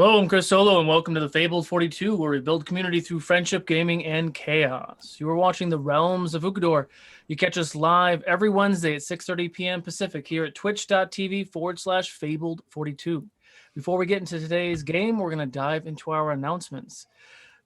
Hello, I'm Chris Solo, and welcome to the Fabled 42, where we build community through friendship, gaming, and chaos. You are watching the Realms of Ukodor. You catch us live every Wednesday at 6:30 p.m. Pacific here at twitch.tv/Fabled42. Before we get into today's game, we're going to dive into our announcements.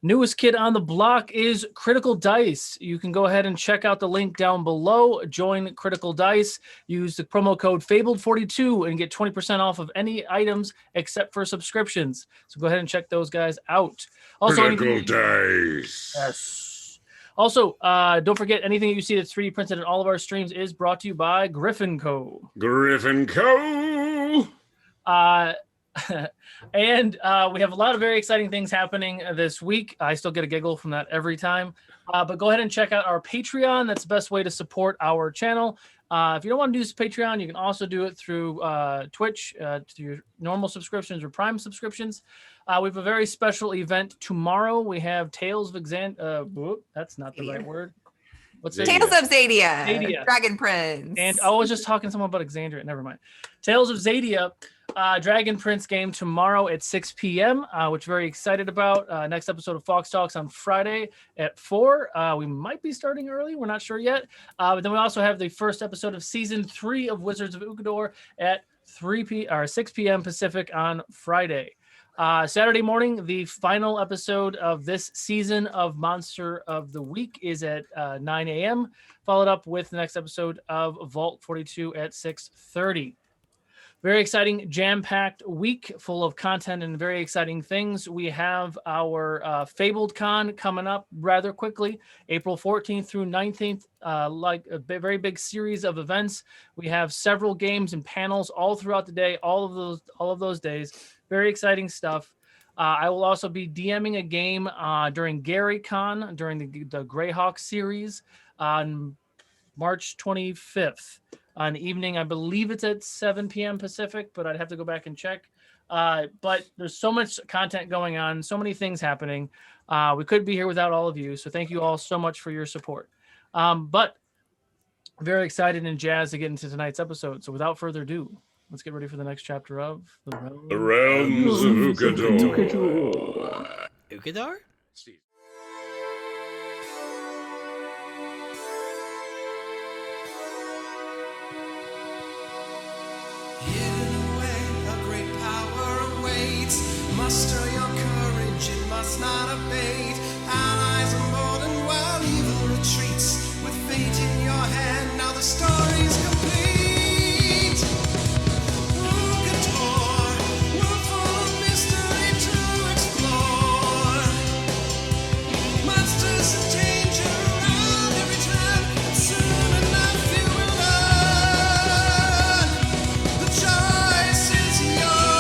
Newest kid on the block is Critical Dice. You can go ahead and check out the link down below. Join Critical Dice. Use the promo code Fabled42 and get 20% off of any items except for subscriptions. So go ahead and check those guys out. Also, Critical Dice. Yes. Also, don't forget, anything that you see that's 3D printed in all of our streams is brought to you by Griffin Co. Griffin Co. And we have a lot of very exciting things happening this week. I still get a giggle from that every time. But go ahead and check out our Patreon. That's the best way to support our channel. If you don't want to use Patreon, you can also do it through Twitch, through your normal subscriptions or Prime subscriptions. We have a very special event tomorrow. We have Tales of that's not the right word. What's it? Tales of Zadia. Dragon Prince. And I was just talking to someone about Exandria. Never mind. Tales of Zadia. Dragon Prince game tomorrow at 6 p.m., which we're very excited about. Next episode of Fox Talks on Friday at 4. We might be starting early. We're not sure yet. But then we also have the first episode of Season 3 of Wizards of Ukodor at 6 p.m. Pacific on Friday. Saturday morning, the final episode of this season of Monster of the Week is at 9 a.m., followed up with the next episode of Vault 42 at 6:30. Very exciting, jam-packed week full of content and very exciting things. We have our Fabled Con coming up rather quickly, April 14th through 19th, like a very big series of events. We have several games and panels all throughout the day, all of those days. Very exciting stuff. I will also be DMing a game during Gary Con, during the Greyhawk series on March 25th. On evening, I believe it's at 7 p.m. Pacific, but I'd have to go back and check. But there's so much content going on, so many things happening. We couldn't be here without all of you, so thank you all so much for your support. But very excited and jazzed to get into tonight's episode. So without further ado, let's get ready for the next chapter of The Realms of Ukodor. Ukodor? Steve. Muster your courage, it must not abate. Allies are more than well, evil retreats. With fate in your hand, now the story's complete. Ukodor, world full of mystery to explore. Monsters and danger around every turn, and soon enough you will learn. The choice is yours.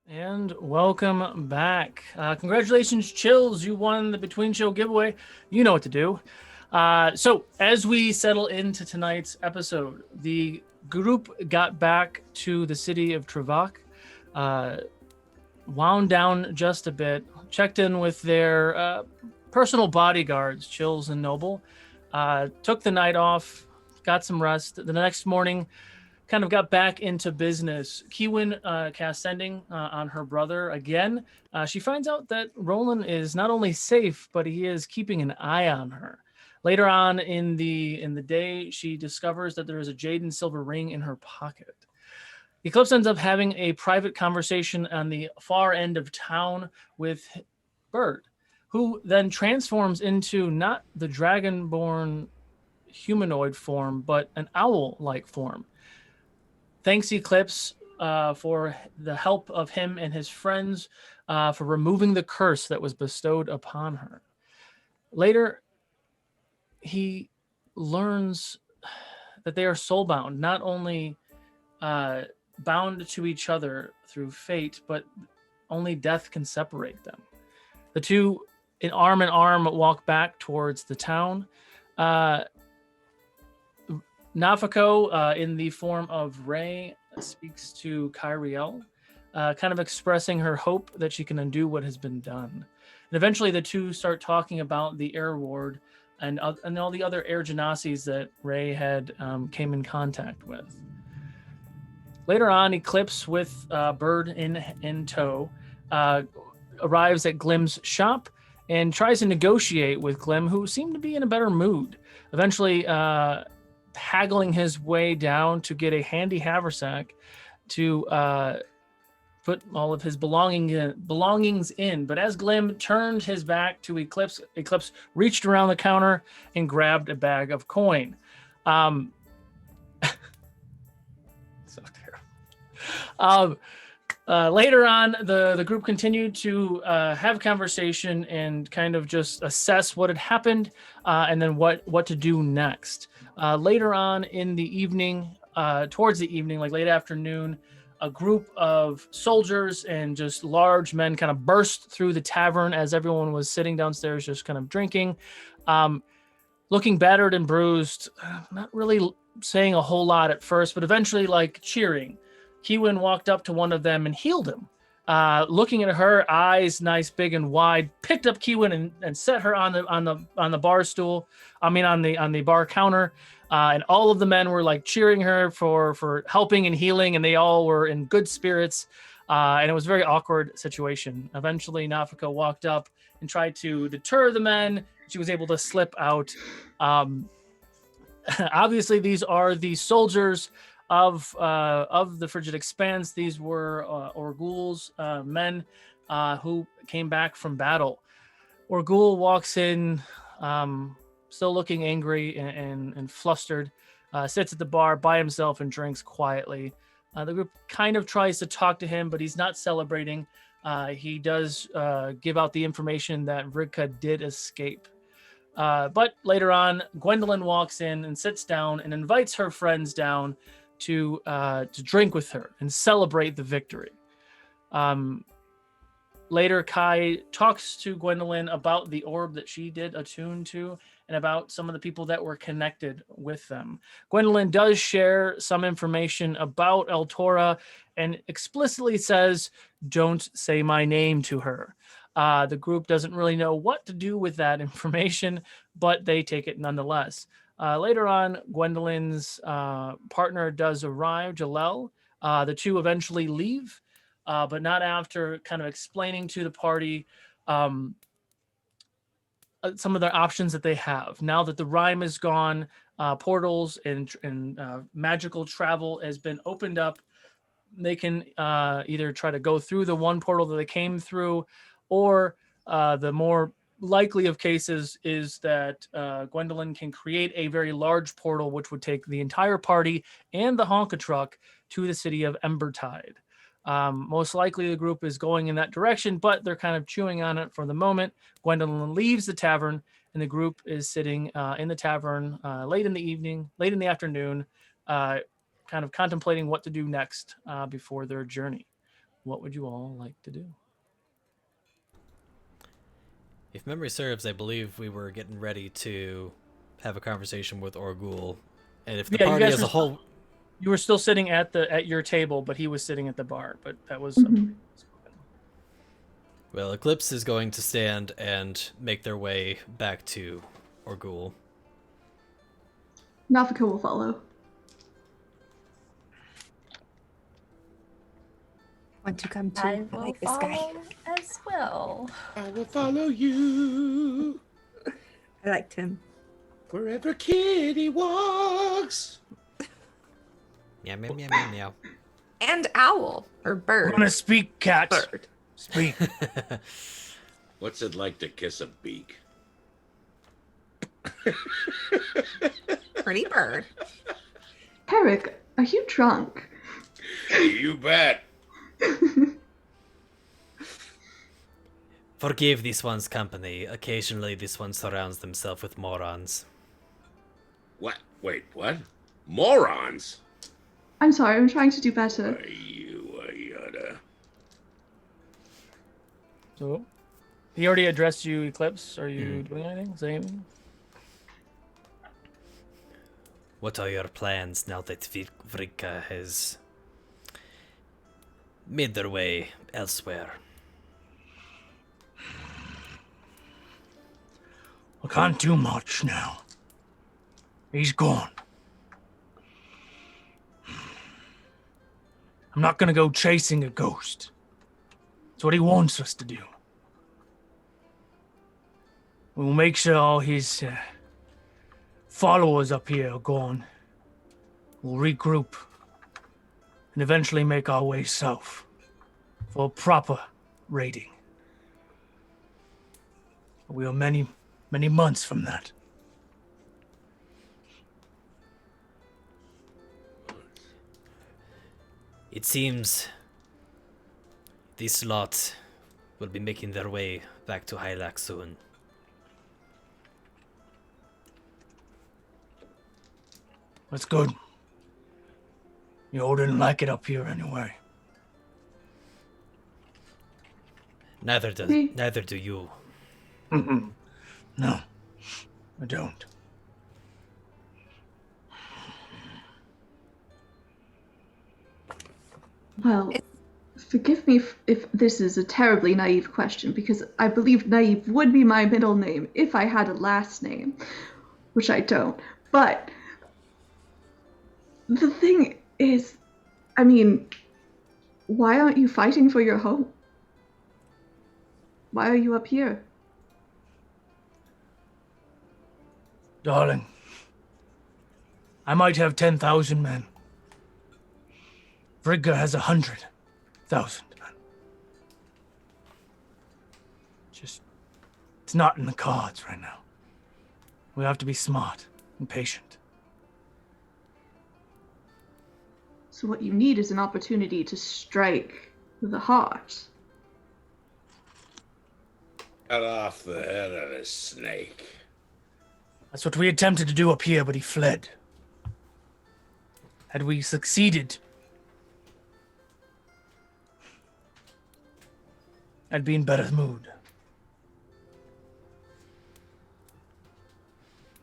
And welcome back. Congratulations, Chills. You won the Between Show giveaway. You know what to do. So as we settle into tonight's episode, the group got back to the city of Travak, wound down just a bit, checked in with their personal bodyguards, Chills and Noble, took the night off, got some rest. The next morning, kind of got back into business. Kiwin cast Sending on her brother again. She finds out that Roland is not only safe, but he is keeping an eye on her. Later on in the day, she discovers that there is a jade and silver ring in her pocket. The Eclipse ends up having a private conversation on the far end of town with Bird, who then transforms into not the dragonborn humanoid form, but an owl-like form. Thanks Eclipse for the help of him and his friends for removing the curse that was bestowed upon her. Later, he learns that they are soulbound, not only bound to each other through fate, but only death can separate them. The two, in arm, walk back towards the town. Nafako, in the form of Ray, speaks to Kyriel, kind of expressing her hope that she can undo what has been done. And eventually the two start talking about the air ward and all the other air genasis that Ray had came in contact with. Later on, Eclipse with Bird in tow arrives at Glim's shop and tries to negotiate with Glim, who seemed to be in a better mood. Eventually, haggling his way down to get a handy haversack to put all of his belongings in. But as Glim turned his back to Eclipse, Eclipse reached around the counter and grabbed a bag of coin. So terrible. Later on, the group continued to have a conversation and kind of just assess what had happened and then what to do next. Later on in the evening, towards the evening, like late afternoon, a group of soldiers and just large men kind of burst through the tavern as everyone was sitting downstairs just kind of drinking, looking battered and bruised, not really saying a whole lot at first, but eventually like cheering. Kiwin walked up to one of them and healed him. Looking at her, eyes nice, big and wide, picked up Kiwin and set her on the bar stool. on the bar counter. And all of the men were like cheering her for helping and healing, and they all were in good spirits. And it was a very awkward situation. Eventually, Nafako walked up and tried to deter the men. She was able to slip out. Obviously, these are the soldiers of the Frigid Expanse. These were Orgul's men who came back from battle. Orgul walks in, still looking angry and flustered, sits at the bar by himself and drinks quietly. The group kind of tries to talk to him, but he's not celebrating. He does give out the information that Vrika did escape. But later on, Gwendolyn walks in and sits down and invites her friends down to drink with her and celebrate the victory. Later, Kai talks to Gwendolyn about the orb that she did attune to and about some of the people that were connected with them. Gwendolyn does share some information about El Tora and explicitly says, "Don't say my name to her." The group doesn't really know what to do with that information, but they take it nonetheless. Later on, Gwendolyn's partner does arrive, Jalel. The two eventually leave, but not after kind of explaining to the party some of the options that they have. Now that the rhyme is gone, portals and magical travel has been opened up, they can either try to go through the one portal that they came through, or the more likely of cases is that Gwendolyn can create a very large portal which would take the entire party and the Honka truck to the city of Embertide. Most likely the group is going in that direction, but they're kind of chewing on it for the moment. Gwendolyn leaves the tavern, and the group is sitting in the tavern late in the afternoon, kind of contemplating what to do next before their journey. What would you all like to do? If memory serves, I believe we were getting ready to have a conversation with Orgul, and if the party as a whole... You were still sitting at your table, but he was sitting at the bar. But that was Well, Eclipse is going to stand and make their way back to Orgul. Nafaka will follow. Want to come too? I I will like this guy. follow as well. I will follow you. I liked him. Wherever Kitty walks. Meow, meow, meow, meow, meow. And owl or We're bird. gonna speak, cat. Bird. Speak. What's it like to kiss a beak? Pretty bird. Herrick, are you drunk? You bet. Forgive this one's company. Occasionally, this one surrounds themselves with morons. What? Wait, what? Morons? I'm sorry, I'm trying to do better. You yada. So, he already addressed you, Eclipse. Are you doing anything? Saying anything? What are your plans now that Vrika has made their way elsewhere? I can't do much now. He's gone. I'm not gonna go chasing a ghost. It's what he wants us to do. We'll make sure all his followers up here are gone. We'll regroup and eventually make our way south for a proper raiding. We are many months from that. It seems this lot will be making their way back to Hylax soon. That's good. You all didn't like it up here anyway. Neither do you. No, I don't. Well, forgive me if this is a terribly naive question, because I believe naive would be my middle name if I had a last name, which I don't. But the thing is, I mean, why aren't you fighting for your home? Why are you up here? Darling, I might have 10,000 men. Frigga has 100,000 men. It's not in the cards right now. We have to be smart and patient. So what you need is an opportunity to strike the heart. Cut off the head of a snake. That's what we attempted to do up here, but he fled. Had we succeeded, I'd be in better mood.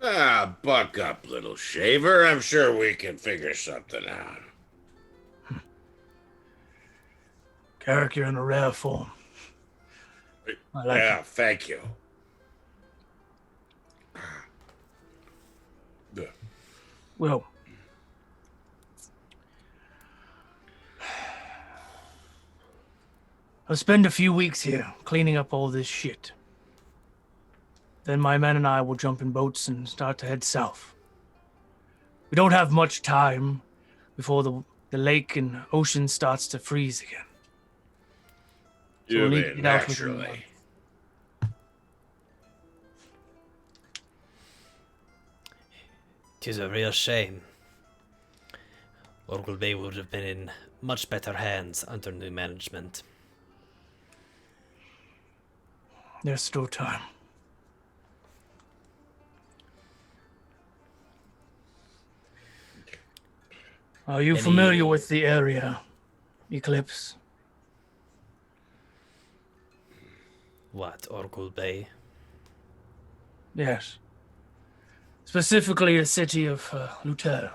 Ah, buck up, little shaver. I'm sure we can figure something out. Carrick, you're in a rare form. I like Yeah, it. thank you. Well, I'll spend a few weeks here cleaning up all this shit. Then my men and I will jump in boats and start to head south. We don't have much time before the lake and ocean starts to freeze again. So You we'll need to mean get out within a naturally. month. Tis a real shame. Orgul Bay would have been in much better hands under new management. There's still time. Are you familiar with the area, Eclipse? What, Orgul Bay? Yes. Specifically the city of Lutel.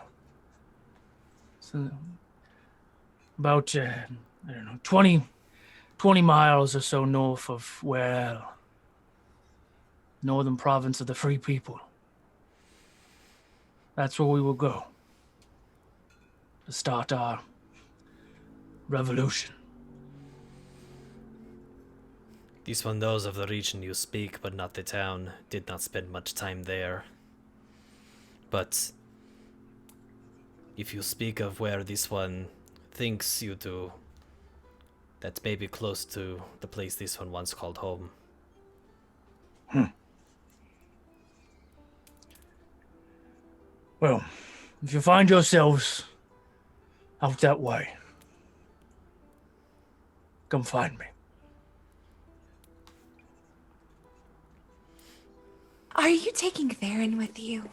So, about, I don't know, 20 miles or so north of Well, northern province of the Free People. That's where we will go to start our revolution. These one those of the region you speak, but not the town, did not spend much time there. But if you speak of where this one thinks you do, that may be close to the place this one once called home. Well, if you find yourselves out that way, come find me. Are you taking Theron with you?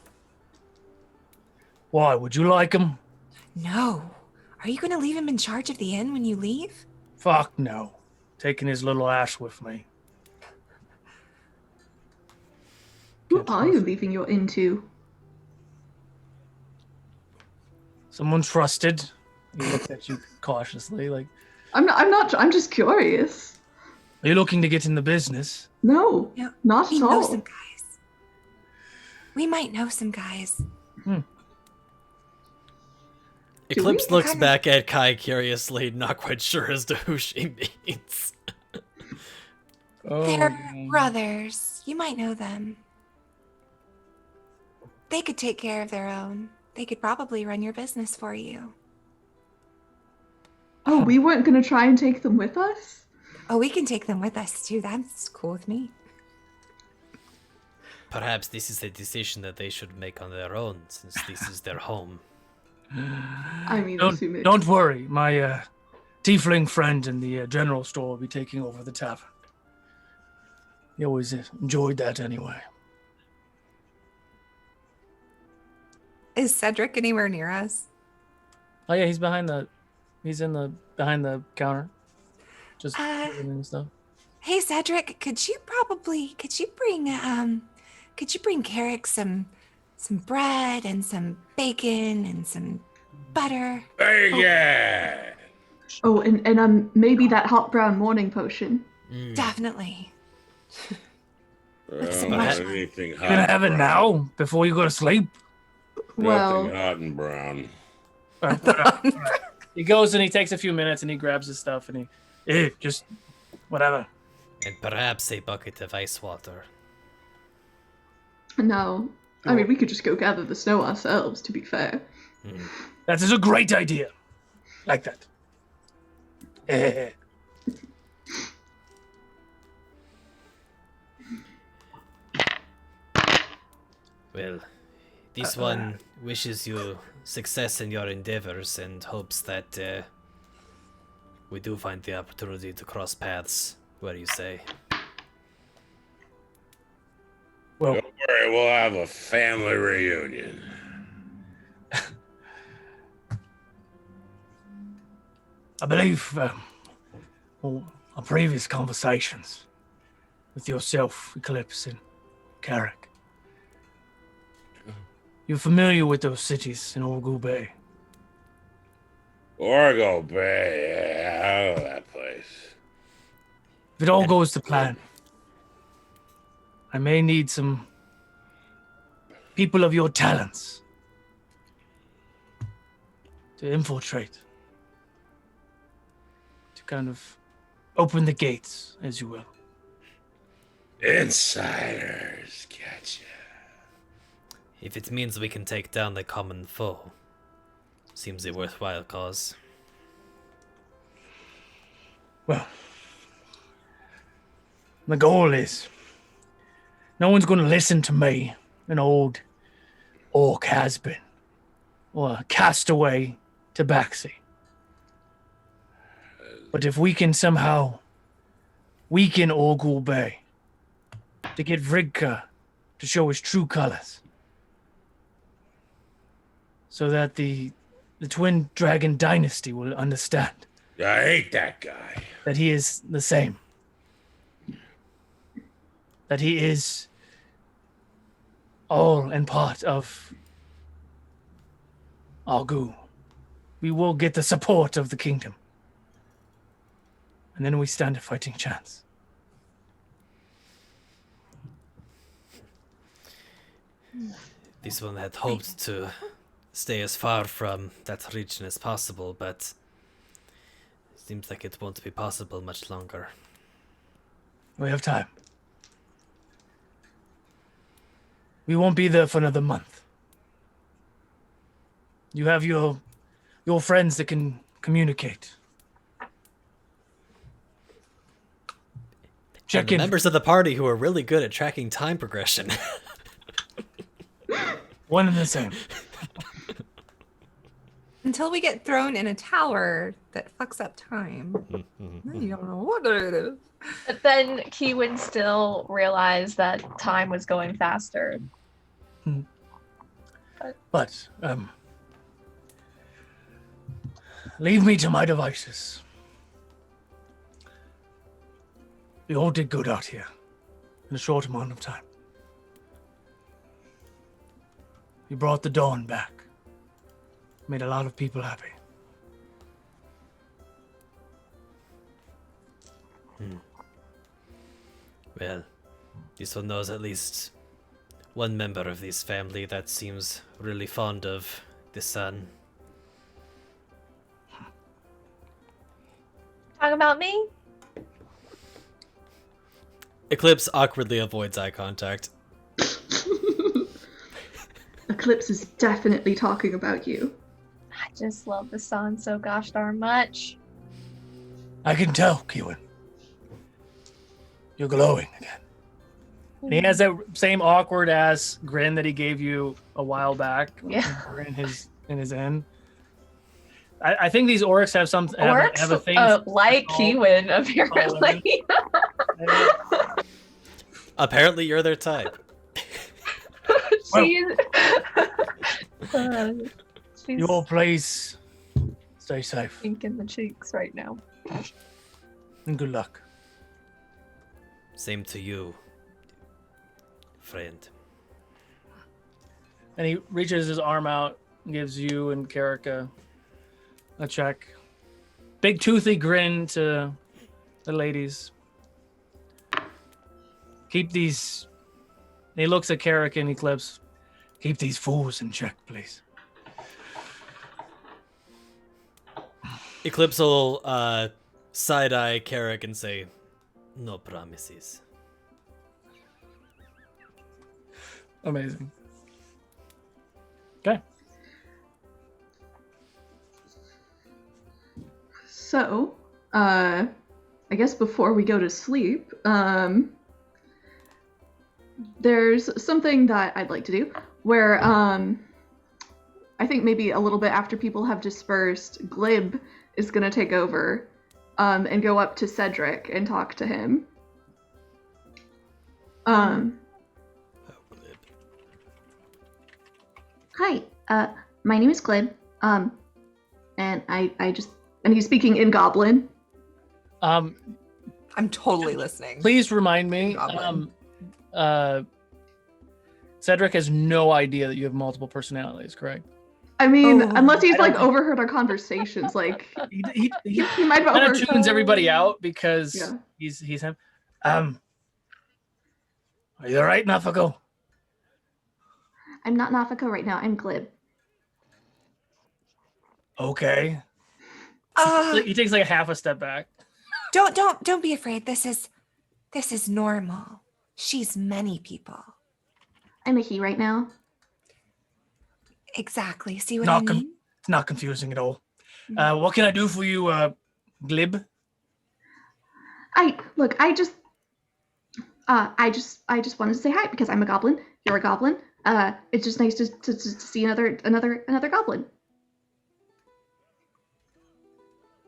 Why, would you like him? No. Are you going to leave him in charge of the inn when you leave? Fuck no. Taking his little ass with me. Who are you leaving your inn to? Someone trusted. He looks at you cautiously, like, I'm just curious. are you looking to get in the business? No, No, not we at know all. some guys. We might know some guys. Eclipse we? looks Kind of- back at Kai curiously, not quite sure as to who she means. They're brothers. You might know them. They could take care of their own. They could probably run your business for you. Oh, we weren't gonna try and take them with us? Oh, we can take them with us too. That's cool with me. Perhaps this is a decision that they should make on their own, since this is their home. I mean, assuming. Don't worry. My tiefling friend in the general store will be taking over the tavern. He always enjoyed that anyway. Is Cedric anywhere near us? Oh yeah, he's behind the counter. Just doing stuff. Hey Cedric, could you bring Carrick some bread and some bacon and some butter? Bacon! Oh, and maybe that hot brown morning potion. Definitely. Well, much- anything hot You're gonna have it and now before you go to sleep. Well, Nothing hot and brown. He goes and he takes a few minutes and he grabs his stuff and he just whatever. And perhaps a bucket of ice water. no. I mean, we could just go gather the snow ourselves, to be fair. That is a great idea. Like that. Well, this one wishes you success in your endeavors and hopes that we do find the opportunity to cross paths. What do you say? Well, Don't worry, we'll have a family reunion. I believe our previous conversations with yourself, Eclipse, and Carrick. You're familiar with those cities in Orgul Bay. Orgo Bay, yeah, I know that place. If it all goes to plan, I may need some people of your talents to infiltrate, to kind of open the gates, as you will. Insiders, gotcha. If it means we can take down the common foe, seems a worthwhile cause. Well, the goal is no one's going to listen to me, an old orc has been, or a castaway tabaxi. But if we can somehow weaken Orgul Bay to get Vrigka to show his true colors, so that the Twin Dragon Dynasty will understand I hate that guy. that he is the same. That he is all and part of Argu. We will get the support of the kingdom. And then we stand a fighting chance. This one had hoped to stay as far from that region as possible, but seems like it won't be possible much longer. We have time. We won't be there for another month. You have your friends that can communicate. And Check the in. members of the party who are really good at tracking time progression. One and the same. Until we get thrown in a tower that fucks up time. Then you don't know what it is. But then Kiwin still realized that time was going faster. But leave me to my devices. We all did good out here in a short amount of time. We brought the dawn back. Made a lot of people happy. Well, this one knows at least one member of this family that seems really fond of the sun. Talking about me? Eclipse awkwardly avoids eye contact. Eclipse is definitely talking about you. I just love the sun so gosh darn much. I can tell, Kiwin. You're glowing again. And he has that same awkward ass grin that he gave you a while back. Yeah. In his inn. I think these orcs have some Orcs? have a thing Like for- Kiwin, apparently. Apparently you're their type. she's, she's You all please stay safe pink in the cheeks right now. and good luck. Same to you, friend. And he reaches his arm out and gives you and Karika a check. Big toothy grin to the ladies. Keep these. And he looks at Karika and Eclipse. Keep these fools in check, please. Eclipse will side-eye Carrick and say, no promises. Amazing. Okay. So, I guess before we go to sleep, there's something that I'd like to do where I think maybe a little bit after people have dispersed, Glib is going to take over and go up to Cedric and talk to him. Oh, Glib. Hi, my name is Glib, and and he's speaking in Goblin. I'm totally listening. Please remind me. Goblin. Cedric has no idea that you have multiple personalities, correct? I mean, Oh, unless he's I don't like think- overheard our conversations, like He he might have kind of overheard. tunes everybody out because Yeah. he's him. Are you all right, Nafako? I'm not Nafako right now. I'm Glib. Okay. Ah, He takes like a half a step back. don't be afraid. This is normal. She's many people. I'm a he right now. Exactly. See what Not I com- mean? It's not confusing at all. What can I do for you, Glib? I just wanted to say hi because I'm a goblin. You're a goblin. It's just nice to see another goblin.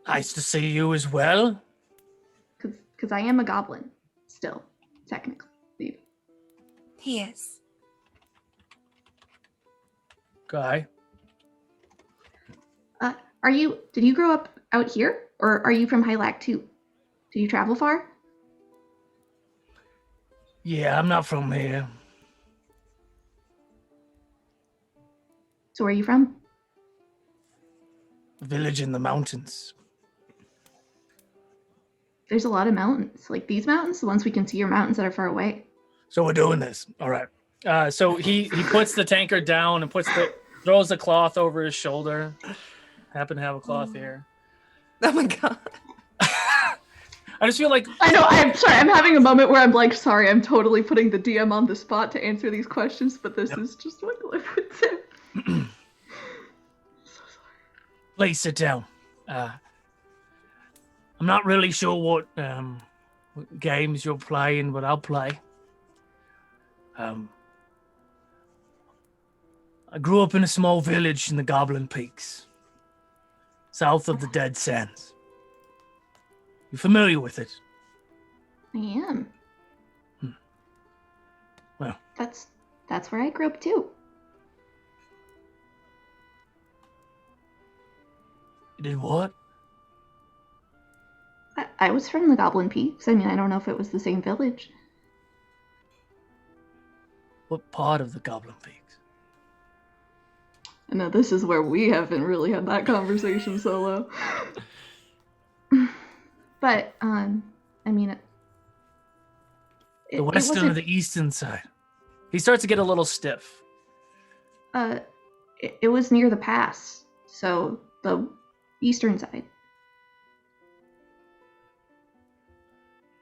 Nice to see you as well. Because I am a goblin still, technically. He is. Guy. Did you grow up out here, or are you from Hylac too? Did you travel far? Yeah, I'm not from here. So where are you from? A village in the mountains. There's a lot of mountains. Like these mountains, the ones we can see are mountains that are far away. So we're doing this. All right. So he puts the tankard down and throws the cloth over his shoulder. Happen to have a cloth here. Oh my god. I just feel like I know, I'm sorry, I'm having a moment where I'm like, sorry, I'm totally putting the DM on the spot to answer these questions, but this is just what Glib would say. Please sit down. I'm not really sure what games you're playing, but I'll play. I grew up in a small village in the Goblin Peaks, south of the Dead Sands. You familiar with it? I am. Well. That's where I grew up too. You did what? I was from the Goblin Peaks. I mean, I don't know if it was the same village. What part of the Goblin Peaks? I know this is where we haven't really had that conversation solo. But, I mean, The western or the eastern side? He starts to get a little stiff. It was near the pass, so the eastern side.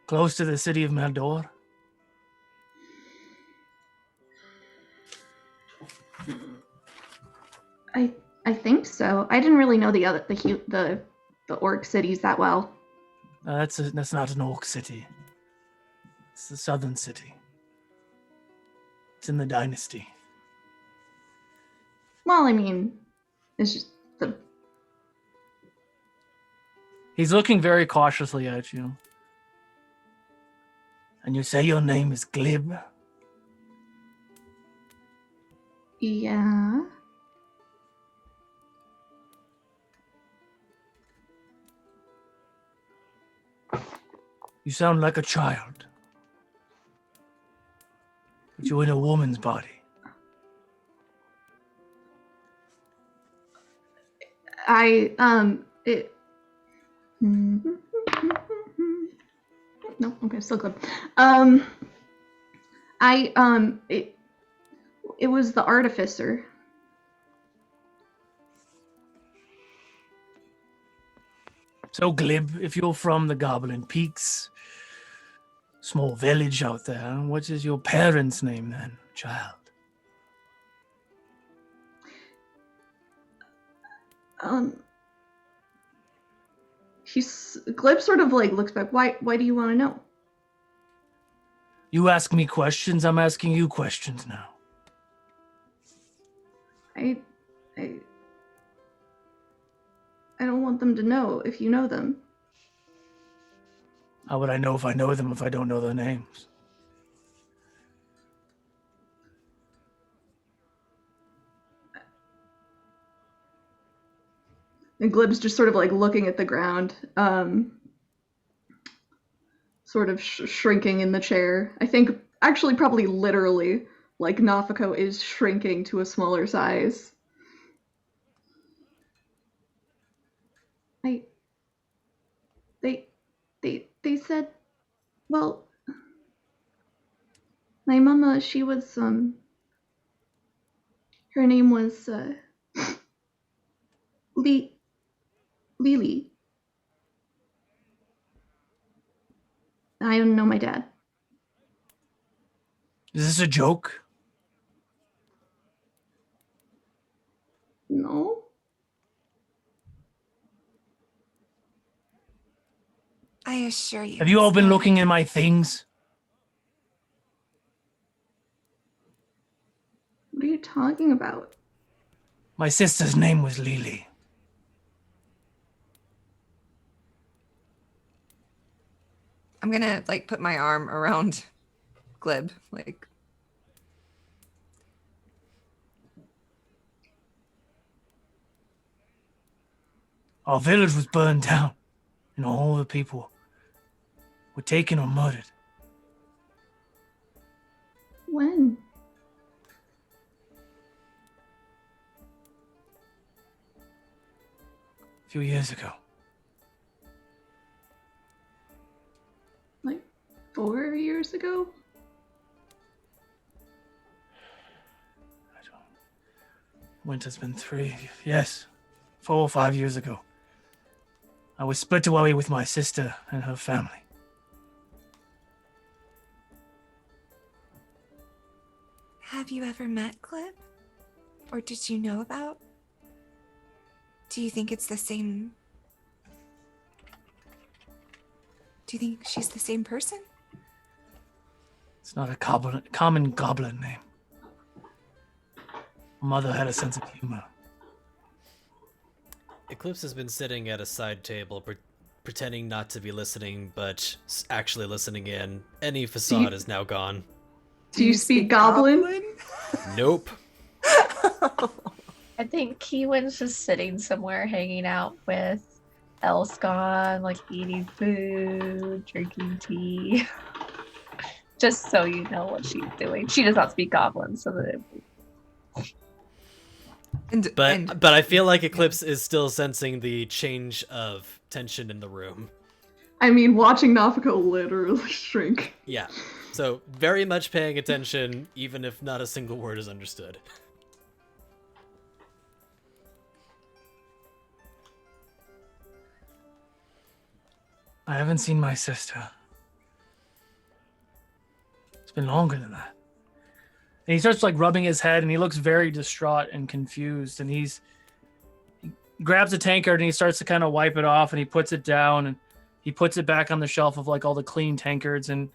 Close to the city of Maldor? I think so. I didn't really know the orc cities that well. That's not an orc city. It's the southern city. It's in the dynasty. Well, I mean, it's just the... He's looking very cautiously at you. And you say your name is Glib? Yeah. You sound like a child. But you're in a woman's body. No, okay, still good. It was the artificer. So, Glib, if you're from the Goblin Peaks, small village out there, what is your parents' name then, child? Glib sort of like looks back. Why do you want to know? You ask me questions, I'm asking you questions now. I don't want them to know if you know them. How would I know if I know them if I don't know their names? And Glib's just sort of like looking at the ground, sort of shrinking in the chair. I think actually probably literally, like Nafako is shrinking to a smaller size. They said, well, my mama, she was, her name was, Lily. I don't know my dad. Is this a joke? No. I assure you. Have you all it's been not. looking in my things? What are you talking about? My sister's name was Lily. I'm gonna like put my arm around Glib, like. Our village was burned down, and all the people were taken or murdered. When? A few years ago. Like 4 years ago? Winter's been 3, yes, 4 or 5 years ago. I was split away with my sister and her family. Have you ever met Glib? Or did you know about? Do you think it's the same? Do you think she's the same person? It's not a common goblin name. Mother had a sense of humor. Eclipse has been sitting at a side table, pretending not to be listening, but actually listening in. Any facade is now gone. Do you speak Goblin? Nope. I think Kiwin's just sitting somewhere hanging out with Elscon, like eating food, drinking tea. Just so you know what she's doing. She does not speak Goblin, so that But I feel like Eclipse is still sensing the change of tension in the room. I mean, watching Nafiko literally shrink. Yeah. So very much paying attention, even if not a single word is understood. I haven't seen my sister. It's been longer than that. And he starts like rubbing his head, and he looks very distraught and confused. And he grabs a tankard and he starts to kind of wipe it off, and he puts it down and he puts it back on the shelf of like all the clean tankards, and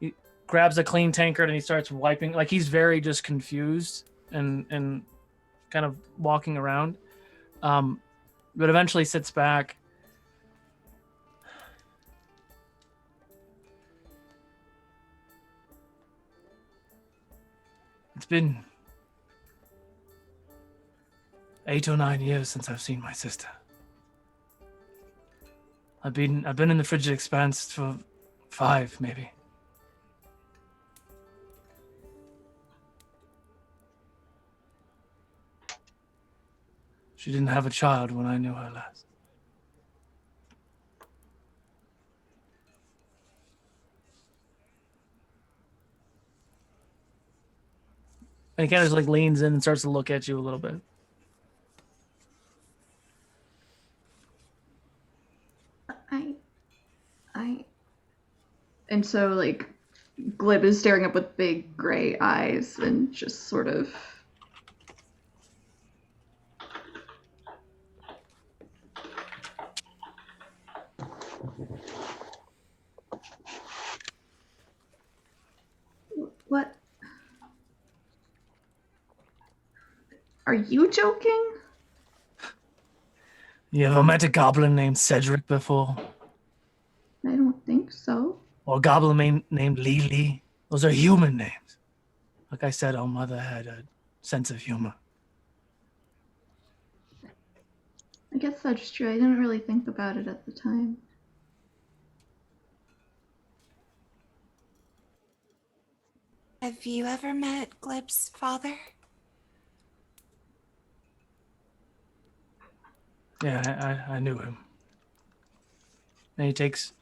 he grabs a clean tankard and he starts wiping. Like he's very just confused and kind of walking around. But eventually sits back. It's been 8 or 9 years since I've seen my sister. I've been in the Frozen Expanse for 5, maybe. She didn't have a child when I knew her last. And he kind of just like leans in and starts to look at you a little bit. And so, like, Glib is staring up with big gray eyes and just sort of... What? Are you joking? You ever met a goblin named Cedric before? I don't think so. Or a goblin named Lily? Those are human names. Like I said, our mother had a sense of humor. I guess that's true. I didn't really think about it at the time. Have you ever met Glib's father? Yeah, I knew him. And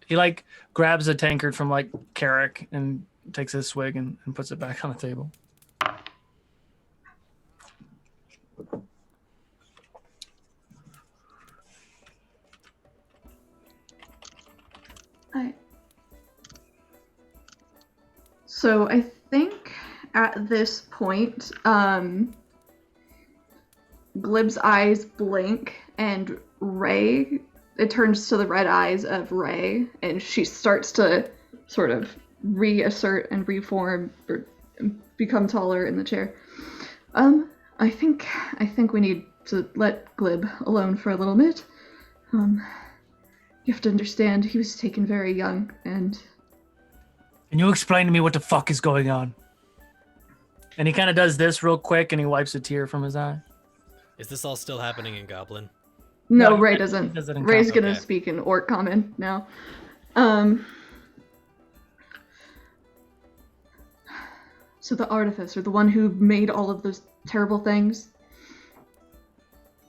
he like grabs a tankard from like Carrick and takes a swig and puts it back on the table. So I think at this point, Glib's eyes blink and Ray, it turns to the red eyes of Ray, and she starts to sort of reassert and reform or become taller in the chair. I think we need to let Glib alone for a little bit. You have to understand, he was taken very young, and... Can you explain to me what the fuck is going on? And he kind of does this real quick, and he wipes a tear from his eye. Is this all still happening in Goblin? No, Ray doesn't. Ray's gonna Okay. speak in Orc Common now. So the artificer, the one who made all of those terrible things,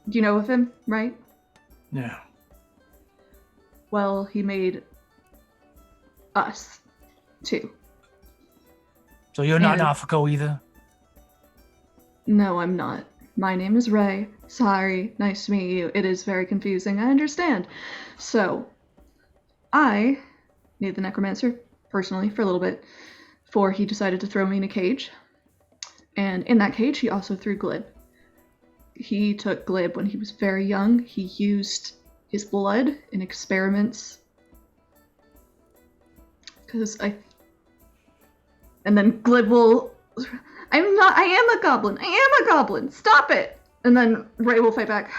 do you know of him, right? Yeah. Well, he made us, too. So you're not And- Nafiko either? No, I'm not. My name is Ray. Sorry, nice to meet you. It is very confusing, I understand. So, I need the necromancer, personally, for a little bit, before he decided to throw me in a cage. And in that cage, he also threw Glib. he took Glib when he was very young. He used his blood in experiments. And then Glib will... I am a goblin. I am a goblin. Stop it. And then Ray will fight back.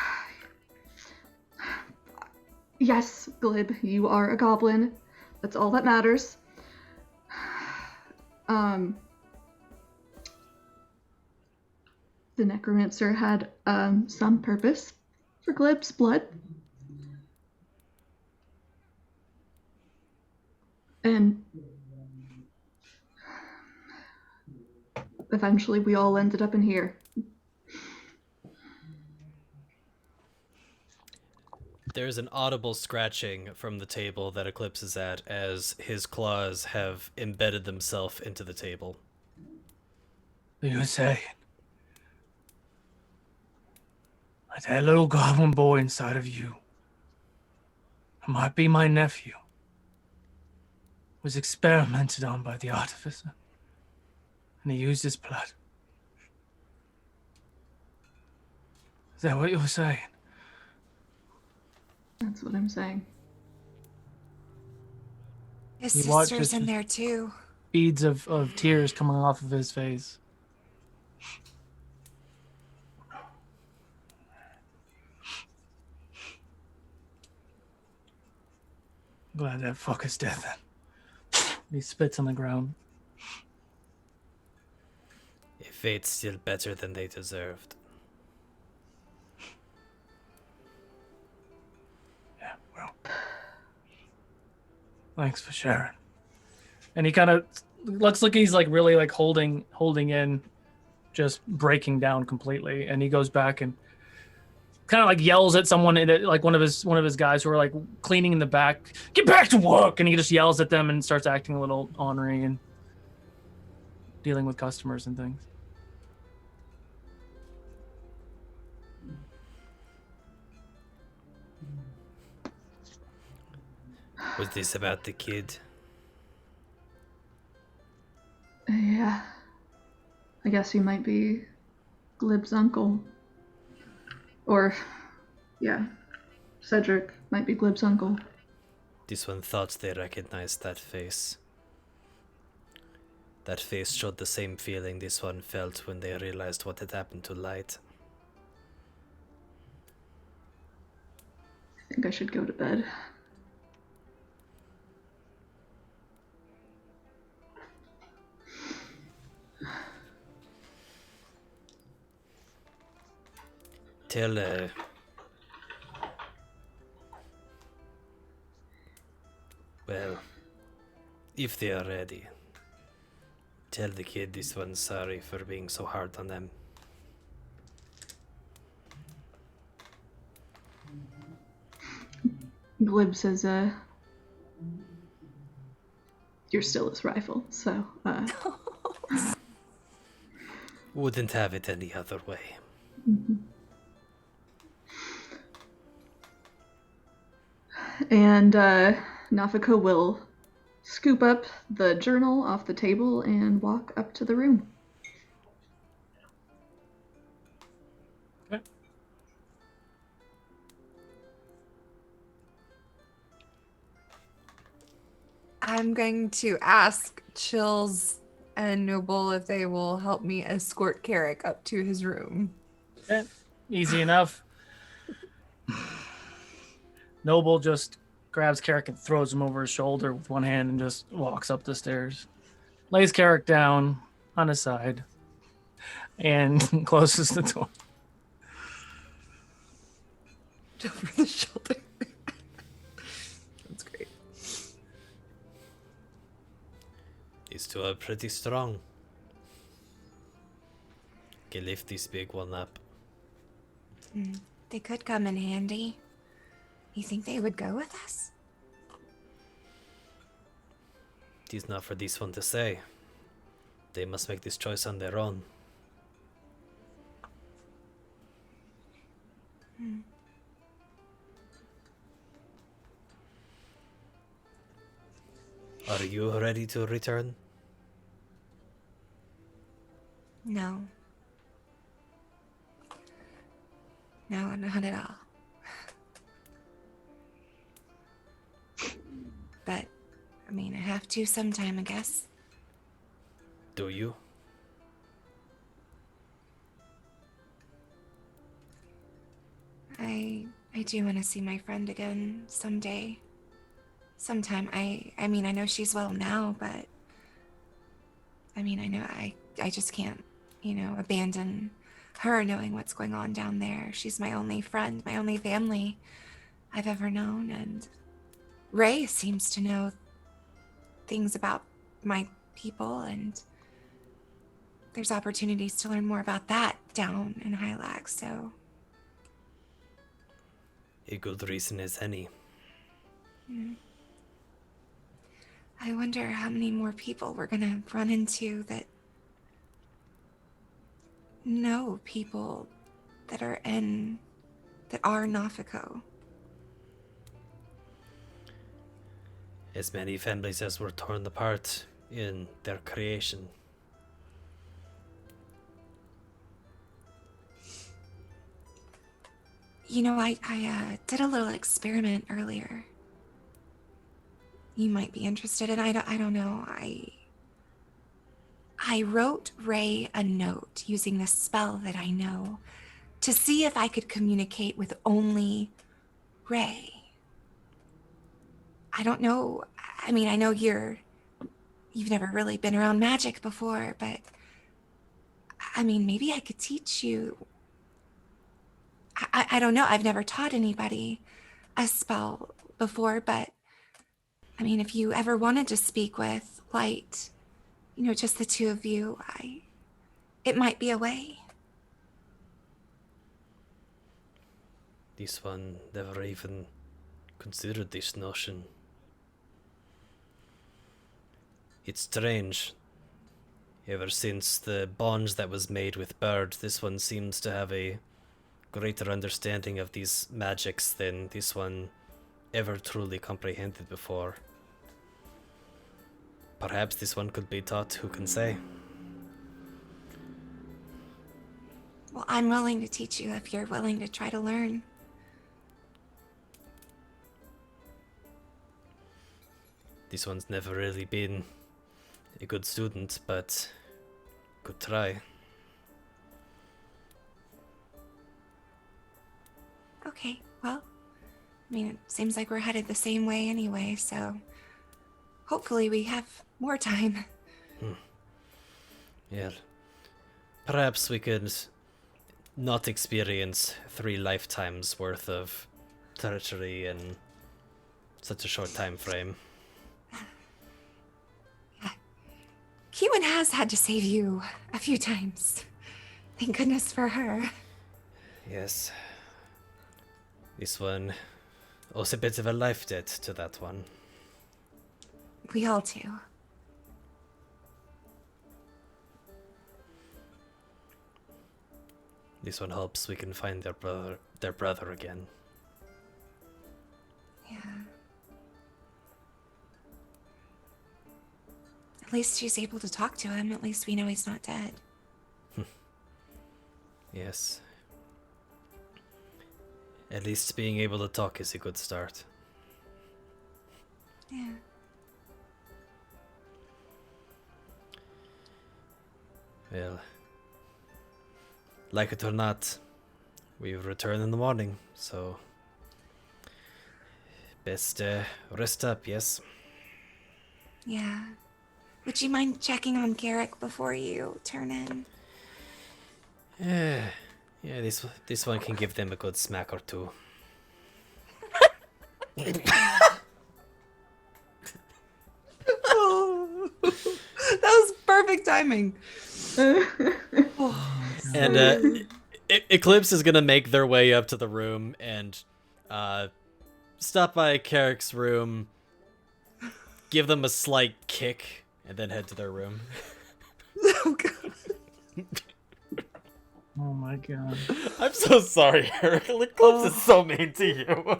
Yes, Glib, you are a goblin. That's all that matters. The necromancer had some purpose for Glib's blood. And eventually we all ended up in here. There's an audible scratching from the table that Eclipse is at as his claws have embedded themselves into the table. You say that little goblin boy inside of you, who might be my nephew, was experimented on by the artificer, and he used his blood. Is that what you're saying? That's what I'm saying. His You watch sister's it. in there too. Beads of tears coming off of his face. Glad that fucker's dead then. He spits on the ground. A fate still better than they deserved. Yeah, well. Thanks for sharing. And he kind of looks like he's like really like holding in, just breaking down completely. And he goes back and kind of like yells at someone in it, like one of his guys who are like cleaning in the back. Get back to work! And he just yells at them and starts acting a little ornery and dealing with customers and things. Was this about the kid? Yeah. I guess he might be Glib's uncle. Or, yeah, Cedric might be Glib's uncle. This one thought they recognized that face. That face showed the same feeling this one felt when they realized what had happened to Light. I think I should go to bed. Tell, well, if they are ready, tell the kid this one's sorry for being so hard on them. Glib says, you're still his rival, so, Wouldn't have it any other way. Mm-hmm. And Nafika will scoop up the journal off the table and walk up to the room. Okay. I'm going to ask Chills and Noble if they will help me escort Carrick up to his room. Okay. Easy enough. Noble just grabs Carrick and throws him over his shoulder with one hand and just walks up the stairs. Lays Carrick down on his side and closes the door. Over the shoulder. That's great. These two are pretty strong. Can lift this big one up. They could come in handy. You think they would go with us? It is not for this one to say. They must make this choice on their own. Are you ready to return? No. No, not at all. But, I mean, I have to sometime, I guess. Do you? I do want to see my friend again someday. Sometime. I mean, I know she's well now, but I mean, I know I just can't, abandon her knowing what's going on down there. She's my only friend, my only family I've ever known, and Ray seems to know things about my people, and there's opportunities to learn more about that down in Hylax, so... A good reason as any. I wonder how many more people we're gonna run into that know people that are Nafiko. As many families as were torn apart in their creation. I did a little experiment earlier. You might be interested in. I don't know. I wrote Ray a note using the spell that I know to see if I could communicate with only Ray. I don't know. I mean, I know you've never really been around magic before, but I mean, maybe I could teach you. I don't know. I've never taught anybody a spell before, but I mean, if you ever wanted to speak with Light, just the two of you, it might be a way. This one never even considered this notion. It's strange. Ever since the bond that was made with Bird, this one seems to have a greater understanding of these magics than this one ever truly comprehended before. Perhaps this one could be taught, who can say? Well, I'm willing to teach you if you're willing to try to learn. This one's never really been a good student, but could try. Okay, well, I mean, it seems like we're headed the same way anyway, so hopefully we have more time. Yeah. Perhaps we could not experience 3 lifetimes worth of territory in such a short time frame. Kiwan has had to save you a few times. Thank goodness for her. Yes. This one owes a bit of a life debt to that one. We all do. This one hopes we can find their brother again. Yeah. At least she's able to talk to him. At least we know he's not dead. Yes. At least being able to talk is a good start. Yeah. Well, like it or not, we return in the morning, so best rest up, yes? Yeah. Would you mind checking on Garrick before you turn in? Yeah, this one can give them a good smack or two. Oh, that was perfect timing. And Eclipse is gonna make their way up to the room and stop by Carrick's room, give them a slight kick, and then head to their room. Oh god. Oh my god. I'm so sorry, Eric. Eclipse is so mean to you.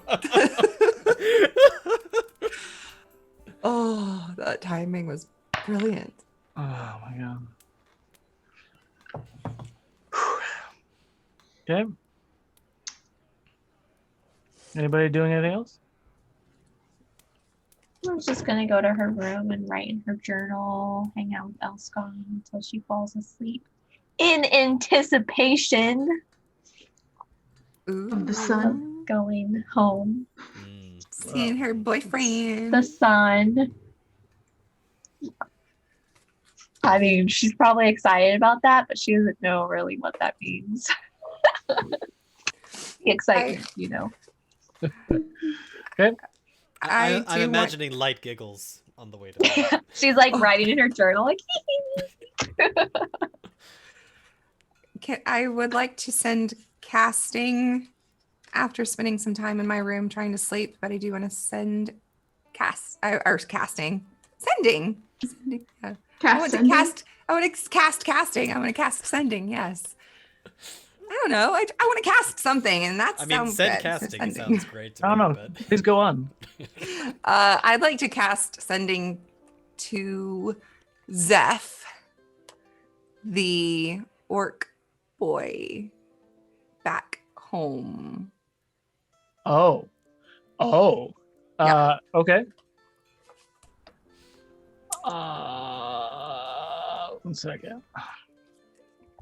Oh, that timing was brilliant. Oh my god. Okay. Anybody doing anything else? I was just gonna go to her room and write in her journal, hang out with Elscon until she falls asleep. In anticipation Of the sun. of going home. Seeing her boyfriend. The sun. I mean, she's probably excited about that, but she doesn't know really what that means. The excitement, you know. Okay. I'm imagining light giggles on the way to bed. She's like writing in her journal, like. I would like to send casting after spending some time in my room trying to sleep, but I do want to sending. Yeah. I want to cast. I want to cast casting. I want to cast sending. Yes. I don't know. I want to cast something, and that's. I mean, send casting sounds great to me. I don't know. But... Please go on. I'd like to cast sending to Zeph, the orc boy, back home. Oh. Yeah. Okay. 1 second.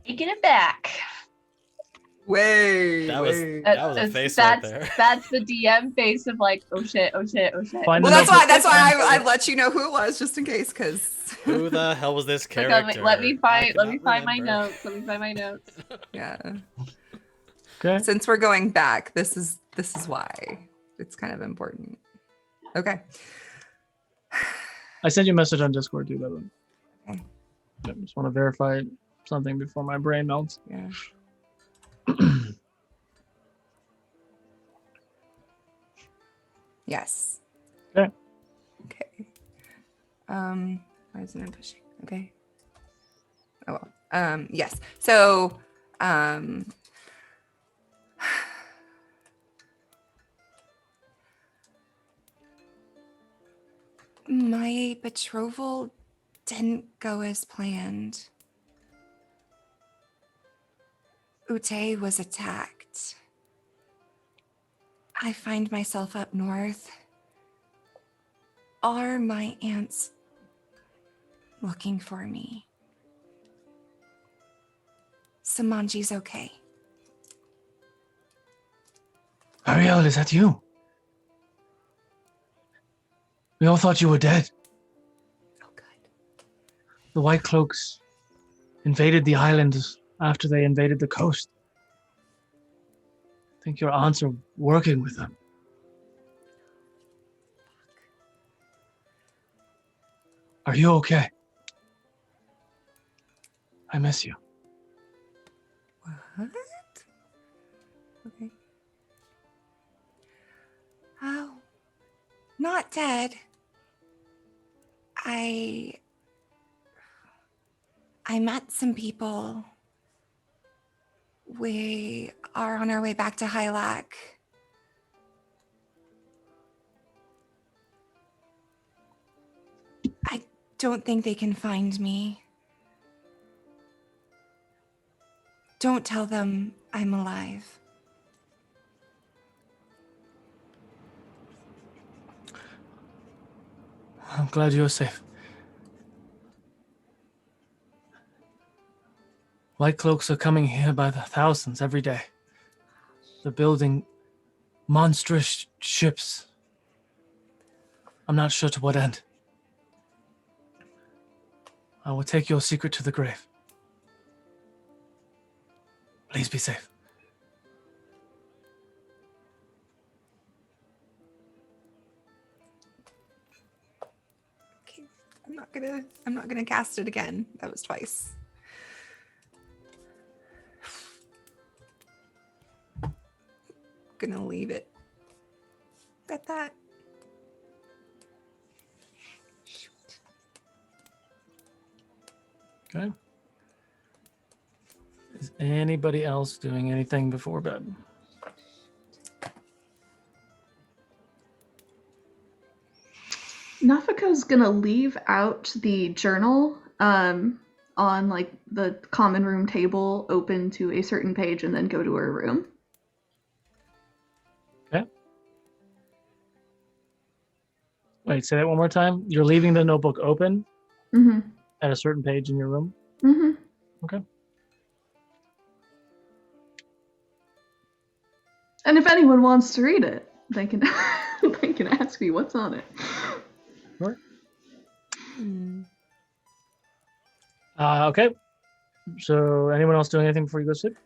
Taking it back. That was a face right there. That's the DM face of like, oh shit. Find Well, the that's note. why I let you know who it was, just in case, because. Who the hell was this Like, character? let me find my remember. notes. Let me find my notes. Yeah. Okay. Since we're going back, this is why it's kind of important. Okay. I sent you a message on Discord too, by the way. Okay. I just want to verify something before my brain melts. Yeah. Yes. Okay. Okay. Why isn't it pushing? Okay. Oh well. Yes. So my betrothal didn't go as planned. Ute was attacked. I find myself up north. Are my aunts looking for me? Samanji's okay. Ariel, is that you? We all thought you were dead. Oh, good. The White Cloaks invaded the islands after they invaded the coast. I think your aunts are working with them. Are you okay? I miss you. What? Okay. Oh, not dead. I met some people. We are on our way back to Hylac. I don't think they can find me. Don't tell them I'm alive. I'm glad you're safe. White Cloaks are coming here by the thousands every day. They're building monstrous ships. I'm not sure to what end. I will take your secret to the grave. Please be safe. Okay, I'm not gonna cast it again. That was twice. Gonna leave it at that. Okay. Is anybody else doing anything before bed? Nafika's gonna leave out the journal on like the common room table, open to a certain page, and then go to her room. Okay. Wait, say that one more time. You're leaving the notebook open Mm-hmm. at a certain page in your room. Mm-hmm. Okay. And if anyone wants to read it, they can they can ask me what's on it. Sure. Hmm. Okay. So, anyone else doing anything before you go to sleep?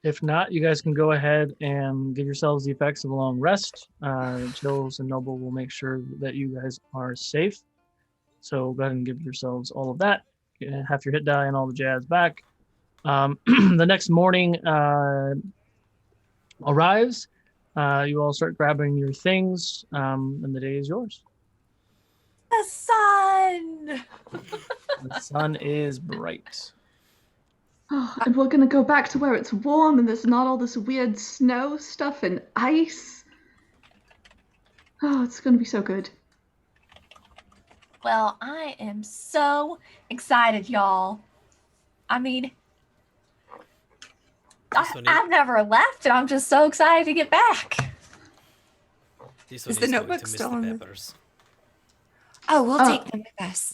If not, you guys can go ahead and give yourselves the effects of a long rest. Chills and Noble will make sure that you guys are safe. So go ahead and give yourselves all of that. Get half your hit die and all the jazz back. The next morning arrives. You all start grabbing your things, and the day is yours. The sun. The sun is bright. Oh, and we're gonna go back to where it's warm and there's not all this weird snow stuff and ice. Oh, it's gonna be so good. Well, I am so excited, y'all. I mean, I've never left, and I'm just so excited to get back. This Is one the going notebook to miss still the on the- peppers. Oh, we'll Oh. take them with us.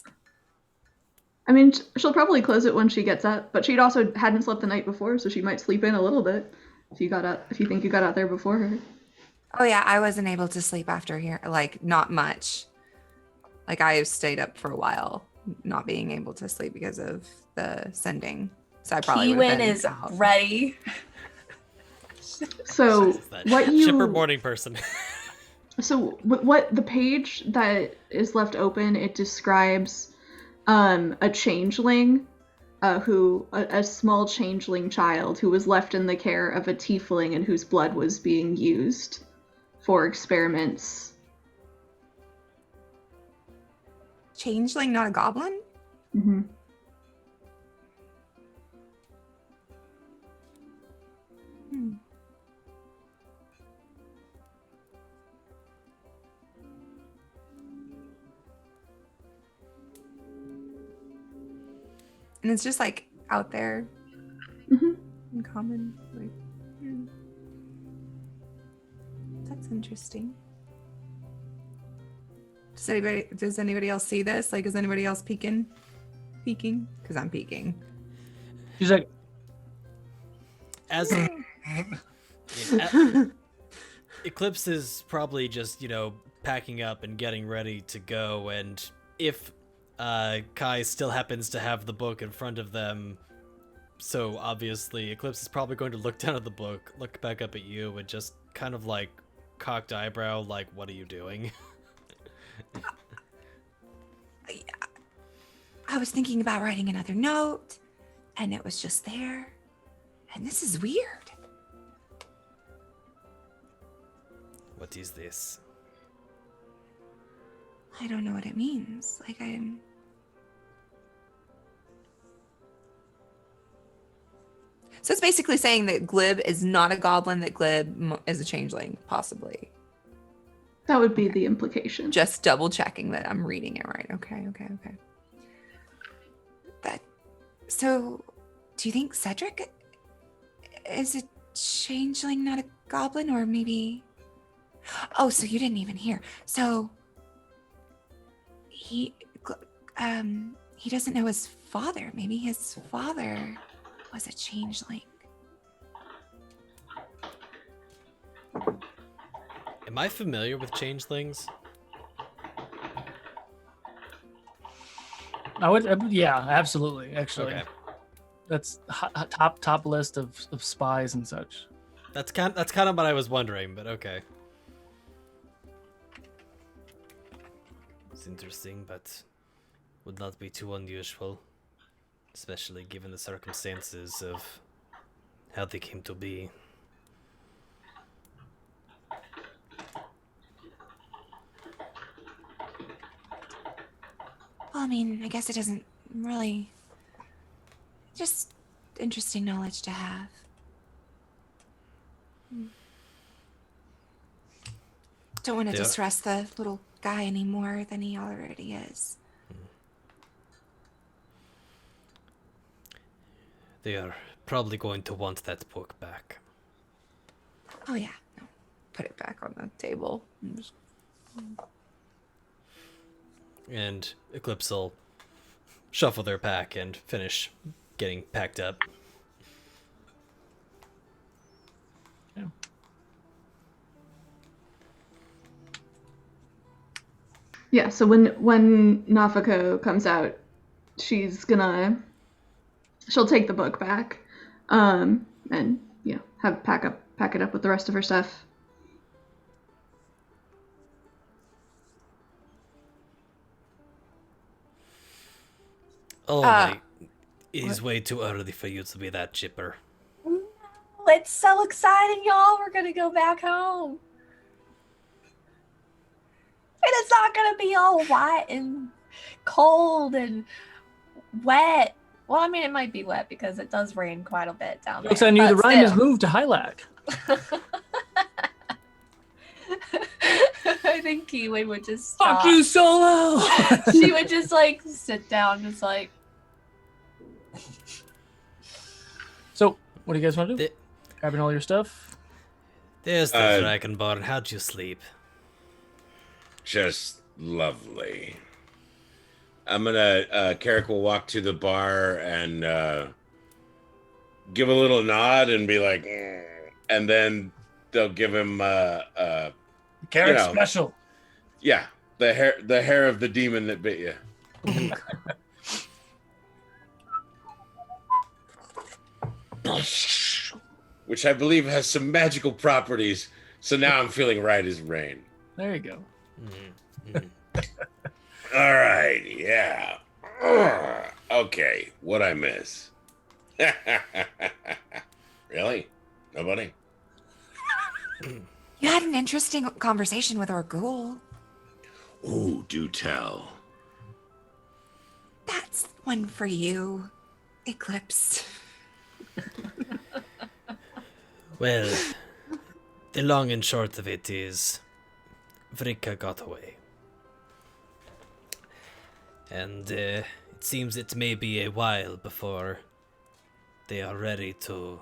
I mean, she'll probably close it when she gets up, but she'd also hadn't slept the night before, so she might sleep in a little bit if you got up. If you think you got out there before her. Oh yeah, I wasn't able to sleep after here. Like not much. Like I stayed up for a while, not being able to sleep because of the sending. So I probably would have P-Win been is out. ready. So Jesus, that what you chipper morning person. So what the page that is left open, it describes a changeling, a small changeling child who was left in the care of a tiefling and whose blood was being used for experiments. Changeling, not a goblin? Mm-hmm. Hmm. And it's just like out there Mm-hmm. in common. Like, that's interesting. Does anybody else see this? Like, is anybody else peeking? Peeking? Because I'm peeking. She's like, As Eclipse is probably just, packing up and getting ready to go, and if Kai still happens to have the book in front of them, so obviously Eclipse is probably going to look down at the book, look back up at you, and just kind of like cocked eyebrow, like, what are you doing? I was thinking about writing another note, and it was just there. And this is weird. What is this? I don't know what it means. Like, So it's basically saying that Glib is not a goblin, that Glib is a changeling, possibly. That would be the implication. Just double checking that I'm reading it right. Okay. So, do you think Cedric is a changeling, not a goblin, or maybe? Oh, so you didn't even hear. So he doesn't know his father. Maybe his father was a changeling. Am I familiar with changelings? I would, yeah, absolutely. Actually, Okay. that's top list of spies and such. That's kind of what I was wondering, but okay. It's interesting, but would not be too unusual, especially given the circumstances of how they came to be. Well, I mean, I guess it doesn't really. Just interesting knowledge to have. Don't want to Yeah. distress the little guy any more than he already is. They are probably going to want that book back. Oh yeah, no. put it back on the table. And Eclipse will shuffle their pack and finish getting packed up. Yeah. Yeah, so when Nafako comes out, she'll take the book back, and pack it up with the rest of her stuff. Oh my, it is way too early for you to be that chipper. No, it's so exciting, y'all. We're gonna go back home. And it's not gonna be all white and cold and wet. Well, I mean, it might be wet because it does rain quite a bit down there. Looks on you, the but rhyme has still. moved to Hylac. I think Kiwi would just stop. Fuck you, Solo! She would just like sit down, just like. So, what do you guys want to do? The- Grabbing all your stuff? There's the Dragonborn. How'd you sleep? Just lovely. I'm gonna, Carrick will walk to the bar and give a little nod and be like, and then they'll give him Carrot special. Yeah, the hair of the demon that bit you. Which I believe has some magical properties. So now I'm feeling right as rain. There you go. All right, yeah. Okay, what I miss? Really? Nobody? You had an interesting conversation with RoU. Ooh, do tell. That's one for you, Eclipse. Well, the long and short of it is, Vrika got away. And it seems it may be a while before they are ready to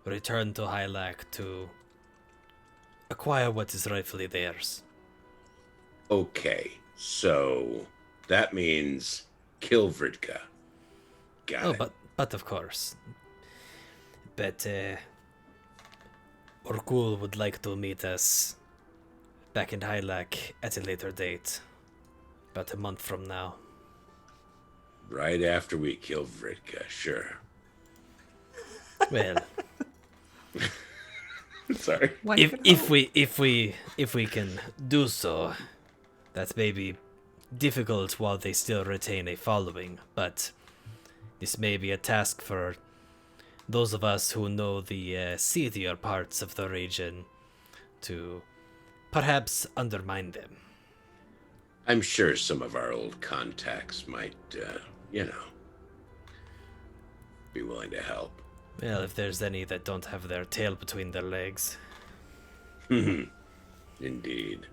return to Hylac to acquire what is rightfully theirs. Okay, so that means kill Vridka. Got it. But of course. But Orkul would like to meet us back in Hylac at a later date. About a month from now. Right after we kill Vridka, sure. Well, Sorry. if we can do so, that may be difficult while they still retain a following, but this may be a task for those of us who know the seedier parts of the region to perhaps undermine them. I'm sure some of our old contacts might, be willing to help. Well, if there's any that don't have their tail between their legs. Indeed.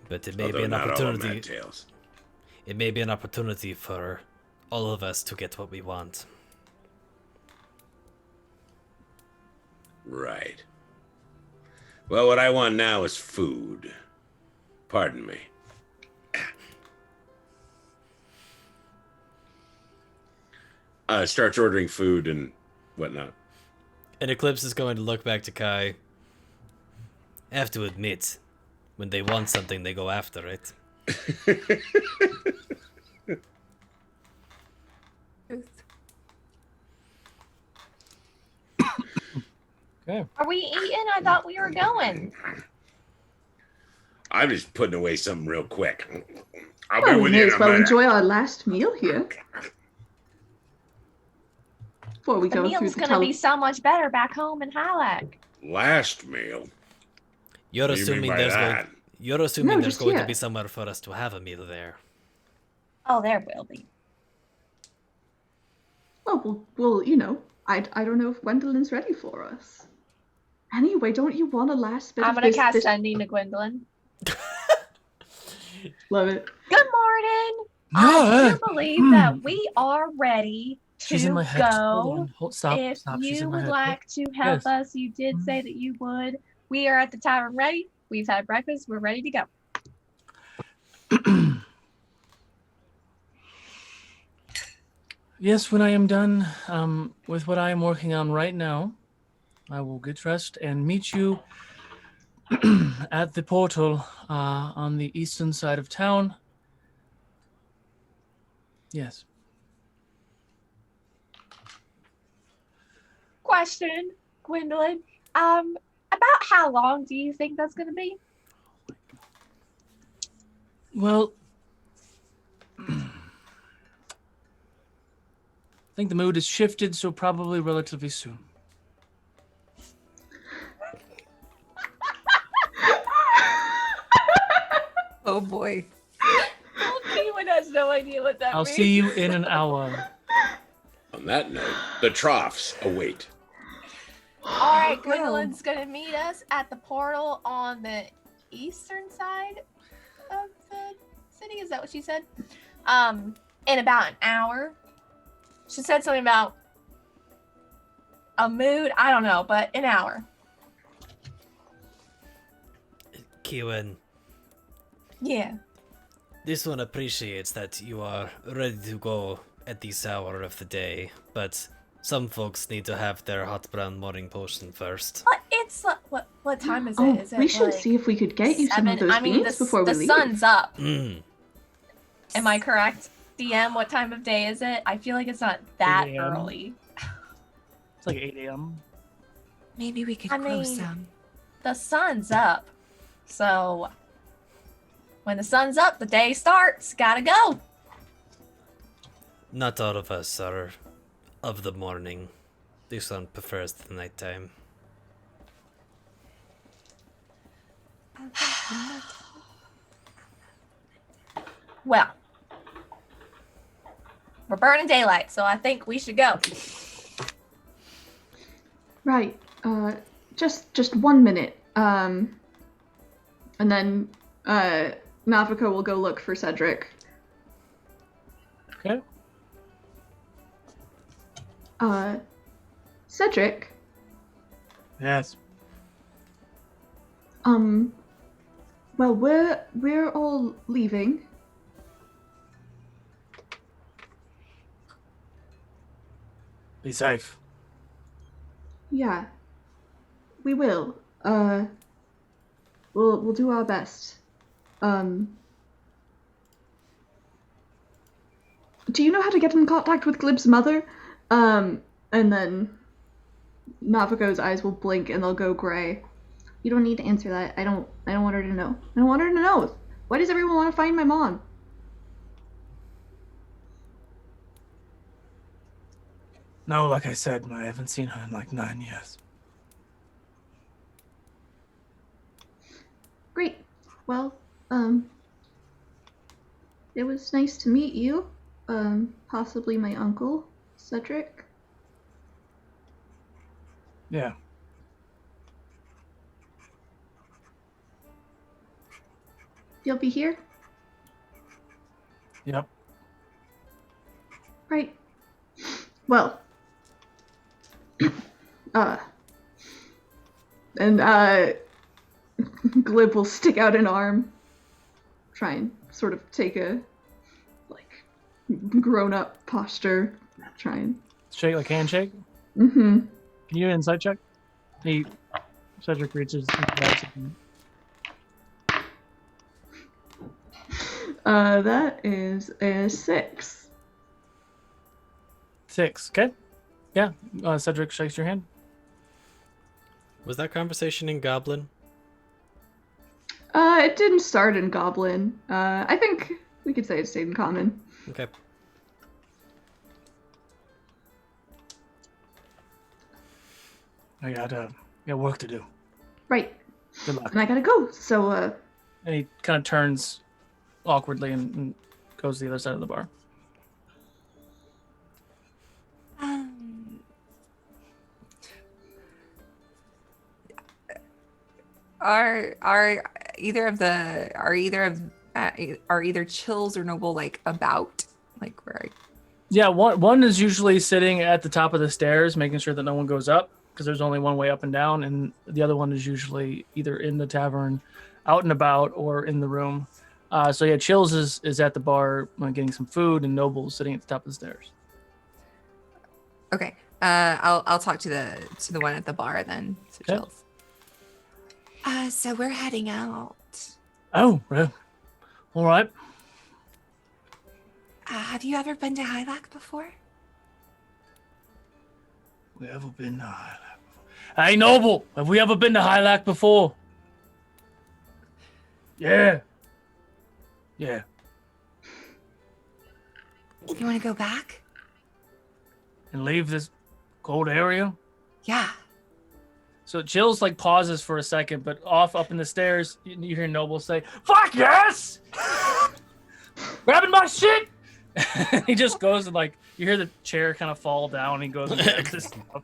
But it may Although be an not all of them opportunity. had tails. It may be an opportunity for all of us to get what we want. Right. Well, what I want now is food. Pardon me. Starts ordering food and whatnot. And Eclipse is going to look back to Kai. I have to admit, when they want something, they go after it. Okay. Are we eating? I thought we were going. I'm just putting away something real quick. I'll be Well, we with may you in as a well minute. enjoy our last meal here. Before we The go through meal's the gonna be so much better back home in Hylac. Last meal? You're What do you mean assuming by there's that? No, there's just going here. to be somewhere for us to have a meal there. Oh, there will be. Well, I don't know if Gwendolyn's ready for us. Anyway, don't you want a last bit I'm of gonna this? cast Sending to Gwendolyn. Love it. Good morning. I do believe that we are ready She's in to my head. Hold go. on. Stop. If Stop. She's you in my would head. like to help Yes. us, you did say that you would. We are at the tavern ready. We've had breakfast. We're ready to go. Yes, when I am done with what I am working on right now, I will get dressed and meet you at the portal on the eastern side of town. Yes. Question, Gwendolyn. About how long do you think that's gonna be? Well, I think the mood has shifted, so probably relatively soon. Oh boy. Anyone has no idea what that I'll means. see you in an hour. On that note, the troughs await. All right, Gwendolyn's gonna meet us at the portal on the eastern side of the city. Is that what she said? In about an hour. She said something about a mood. I don't know, but an hour. Kiwan, Yeah. this one appreciates that you are ready to go at this hour of the day, but some folks need to have their hot brown morning potion first. But it's what time is it? Oh, Is it we should like see if we could get you some of 7? those I mean, beans before we the leave. sun's up. Mm. Am I correct? DM, what time of day is it? I feel like it's not that 8 a.m. early. It's like 8 a.m. Maybe we could I grow mean- some. The sun's up. So when the sun's up, the day starts. Gotta go. Not all of us are of the morning. This one prefers the nighttime. Well, we're burning daylight, so I think we should go. Right. Just 1 minute. And then Navika will go look for Cedric. Okay. Cedric. Yes. Well, we're all leaving. Be safe. Yeah. We will. We'll do our best. Do you know how to get in contact with Glib's mother? And then Naviko's eyes will blink and they'll go gray. You don't need to answer that. I don't want her to know. I don't want her to know. Why does everyone want to find my mom? No, like I said, I haven't seen her in like 9 years. Great. Well, it was nice to meet you. Possibly my uncle, Cedric. Yeah. You'll be here? Yep. Right. Well. And Glib will stick out an arm. Try and sort of take a grown-up posture. Try and Shake, like handshake. mm-hmm. Can you insight check? Cedric reaches into that. That is a 6. 6. Okay. Yeah. Cedric shakes your hand. Was that conversation in Goblin? It didn't start in Goblin. I think we could say it stayed in Common. Okay. I got work to do. Right. Good luck. And I gotta go, so, And he kind of turns awkwardly and goes to the other side of the bar. Are either Chills or Noble like about like where Yeah, one is usually sitting at the top of the stairs, making sure that no one goes up, because there's only one way up and down, and the other one is usually either in the tavern, out and about, or in the room. So yeah, Chills is at the bar getting some food, and Noble's sitting at the top of the stairs. Okay. I'll talk to the one at the bar then. So Okay. Chills. So we're heading out. Oh, well, all right. Have you ever been to Hylac before? We ever been to Hylac before? Hey, Noble, have we ever been to Hylac before? Yeah. Yeah. You want to go back? And leave this cold area? Yeah. So Chills like pauses for a second, but off up in the stairs, you hear Noble say, "Fuck yes!" Grabbing my shit. He just goes and like you hear the chair kind of fall down. And he goes and grabs his stuff.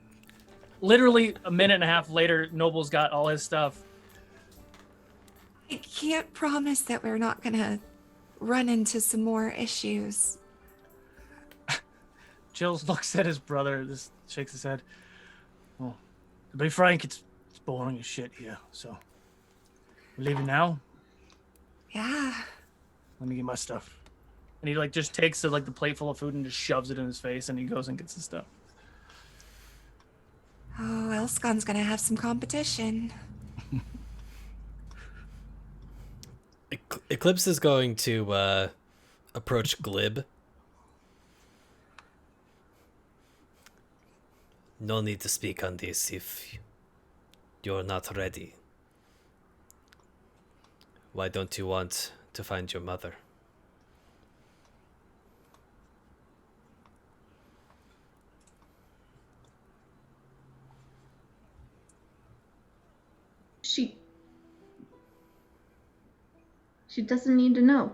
Literally a minute and a half later, Noble's got all his stuff. I can't promise that we're not gonna run into some more issues. Chills looks at his brother, just shakes his head. Well, to be frank, it's boring as shit here. So we're leaving now. Yeah. Let me get my stuff. And he like just takes the plate full of food and just shoves it in his face, and he goes and gets his stuff. Oh, Elscon's gonna have some competition. Eclipse is going to approach Glib. No need to speak on this if you're not ready. Why don't you want to find your mother? She doesn't need to know.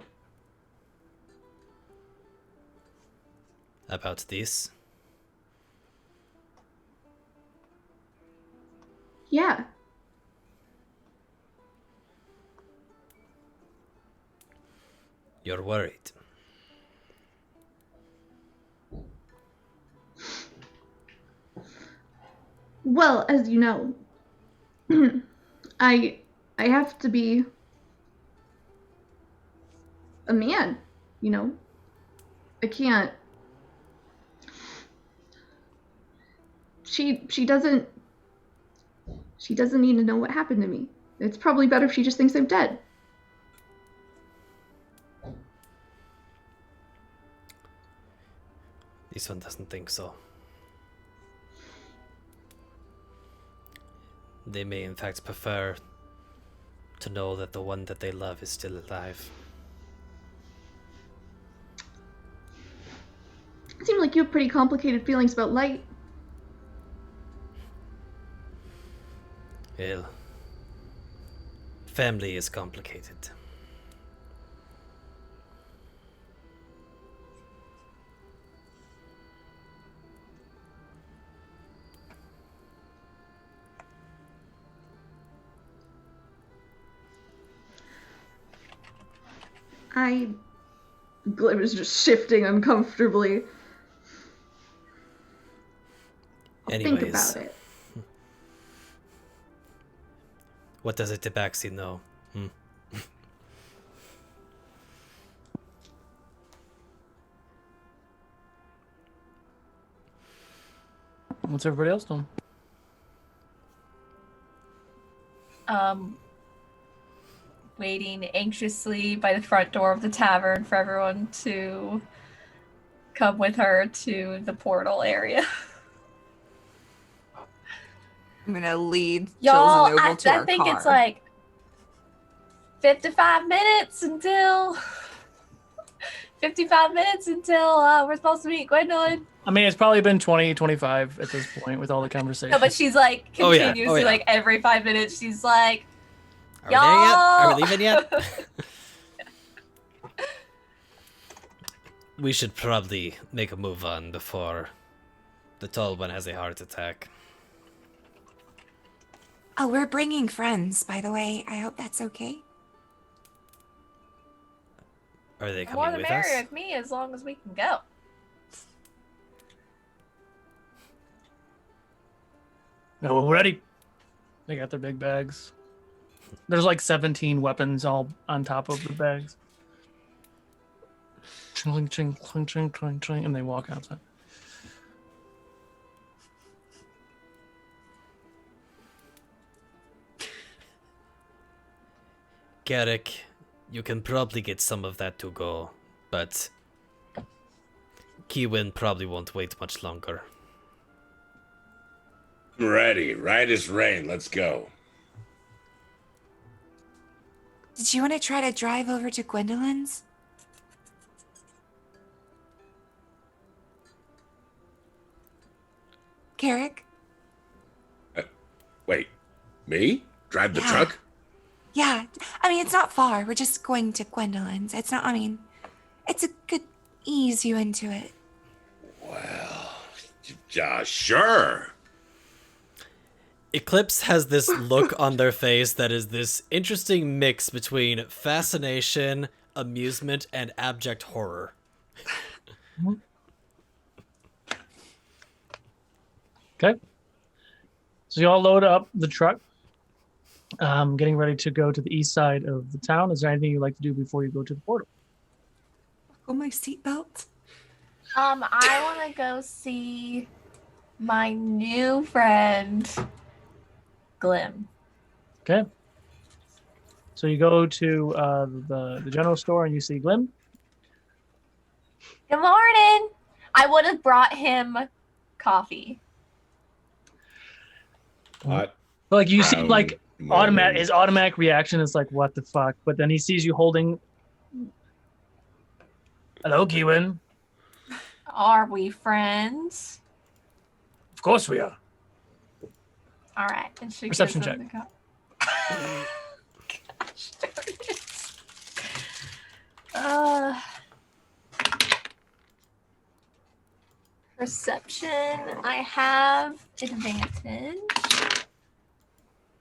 About this? Yeah. You're worried. Well, as you know, I have to be a man, you know. I can't. She doesn't need to know what happened to me. It's probably better if she just thinks I'm dead. This one doesn't think so. They may in fact prefer to know that the one that they love is still alive. It seemed like you have pretty complicated feelings about light. Well, family is complicated. Glib is just shifting uncomfortably. Anyways, think about it. What does a tabaxi know? What's everybody else doing? Waiting anxiously by the front door of the tavern for everyone to come with her to the portal area. I'm gonna lead Y'all, Chills and Noble to I our think car. it's like 55 minutes until 55 minutes until we're supposed to meet Gwendolyn. I mean, it's probably been 20, 25 at this point with all the conversation. No, but she's like Oh, yeah. continuously like every 5 minutes she's like, Are we there yet? Are we leaving yet? We should probably make a move on before the tall one has a heart attack. Oh, we're bringing friends, by the way. I hope that's okay. Are they more coming the with merrier us? with me as long as we can go. No, we're ready. They got their big bags. There's like 17 weapons all on top of the bags. Ching, ching, ching, ching, ching, ching, and they walk outside. Garrick, you can probably get some of that to go, but Kiwin probably won't wait much longer. Ready. Right as rain. Let's go. Did you want to try to drive over to Gwendolyn's? Carrick? Wait. Me? Drive the Yeah. truck? Yeah, I mean, it's not far. We're just going to Gwendolyn's. It's not, I mean, it's a good ease you into it. Well, sure. Eclipse has this look on their face that is this interesting mix between fascination, amusement, and abject horror. Okay. So you all load up the truck. Getting ready to go to the east side of the town. Is there anything you'd like to do before you go to the portal? Oh, my seatbelt. I want to go see my new friend, Glim. Okay. So you go to the general store and you see Glim. Good morning. I would have brought him coffee. What? Like you see, like Morning. his automatic reaction is like, "What the fuck?" But then he sees you holding. Hello, Kiwin. Are we friends? Of course we are. All right. And she Perception gives him check. the Gosh darn it. Perception. I have advantage.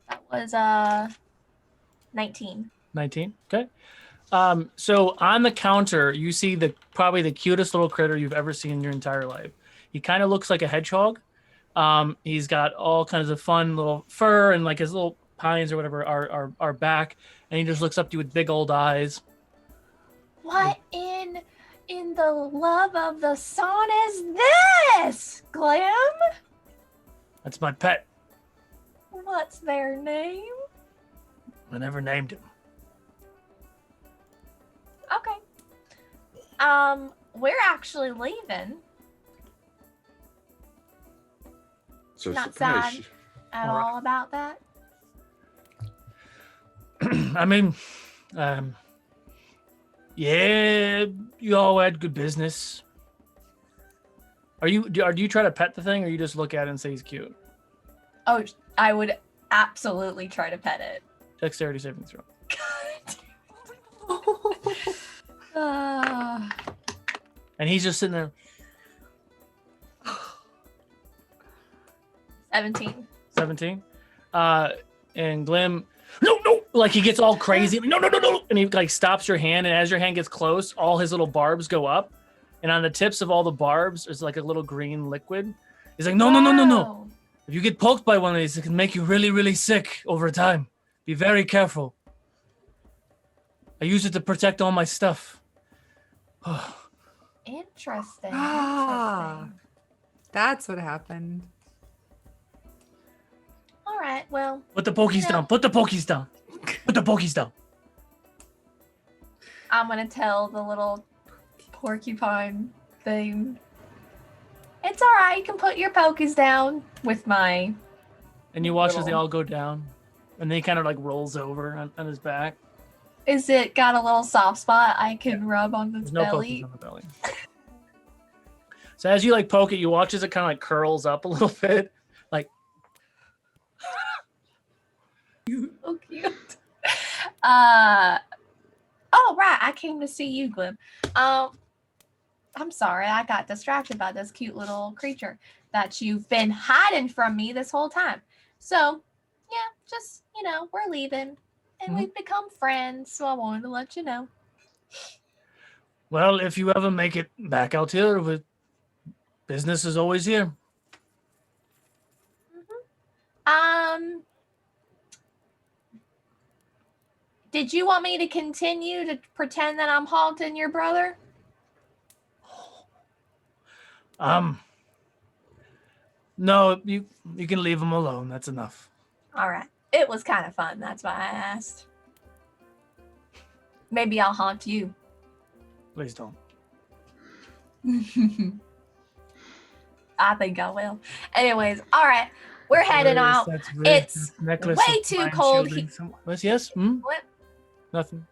That was 19. 19. Okay. So on the counter, you see probably the cutest little critter you've ever seen in your entire life. He kind of looks like a hedgehog. He's got all kinds of fun little fur, and like his little pines or whatever are back, and he just looks up to you with big old eyes. What in the love of the sun is this, Glim? That's my pet. What's their name? I never named him. Okay. We're actually leaving. So Not surprised. sad at All right. all about that. I mean, yeah, you all had good business. Do you try to pet the thing, or you just look at it and say he's cute? Oh, I would absolutely try to pet it. Dexterity saving throw. And he's just sitting there. 17. 17. And Glim, no, like he gets all crazy. No, and he like stops your hand, and as your hand gets close, all his little barbs go up, and on the tips of all the barbs, there's like a little green liquid. He's like, no. Wow. If you get poked by one of these, it can make you really, really sick over time. Be very careful. I use it to protect all my stuff. Interesting. Ah. Interesting. That's what happened. All right. Well, Put the pokies down. Put the pokies down. Put the pokies down. I'm gonna tell the little porcupine thing. It's all right. You can put your pokies down with my. And you watch as they Little- all go down. And then he kind of like rolls over on his back. Is it got a little soft spot I can rub on its There's no belly? pokies on the belly. So as you like poke it, you watch as it kind of like curls up a little bit. Like, So cute. Oh right, I came to see you, Glim. I'm sorry, I got distracted by this cute little creature that you've been hiding from me this whole time. So, yeah, just we're leaving, and we've become friends. So I wanted to let you know. well, if you ever make it back out here, business is always here. Did you want me to continue to pretend that I'm haunting your brother? No, you can leave him alone. That's enough. All right. It was kind of fun. That's why I asked. Maybe I'll haunt you. Please don't. I think I will. Anyways, all right. We're heading out. It's way too cold here. Yes? Hmm? What? Nothing.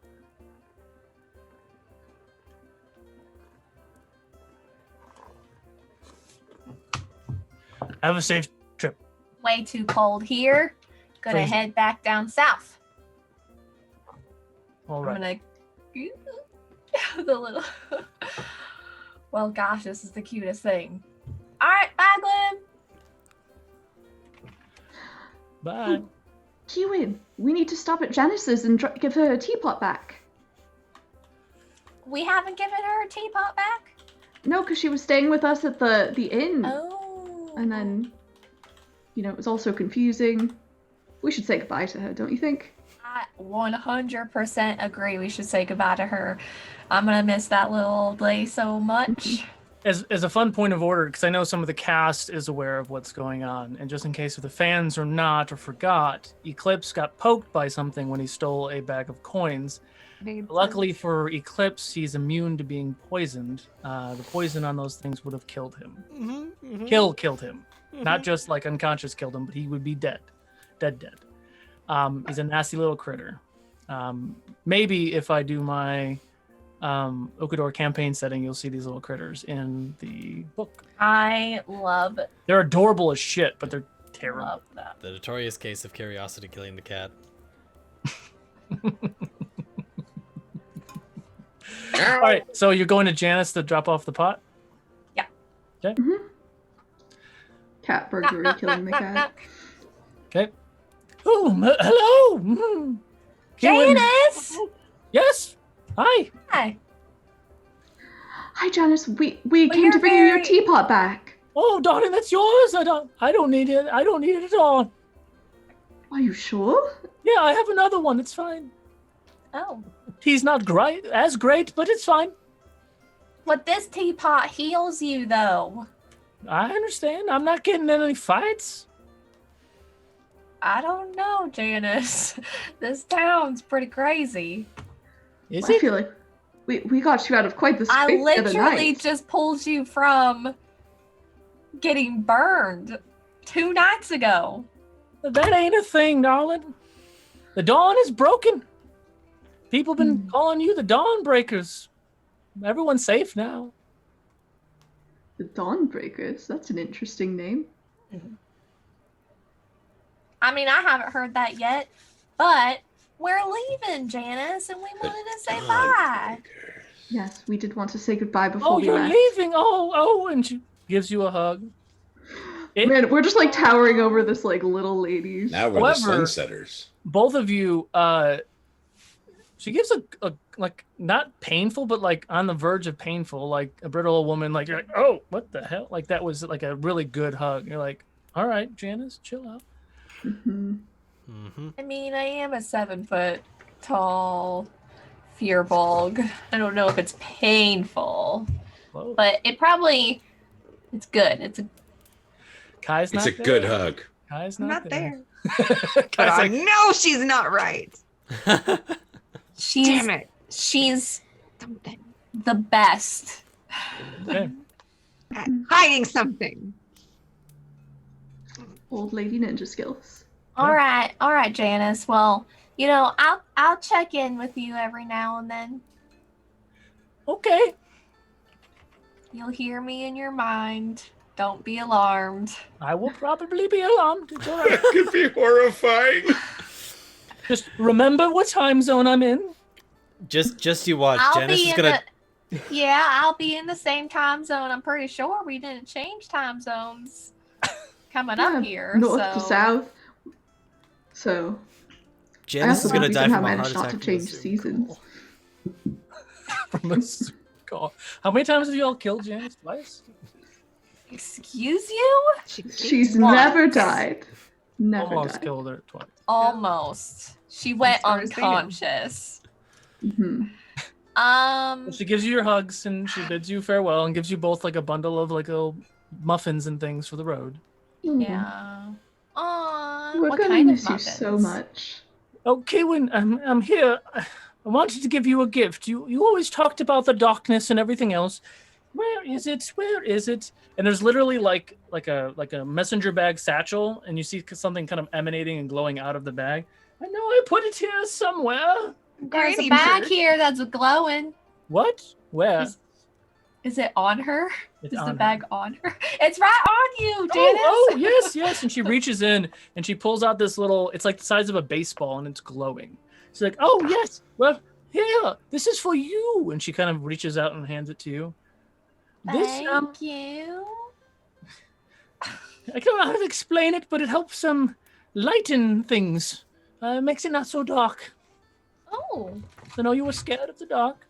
Have a safe trip. Way too cold here. Gonna Freezing. head back down south. All right. I'm gonna the little well gosh, this is the cutest thing. Alright, bye Glenn. Bye. Kewin, we need to stop at Janice's and give her a teapot back. We haven't given her a teapot back? No, because she was staying with us at the inn. Oh. And then, it was all so confusing. We should say goodbye to her, don't you think? I 100% agree we should say goodbye to her. I'm gonna miss that little old lady so much. As a fun point of order, because I know some of the cast is aware of what's going on, and just in case if the fans are not or forgot, Eclipse got poked by something when he stole a bag of coins. Luckily for Eclipse, he's immune to being poisoned. The poison on those things would have killed him. Killed him. Not just like unconscious killed him, but he would be dead. Dead. He's a nasty little critter. Maybe if I do my Ukodor campaign setting, you'll see these little critters in the book. I love They're adorable as shit, but they're terrible. love that. The notorious case of curiosity killing the cat. All right, so you're going to Janice to drop off the pot? Yeah. Okay. Cat burglary killing the cat. Okay. Oh, hello. Mm. Janice! Yes. Hi. Hi. Hi, Janice. We came to bring you your teapot back. Oh, darling, that's yours. I don't need it. I don't need it at all. Are you sure? Yeah, I have another one. It's fine. Oh. He's not as great, but it's fine. But this teapot heals you, though. I understand. I'm not getting in any fights. I don't know, Janice. This town's pretty crazy. Is I it? feel like we got you out of quite the scrape I the other literally night. just pulled you from getting burned 2 nights ago. That ain't a thing, darling. The dawn is broken. People have been calling you the Dawn Breakers. Everyone's safe now. The Dawnbreakers. That's an interesting name. I mean, I haven't heard that yet, but we're leaving, Janice, and we wanted to say bye. Yes, we did want to say goodbye before Oh, we you're left. leaving. Oh, and she gives you a hug. Man, we're just like towering over this like little ladies. Now we're However, the sunsetters. Both of you, she gives a like not painful, but like on the verge of painful, like a brittle old woman, like you're like, oh, what the hell? Like that was like a really good hug. You're like, all right, Janice, chill out. I mean, I am a 7-foot tall Fearbulg. I don't know if it's painful, Whoa. but it's good. It's Kai's not It's a there. good hug. Kai's I'm not not there. there. Kai's I like, know she's not right. she's Damn it. she's Something. the best. okay. Hiding something. Old lady ninja skills. All right, Janice. Well, I'll check in with you every now and then. Okay. You'll hear me in your mind. Don't be alarmed. I will probably be alarmed. It's all right. That could be horrifying. Just remember what time zone I'm in. Just you watch. I'll Janice be is in gonna. I'll be in the same time zone. I'm pretty sure we didn't change time zones coming up here. North to so south. So Janice is I gonna also die think from I a heart managed not attack. to from a change soup seasons. bowl. From a call. How many times have you all killed Janice? Twice? excuse you? She's Once. never died. Never Almost die. killed her twice. Almost. She went far as they go. unconscious. Hmm. She gives you your hugs and she bids you farewell and gives you both like a bundle of like little muffins and things for the road. Yeah. Aw. We're What gonna kind miss of you so muffins? much. Okay, when I'm here, I wanted to give you a gift. You always talked about the darkness and everything else. Where is it? Where is it? And there's literally like a messenger bag satchel, and you see something kind of emanating and glowing out of the bag. I know I put it here somewhere. There's a Granny bag purse. here that's glowing. What? Where? Is it on her? It's Is on the her. bag on her? It's right on you, Janice. Oh, yes. And she reaches in and she pulls out this little, it's like the size of a baseball and it's glowing. She's like, oh, yes. Well, here, this is for you. And she kind of reaches out and hands it to you. Thank you. I don't know how to explain it, but it helps lighten things. Makes it not so dark. Oh, I know you were scared of the dark.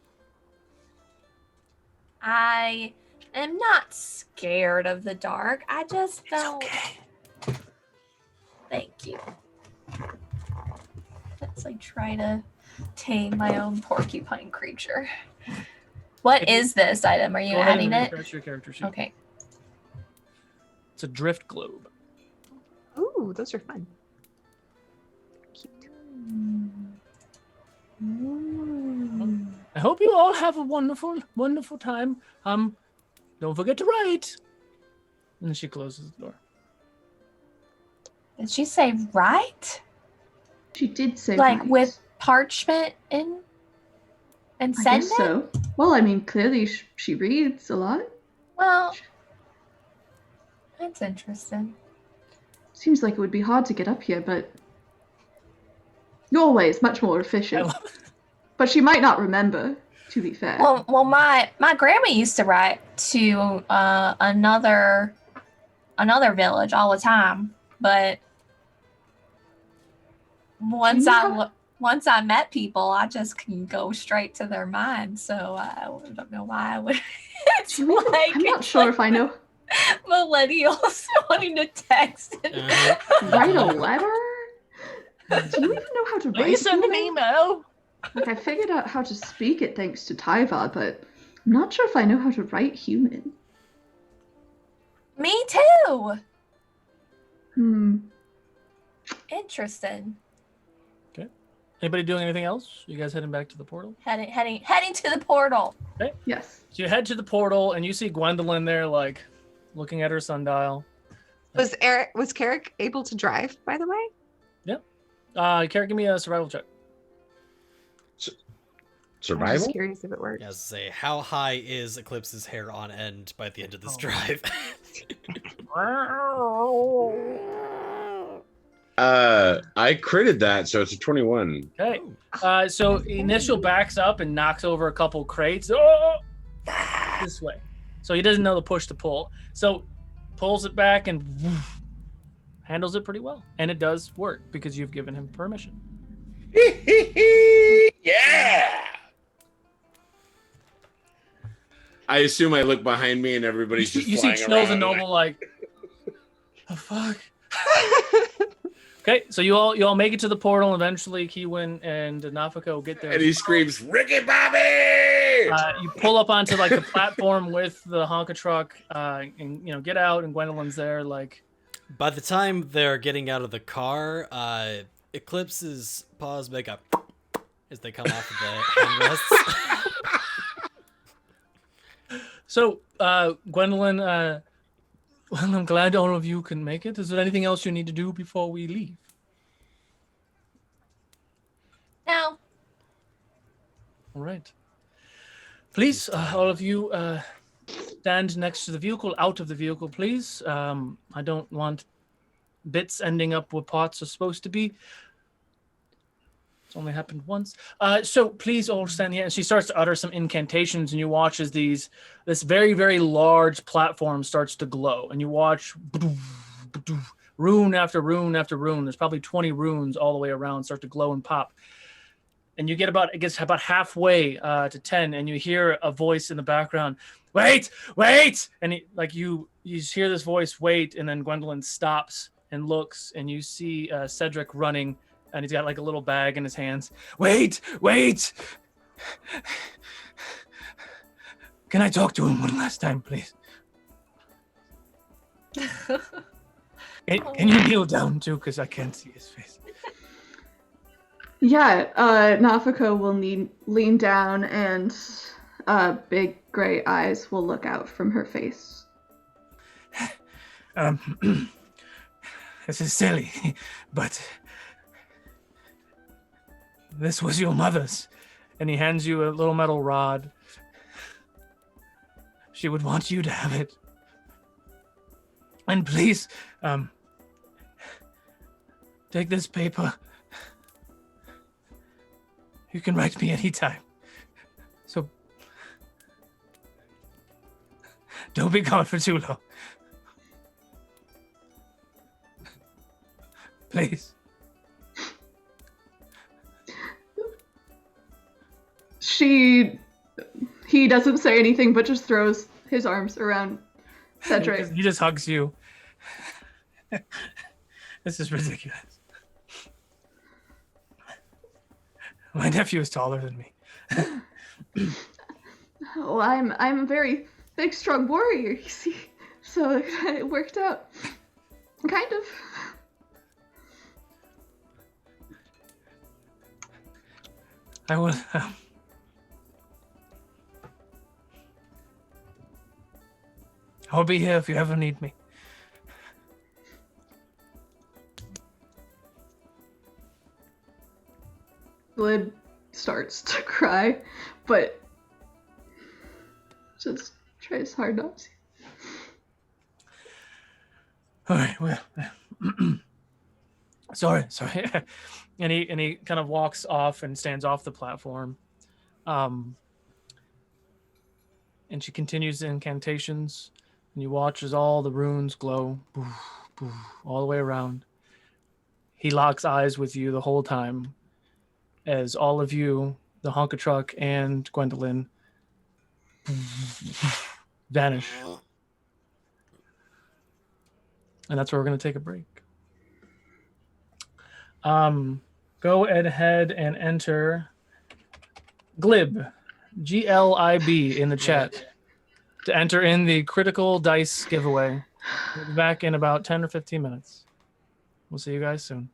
I am not scared of the dark. I just don't. Thank you. Let's like try to tame my own porcupine creature. What is this item? Are you Go ahead adding and it? refresh your character sheet. Okay. It's a drift globe. Ooh, those are fun. Cute. I hope you all have a wonderful, wonderful time. Don't forget to write. And she closes the door. Did she say right? She did say Like right. with parchment and I send guess it? so. Well, I mean, clearly she reads a lot. Well, that's interesting. Seems like it would be hard to get up here, but your way is much more efficient. But she might not remember, to be fair. Well, my grandma used to write to another village all the time, but once I met people, I just can go straight to their mind. So I don't know why I would. It's like I'm not sure if I know. Millennials wanting to text and Write a letter? Do you even know how to write? Please send an human? email. Like, I figured out how to speak it thanks to Tyvar, but I'm not sure if I know how to write human. Me too. Interesting. Okay. Anybody doing anything else? You guys heading back to the portal? Heading to the portal. Okay. Yes. So you head to the portal and you see Gwendolyn there, like looking at her sundial. Was Carrick able to drive, by the way? Yep. Carrie, give me a survival check. I'm Survival? just curious if it works. Yeah, say, how high is Eclipse's hair on end by the end of this drive? I critted that, so it's a 21. Okay. So Initial backs up and knocks over a couple crates. Oh! This way. So he doesn't know the push to pull. So pulls it back and handles it pretty well. And it does work because you've given him permission. Yeah! I assume I look behind me and everybody's just You see flying Chills and around. Noble like, the fuck? Okay, so you all make it to the portal. Eventually, Kiwin and Nafako get there. And he screams, Ricky Bobby! You pull up onto like the platform with the Honka truck, and get out. And Gwendolyn's there, like. By the time they're getting out of the car, Eclipse's paws make a as they come off of the handrests. So, Gwendolyn, well, I'm glad all of you can make it. Is there anything else you need to do before we leave? No. All right. Please, all of you, stand next to the vehicle, out of the vehicle, please. I don't want bits ending up where parts are supposed to be. It's only happened once. So please all stand here. And she starts to utter some incantations, and you watch as this very, very large platform starts to glow. And you watch rune after rune after rune. There's probably 20 runes all the way around start to glow and pop. And you get about halfway to 10, and you hear a voice in the background, wait! And you hear this voice, wait, and then Gwendolyn stops and looks, and you see Cedric running, and he's got like a little bag in his hands. Wait! Can I talk to him one last time, please? Can you kneel down too, because I can't see his face. Yeah, Nafako will lean down, and big gray eyes will look out from her face. This is silly, but this was your mother's. And he hands you a little metal rod. She would want you to have it. And please, take this paper. You can write me anytime. So don't be gone for too long. Please. He doesn't say anything, but just throws his arms around Cedric. He just hugs you. This is ridiculous. My nephew is taller than me. Oh, I'm a very big, strong warrior, you see. So it worked out. Kind of. I will. I'll be here if you ever need me. Glib starts to cry, but just tries hard not to. All right, well, sorry, and he kind of walks off and stands off the platform, and she continues the incantations, and you watch as all the runes glow, all the way around. He locks eyes with you the whole time, as all of you, the Honka Truck and Gwendolyn, vanish. And that's where we're going to take a break. Go ahead and enter Glib, Glib in the chat to enter in the critical dice giveaway. We'll be back in about 10 or 15 minutes. We'll see you guys soon.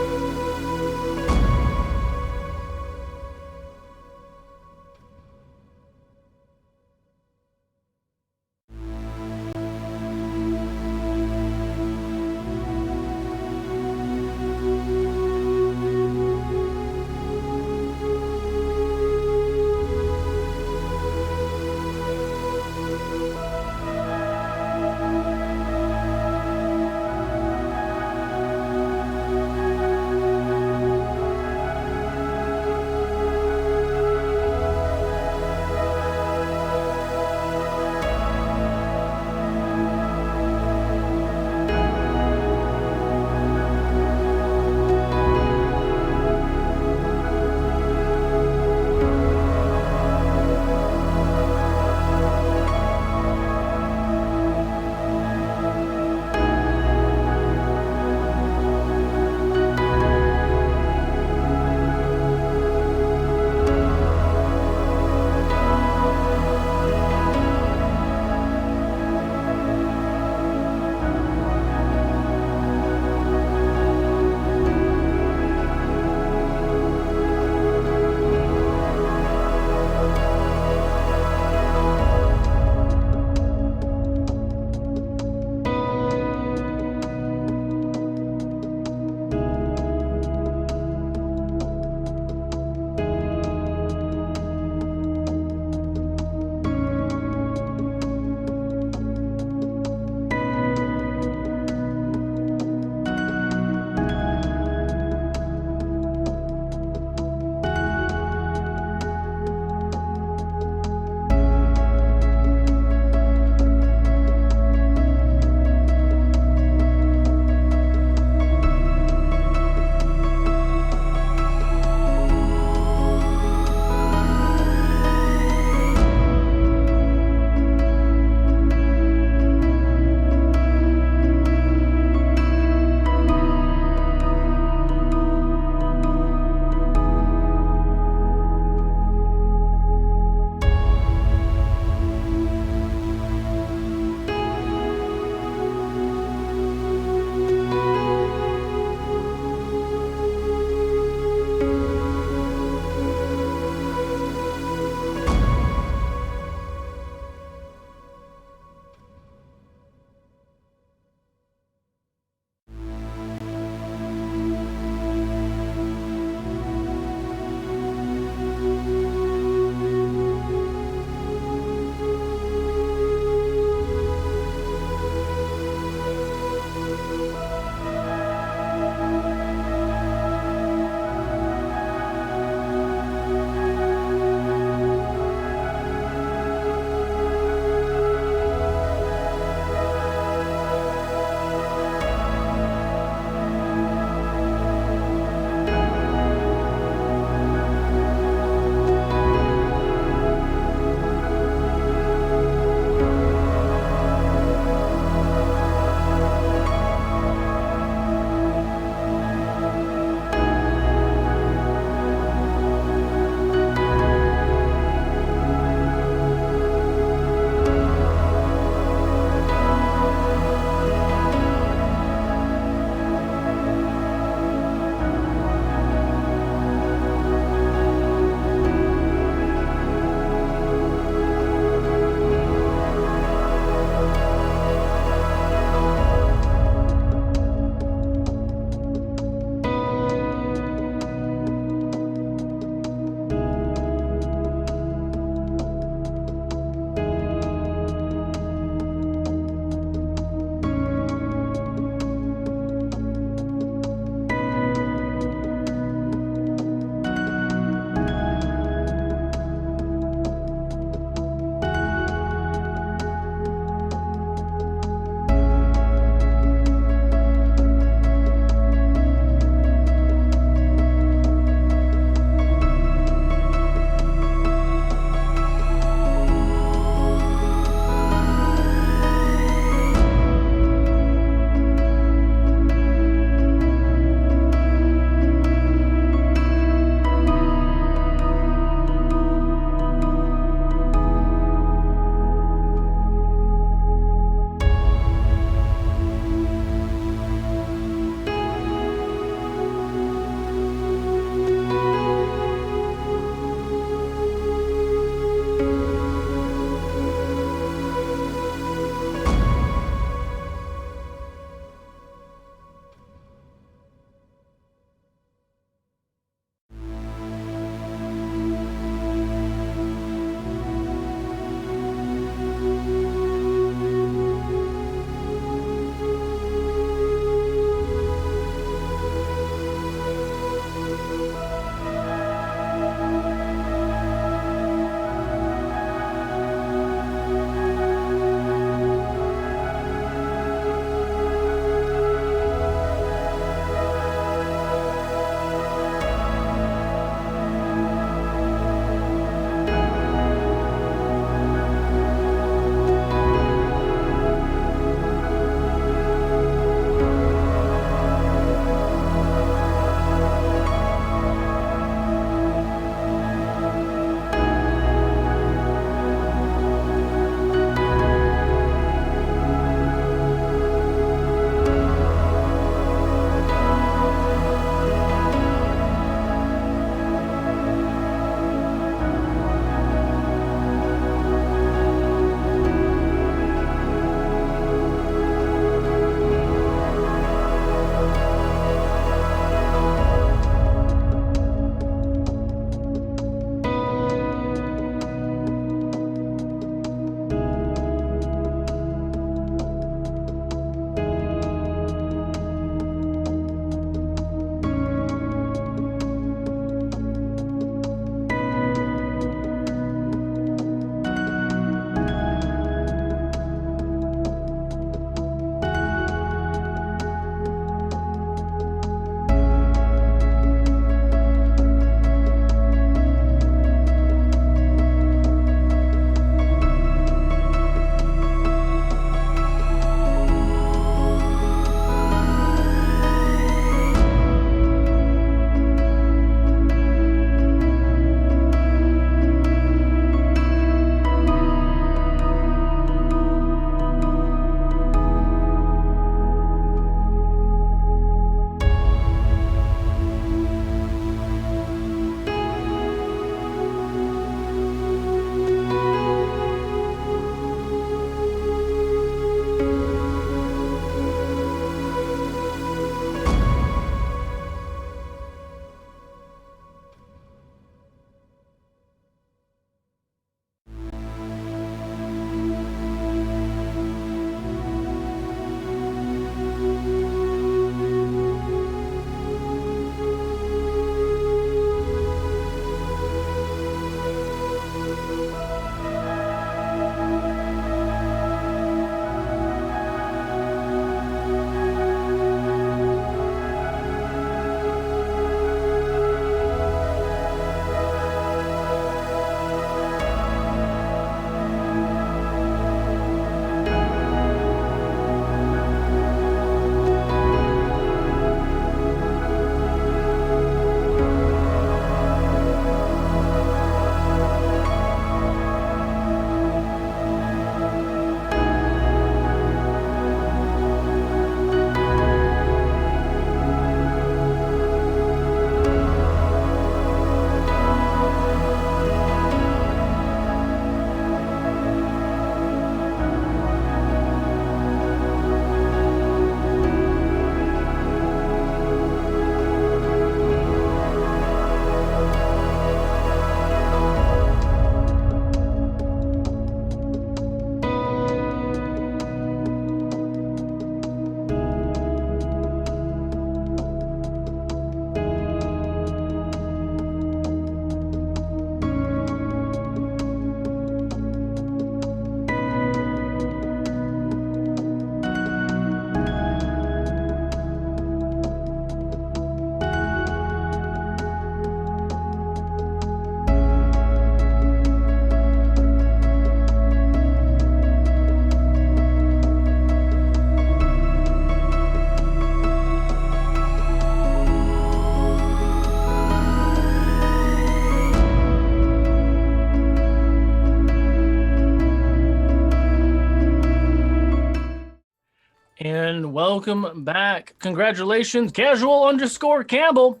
welcome back. Congratulations, Casual_Campbell.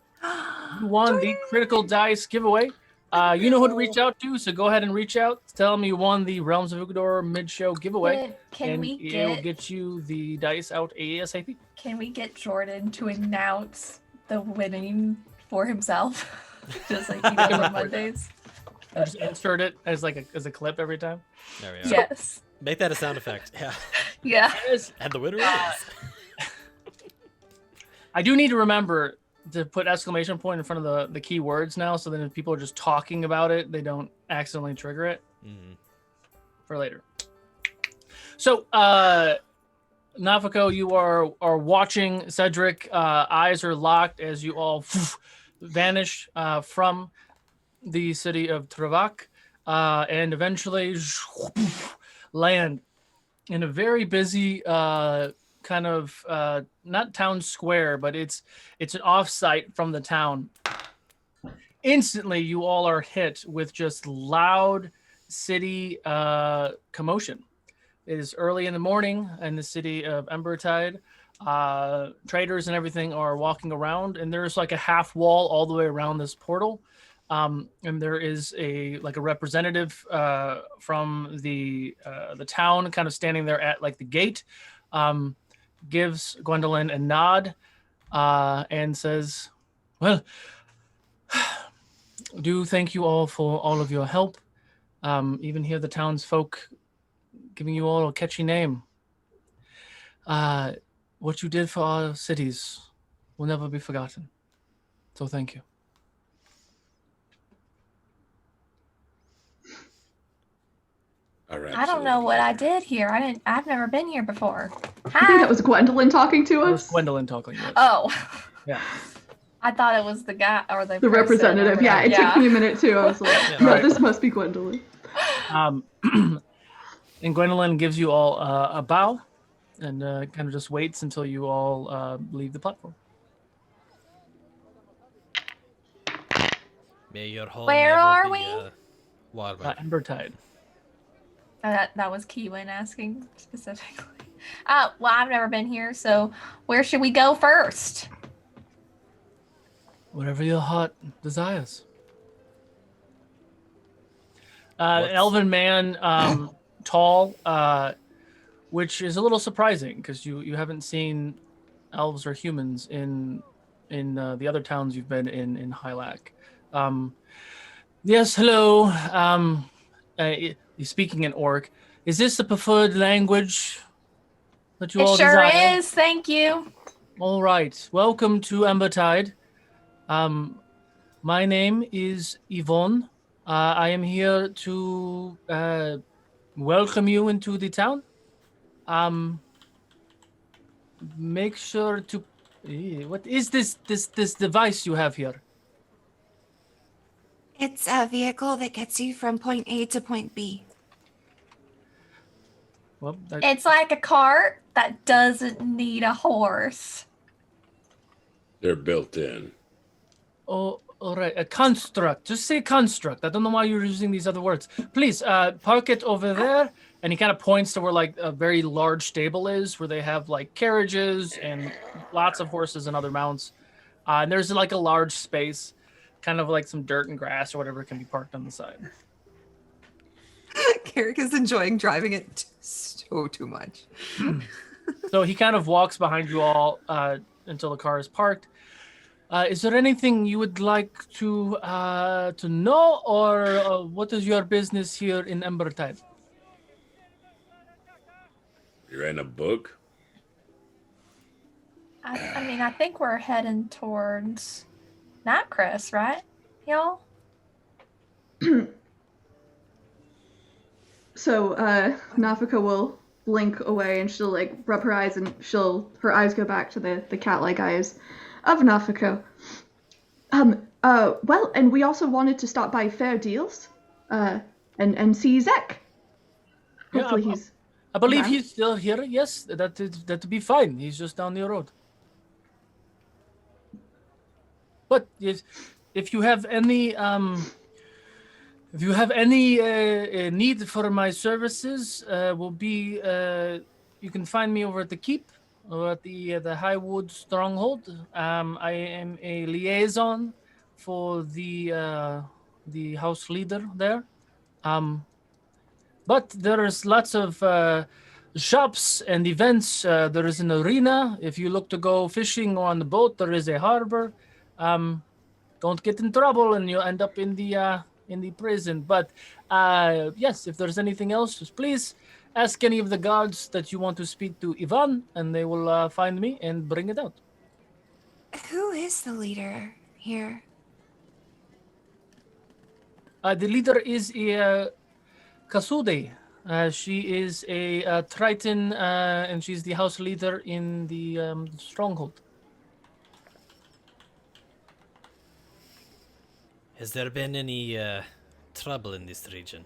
You won the Critical Dice giveaway. You know who to reach out to, so go ahead and reach out. Tell them you won the Realms of Ukodor mid-show giveaway. Can we it'll get you the dice out ASAP. Can we get Jordan to announce the winning for himself? Just like he does on Mondays. Just insert it as a clip every time. There we are. Yes. Make that a sound effect. Yeah. Yeah. And the winner is. I do need to remember to put exclamation point in front of the key words now, so that if people are just talking about it, they don't accidentally trigger it for later. So, Nafako, you are watching Cedric. Eyes are locked as you all vanish from the city of Travak, and eventually land in a very busy kind of not town square, but it's an offsite from the town. Instantly, you all are hit with just loud city commotion. It is early in the morning in the city of Embertide. Traders and everything are walking around, and there's like a half wall all the way around this portal. And there is a representative from the town kind of standing there at like the gate. Gives Gwendolyn a nod and says, well, do thank you all for all of your help. Even here the townsfolk giving you all a catchy name. What you did for our cities will never be forgotten. So thank you. All right. I don't know what I did here. I've never been here before. Hi. I think that was Gwendolyn talking to That was us. Gwendolyn talking. Yes. Oh. Yeah. I thought it was the guy or the The person representative. or Yeah, it whatever. took me a minute too. I was like, Yeah. no, Right. this must be Gwendolyn. And Gwendolyn gives you all a bow and kind of just waits until you all leave the platform. May your home Where never are be, we? warmer. Embertide. That was Keelan asking specifically. Well, I've never been here, so where should we go first? Whatever your heart desires. An elven man, tall, which is a little surprising because you haven't seen elves or humans in the other towns you've been in Hylac. Yes, hello. He's speaking in Orc. Is this the preferred language that you It all sure desire? is. Thank you. All right. Welcome to Embertide. My name is Yvonne. I am here to welcome you into the town. Make sure to... What is this device you have here? It's a vehicle that gets you from point A to point B. Well, It's like a cart that doesn't need a horse. They're built in. oh, all right. A construct. Just say construct. I don't know why you're using these other words. Please, park it over there. And he kind of points to where like a very large stable is, where they have like carriages and lots of horses and other mounts. And there's like a large space, kind of like some dirt and grass or whatever can be parked on the side. Carrick is enjoying driving it so too much. So he kind of walks behind you all until the car is parked. Is there anything you would like to know, or what is your business here in Embertide? You're in a book? I mean, I think we're heading towards Nightcrest, right, y'all? So Nafika will blink away and she'll like rub her eyes and her eyes go back to the cat-like eyes of Nafika. Well, and we also wanted to stop by Fair Deals and see Zek. Hopefully he's I believe around. he's still here. Yes, that'd be fine. He's just down the road. But if you have any need for my services, you can find me over at the keep. at the Highwood Stronghold. I am a liaison for the house leader there. But there's lots of shops and events. There is an arena. If you look to go fishing or on the boat, there is a harbor. Don't get in trouble and you'll end up in the prison. But yes, if there's anything else, just please ask any of the guards that you want to speak to Ivan, and they will find me and bring it out. Who is the leader here? The leader is a Kasude. She is a Triton, and she's the house leader in the stronghold. Has there been any trouble in this region?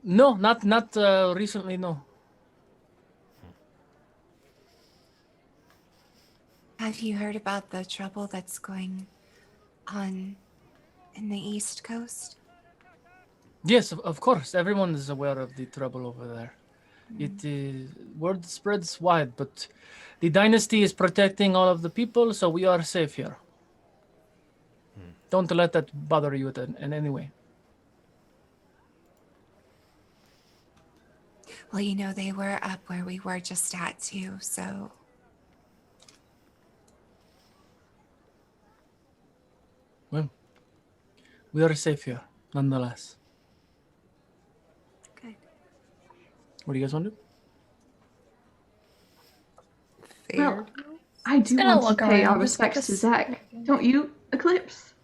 No, not recently. No. Have you heard about the trouble that's going on in the East Coast? Yes, of course. Everyone is aware of the trouble over there. It is word spreads wide, but the dynasty is protecting all of the people, so we are safe here. Don't let that bother you in any way. Well, you know, they were up where we were just at too, so... Well, we are safe here, nonetheless. Good. What do you guys want to do? Well, I do gonna want to look pay our around, just respects to because- Zach. Don't you, Eclipse?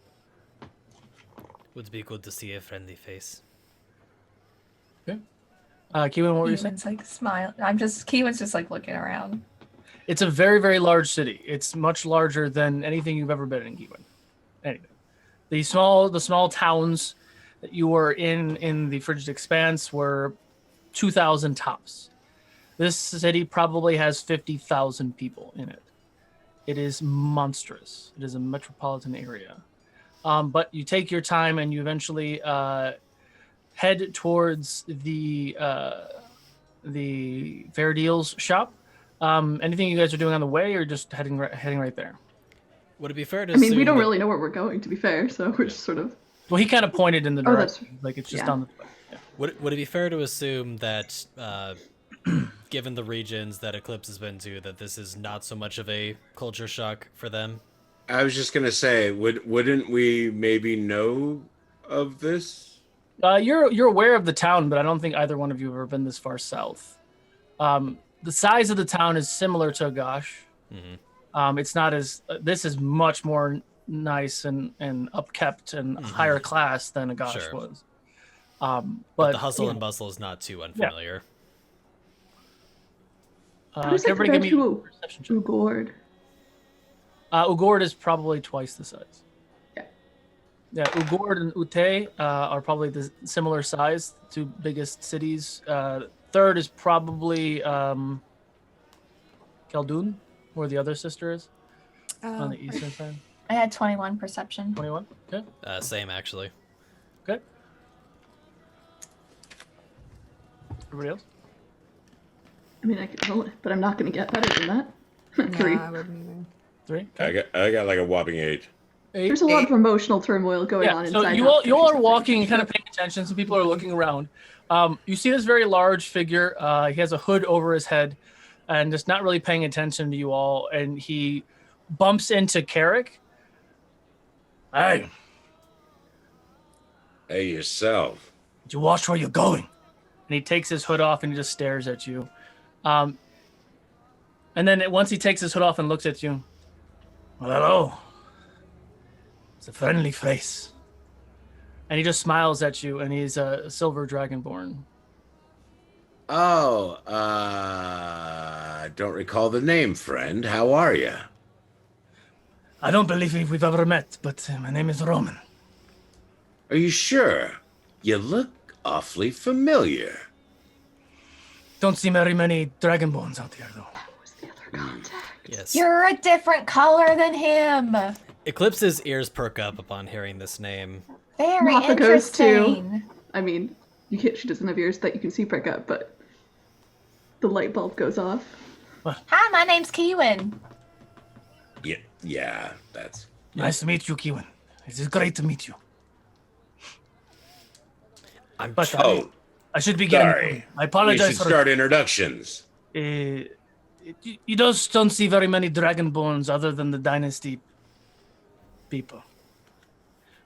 Would be good to see a friendly face. Kiwan, what were you saying? Keewan's like smile. Keewan's just like looking around. It's a very, very large city. It's much larger than anything you've ever been in, Kiwan. Anyway, the small towns that you were in the Frozen Expanse were 2,000 tops. This city probably has 50,000 people in it. It is monstrous. It is a metropolitan area. But you take your time and you eventually head towards the Fair Deals shop. Anything you guys are doing on the way, or just heading right there? Would it be fair to I mean, we assume don't that- really know where we're going, to be fair, so we're just sort of... Well, he kind of pointed in the Oh, that's- direction, like it's just yeah. down the way. Yeah. Would it be fair to assume that, given the regions that Eclipse has been to, that this is not so much of a culture shock for them? I was just gonna say, wouldn't we maybe know of this? You're aware of the town, but I don't think either one of you have ever been this far south. The size of the town is similar to Agash. Mm-hmm. It's not as this is much more nice and upkept and higher class than Agash Sure. was. But the hustle you and know, bustle is not too unfamiliar. How does can that everybody compare give me to a perception check? Ugord? Ugord is probably twice the size. Yeah. Yeah, Ugord and Ute are probably the similar size, the two biggest cities. Third is probably Khaldun, where the other sister is, on the eastern side. I had 21 perception. 21? Okay. Same, actually. Okay. Everybody else? I mean, I could roll it, but I'm not going to get better than that. 3. Yeah, I wouldn't either. 3? I got like a whopping 8. 8? There's a lot of emotional turmoil going on So inside. you all are walking and kind of paying attention. Some people are looking around. You see this very large figure. He has a hood over his head and just not really paying attention to you all. And he bumps into Carrick. Hey, Hey, yourself. did you watch where you're going? And he takes his hood off and he just stares at you. And then once he takes his hood off and looks at you, well, hello. It's a friendly face. And he just smiles at you, and he's a silver dragonborn. Oh, I don't recall the name, friend. How are you? I don't believe we've ever met, but my name is Roman. Are you sure? You look awfully familiar. Don't see very many dragonborns out here, though. That was the other contact. Yes. You're a different color than him. Eclipse's ears perk up upon hearing this name. Very Mappa goes too. interesting. I mean, you can't. She doesn't have ears that you can see prick up, but the light bulb goes off. Hi, my name's Kiwin. Yeah, that's Nice to meet you, Kiwan. It is great to meet you. I'm But I should begin. sorry. I We apologize should for. start introductions. You don't see very many dragonborns other than the dynasty people.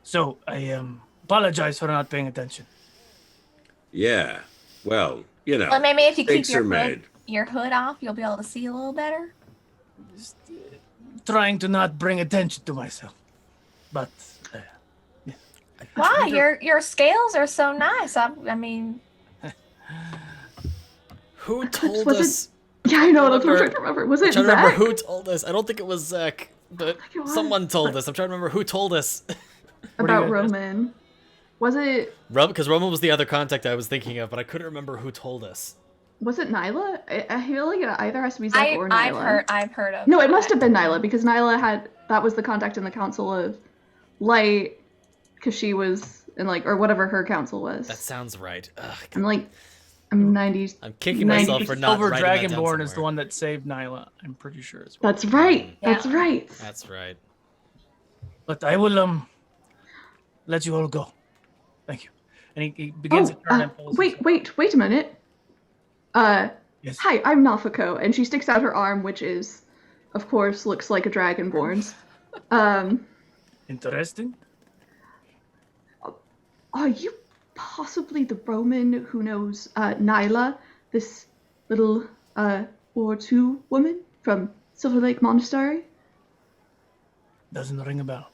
So I apologize for not paying attention. Yeah. Well, you know. Well, maybe if you keep mistakes are made. your hood off, you'll be able to see a little better. Trying to not bring attention to myself. But Wow, your scales are so nice. I mean, Who told was it- us? Yeah, I know. That's what I'm remember- trying to remember. Was it I'm trying to remember Zach? who told us. I don't think it was Zach, but think it was, someone told but- us. I'm trying to remember who told us. About you guys- Roman? Was it? Because Roman was the other contact I was thinking of, but I couldn't remember who told us. Was it Nyla? I feel like it either has to be Zach or Nyla. I've heard of. No, it must have been Nyla because Nyla that was the contact in the Council of Light because she was in or whatever her council was. That sounds right. Ugh, I'm 90. I'm kicking myself for not Silver writing that down Dragonborn is the somewhere. one that saved Nyla. I'm pretty sure as well. That's right. Yeah. That's right. That's right. But I will let you all go. Thank you. And he begins to turn and pulls. wait a minute. Yes. Hi, I'm Nafako, and she sticks out her arm, which is, of course, looks like a dragonborn's. Interesting. Are you possibly the Roman who knows Nyla, this little War II woman from Silver Lake Monastery? Doesn't ring a bell.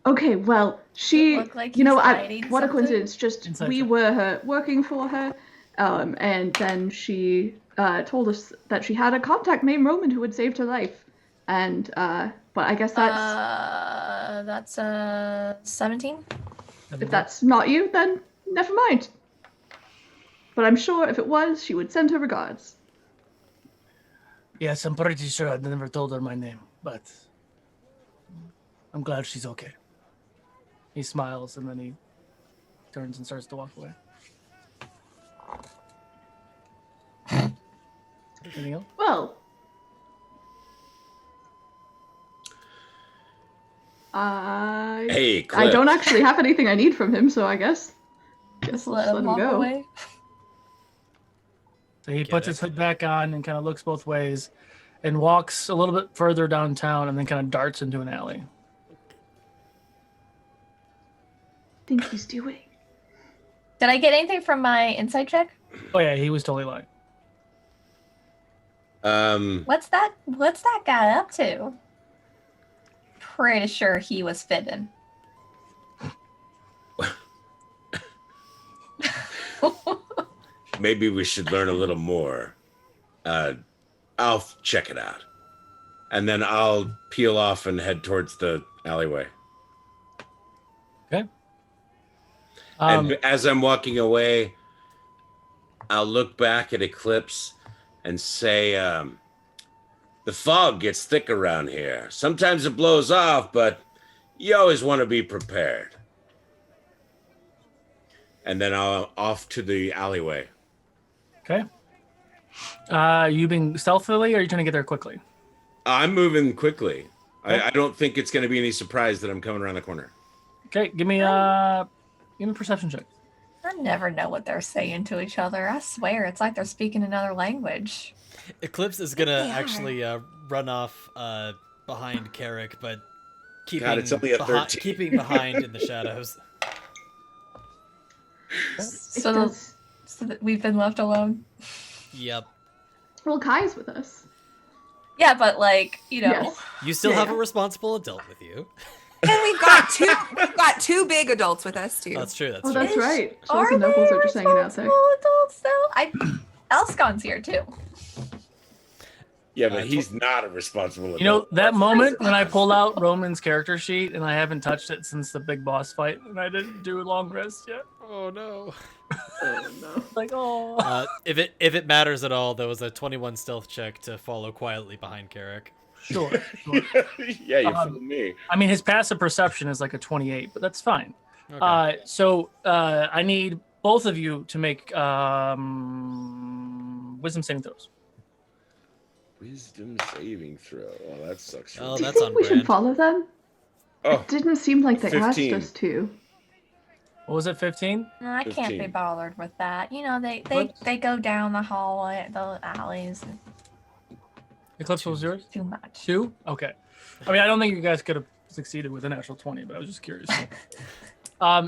Okay, well, she, Look like you know, he's hiding what a something? coincidence. Just Inside we joke. were working for her, and then she told us that she had a contact named Roman who had saved her life, and but I guess that's 17. if that's not you, then never mind. But I'm sure if it was, she would send her regards. Yes, I'm pretty sure I never told her my name, but I'm glad she's okay. He smiles and then he turns and starts to walk away. Anything else? Well, Hey, I Cliff. don't actually have anything I need from him, so I guess Just I'll let him walk go. away. So he Get puts it. his hood back on and kind of looks both ways and walks a little bit further downtown and then kind of darts into an alley. think he's doing. Did I get anything from my insight check? Oh yeah, he was totally lying. What's that guy up to? Pretty sure he was fibbing. Maybe we should learn a little more. I'll check it out. And then I'll peel off and head towards the alleyway. Okay. And as I'm walking away, I'll look back at Eclipse and say, the fog gets thick around here. Sometimes it blows off, but you always want to be prepared. And then I'll off to the alleyway. Okay. You being stealthily, or are you trying to get there quickly? I'm moving quickly. I don't think it's going to be any surprise that I'm coming around the corner. Okay, give me a perception check. I never know what they're saying to each other. I swear, it's like they're speaking another language. Eclipse is gonna They are. actually run off behind Carrick, but keeping God, it's only a 13. keeping behind in the shadows. So that we've been left alone. Yep. Well, Kai's with us. Yeah, but Yes. You still Yeah, have yeah. a responsible adult with you. And we've got two big adults with us too. That's true. That's Oh, true. that's right. Are Shows and Knuckles they are just hanging out there. responsible adults though? Elscon's here too. Yeah, but he's not a responsible adult. You know, that moment when I pulled out Roman's character sheet and I haven't touched it since the big boss fight and I didn't do a long rest yet. Oh no. Oh no. Like, oh. If it matters at all, there was a 21 stealth check to follow quietly behind Carrick. Sure. Yeah, you fooled me. I mean, his passive perception is like a 28, but that's fine. Okay. So I need both of you to make wisdom saving throws. Wisdom saving throw. Oh, that sucks. Oh, Do you that's think on we should brand. follow them? Oh, It didn't seem like they 15. asked us to. What was it, 15? No, I can't be 15. bothered with that. You know, they Eclipse? they go down the hallway, the alleys. Eclipse, what was yours? Too much. 2? Okay. I mean, I don't think you guys could have succeeded with a natural 20, but I was just curious.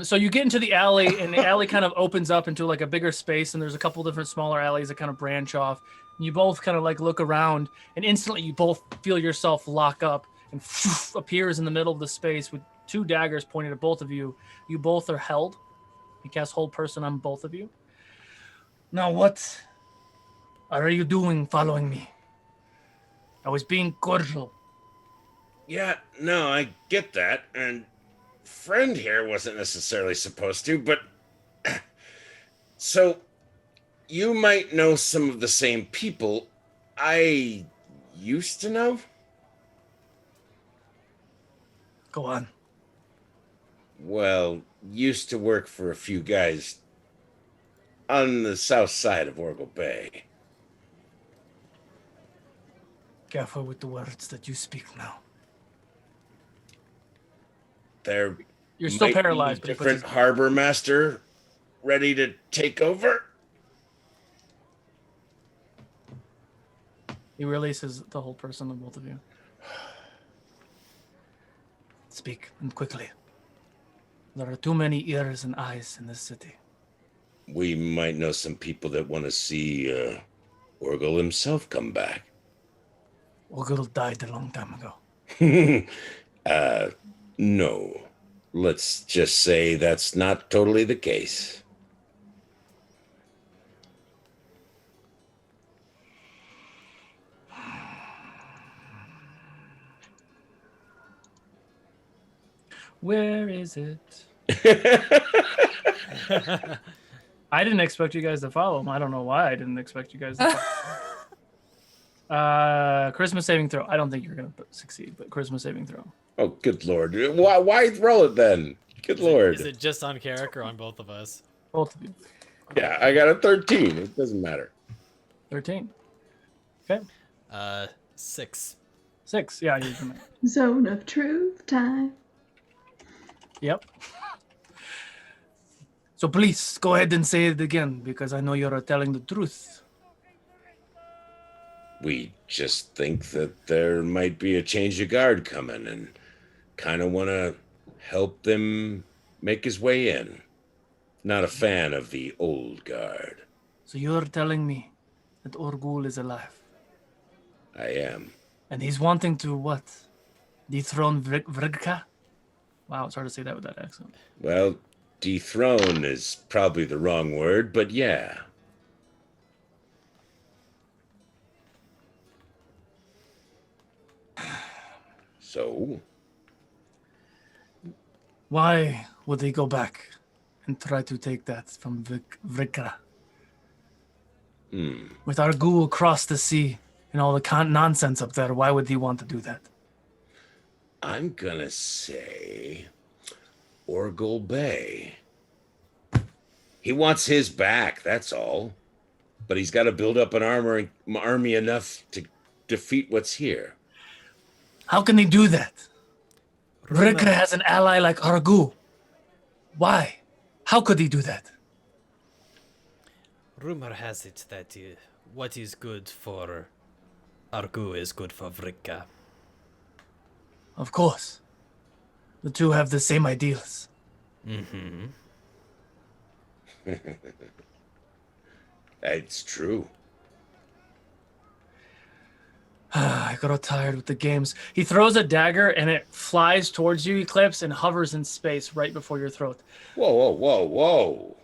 So you get into the alley, and the alley kind of opens up into like a bigger space, and there's a couple different smaller alleys that kind of branch off. And you both kind of like look around, and instantly you both feel yourself lock up, and appears in the middle of the space with 2 daggers pointed at both of you. You both are held. You cast hold person on both of you. Now what are you doing following me? I was being cordial. Yeah, no, I get that. And friend here wasn't necessarily supposed to, but so you might know some of the same people I used to know. Go on. Well, used to work for a few guys on the south side of Orgle Bay. Careful with the words that you speak now. There You're still might be paralyzed, but he puts different harbor master ready to take over. He releases the whole person of both of you. Speak, and quickly. There are too many ears and eyes in this city. We might know some people that want to see Orgle himself come back. Ukodor died a long time ago. No. Let's just say that's not totally the case. Where is it? I didn't expect you guys to follow him. I don't know why I didn't expect you guys to follow. Charisma saving throw. I don't think you're going to succeed, but charisma saving throw. Oh, good lord. Why roll it then? Good lord. Is it just on Carrick or on both of us? Both of you. Yeah, I got a 13. It doesn't matter. 13. Okay. 6. 6. Yeah, you're coming. Zone of truth time. Yep. So please go ahead and say it again, because I know you're telling the truth. We just think that there might be a change of guard coming and kind of want to help them make his way in. Not a fan of the old guard. So you're telling me that Orgul is alive? I am. And he's wanting to what? Dethrone Vrigka? Wow, it's hard to say that with that accent. Well, dethrone is probably the wrong word, but yeah. So? Why would they go back and try to take that from Vrigka? With our ghoul across the sea and all the nonsense up there, why would he want to do that? I'm gonna say Orgle Bay. He wants his back, that's all. But he's got to build up an army enough to defeat what's here. How can they do that? Vrigka has an ally like Argu. Why? How could he do that? Rumor has it that what is good for Argu is good for Vrigka. Of course. The two have the same ideals. Mm-hmm. It's true. I got all tired with the games. He throws a dagger and it flies towards you, Eclipse, and hovers in space right before your throat. Whoa.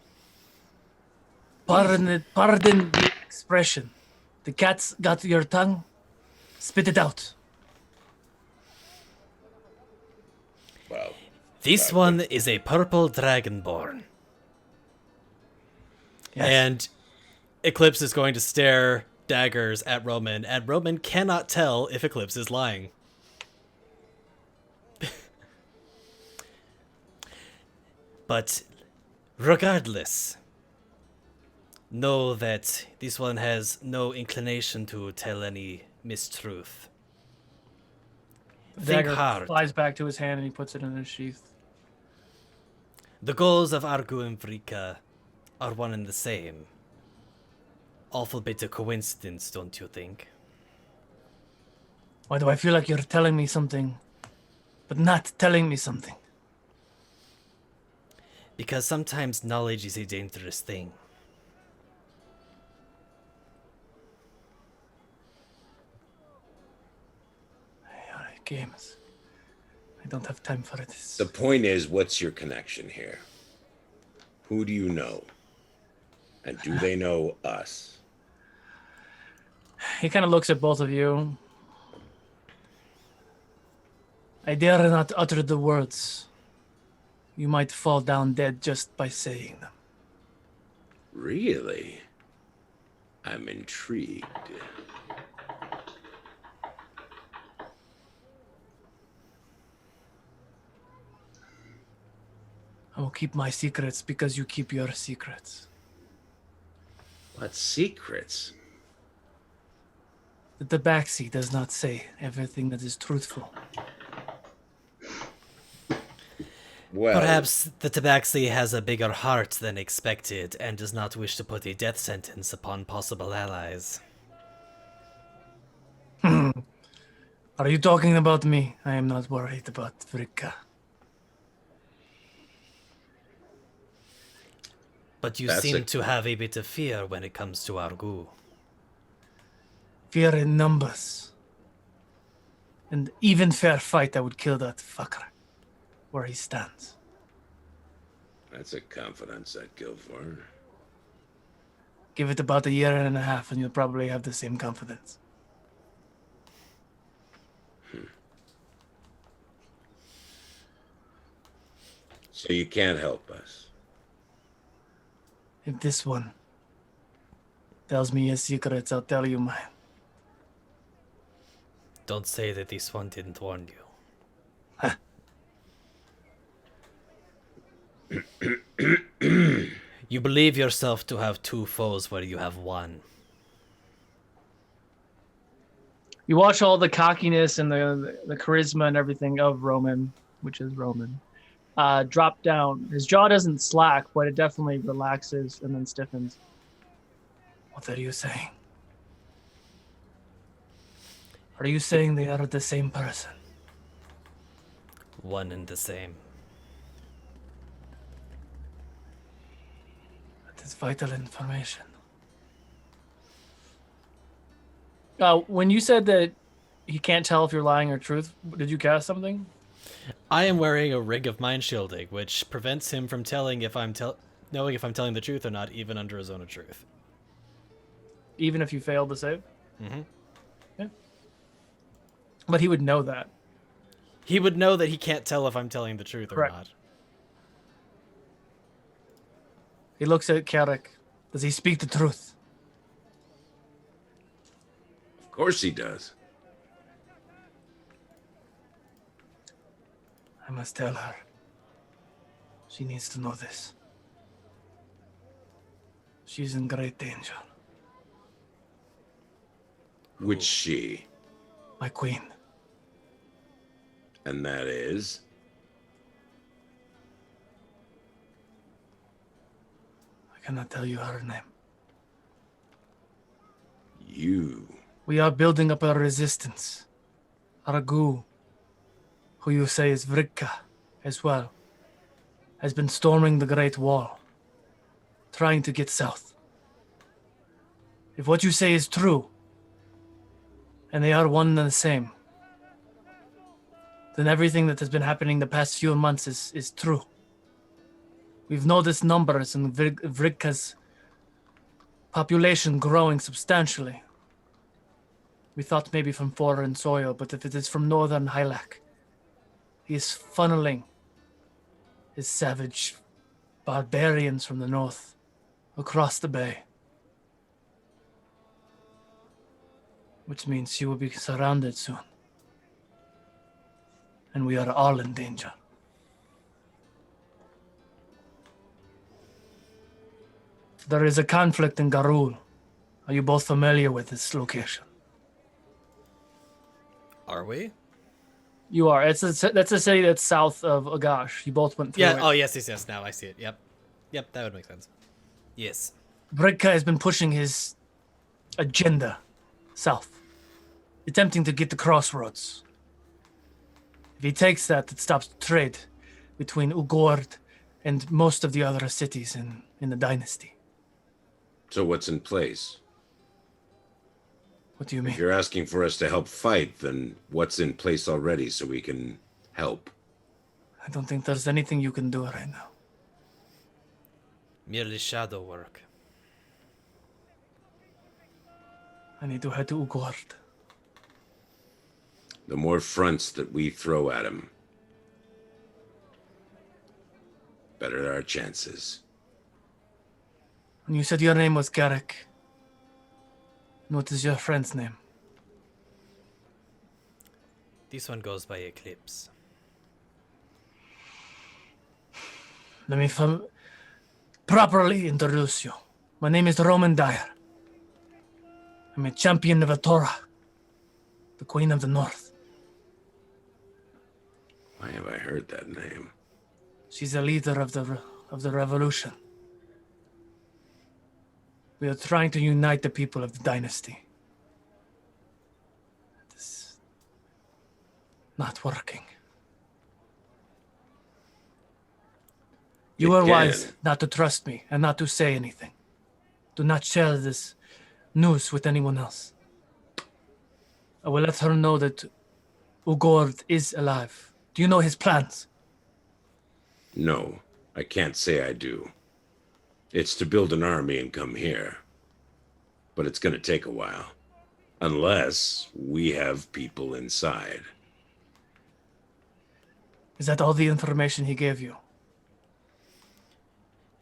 Pardon the expression. The cat's got your tongue. Spit it out. Wow. This one is a purple dragonborn. Yes. And Eclipse is going to stare daggers at Roman, and Roman cannot tell if Eclipse is lying. But regardless, know that this one has no inclination to tell any mistruth. The Think dagger hard. flies back to his hand and he puts it in his sheath. The goals of RoU and Vrika are one and the same. Awful bit of coincidence, don't you think? Why do I feel like you're telling me something, but not telling me something? Because sometimes knowledge is a dangerous thing. Alright, games. I don't have time for this. The point is, what's your connection here? Who do you know? And do they know us? He kind of looks at both of you. I dare not utter the words. You might fall down dead just by saying them. Really? I'm intrigued. I will keep my secrets because you keep your secrets. What secrets? The tabaxi does not say everything that is truthful. Well, Perhaps the Tabaxi has a bigger heart than expected and does not wish to put a death sentence upon possible allies. Are you talking about me? I am not worried about Vrika. But you That's seem a- to have a bit of fear when it comes to RoU. Fear in numbers. And even fair fight, I would kill that fucker where he stands. that's a confidence I'd go for. Give it about a year and a half and you'll probably have the same confidence. So you can't help us. If this one tells me his secrets, I'll tell you mine. Don't say that this one didn't warn you. You believe yourself to have two foes where you have one. You watch all the cockiness and the charisma and everything of Roman, which is Roman, drop down. His jaw doesn't slack, but it definitely relaxes and then stiffens. What are you saying? Are you saying they are the same person? One and the same. That is vital information. When you said that he can't tell if you're lying or truth, did you cast something? I am wearing a ring of mind shielding, which prevents him from telling if knowing if I'm telling the truth or not, even under a zone of truth. Even if you failed to save? Mm-hmm. Yeah. But he would know that. He would know that he can't tell if I'm telling the truth Correct. or not. He looks at Carrick. Does he speak the truth? Of course he does. I must tell her. She needs to know this. She's in great danger. Which she? My queen. And that is? I cannot tell you her name. You. We are building up a resistance. RoU, who you say is Vrika as well, has been storming the Great Wall, trying to get south. If what you say is true, and they are one and the same, then everything that has been happening the past few months is true. We've noticed numbers and Vrika's population growing substantially. We thought maybe from foreign soil, but if it is from northern Hylak, he is funneling his savage barbarians from the north across the bay. which means you will be surrounded soon. And we are all in danger. There is a conflict in RoU. Are you both familiar with this location? Are we? You are. That's a city that's south of Agash. You both went through Yeah. it. Oh, yes. Now I see it. Yep, that would make sense. Yes. Brekka has been pushing his agenda south, attempting to get the crossroads. If he takes that, it stops trade between Ukodor and most of the other cities in the dynasty. So what's in place? What do you mean? If you're asking for us to help fight, then what's in place already so we can help? I don't think there's anything you can do right now. Merely shadow work. I need to head to Ukodor. The more fronts that we throw at him, better our chances. And you said your name was Garrick. And what is your friend's name? This one goes by Eclipse. Let me properly introduce you. My name is Roman Dyer. I'm a champion of Atora, the Queen of the North. Why have I heard that name? She's the leader of the revolution. We are trying to unite the people of the dynasty. It's not working. You are wise not to trust me and not to say anything. Do not share this news with anyone else. I will let her know that Ukodor is alive. Do you know his plans? No, I can't say I do. It's to build an army and come here. But it's going to take a while. Unless we have people inside. Is that all the information he gave you?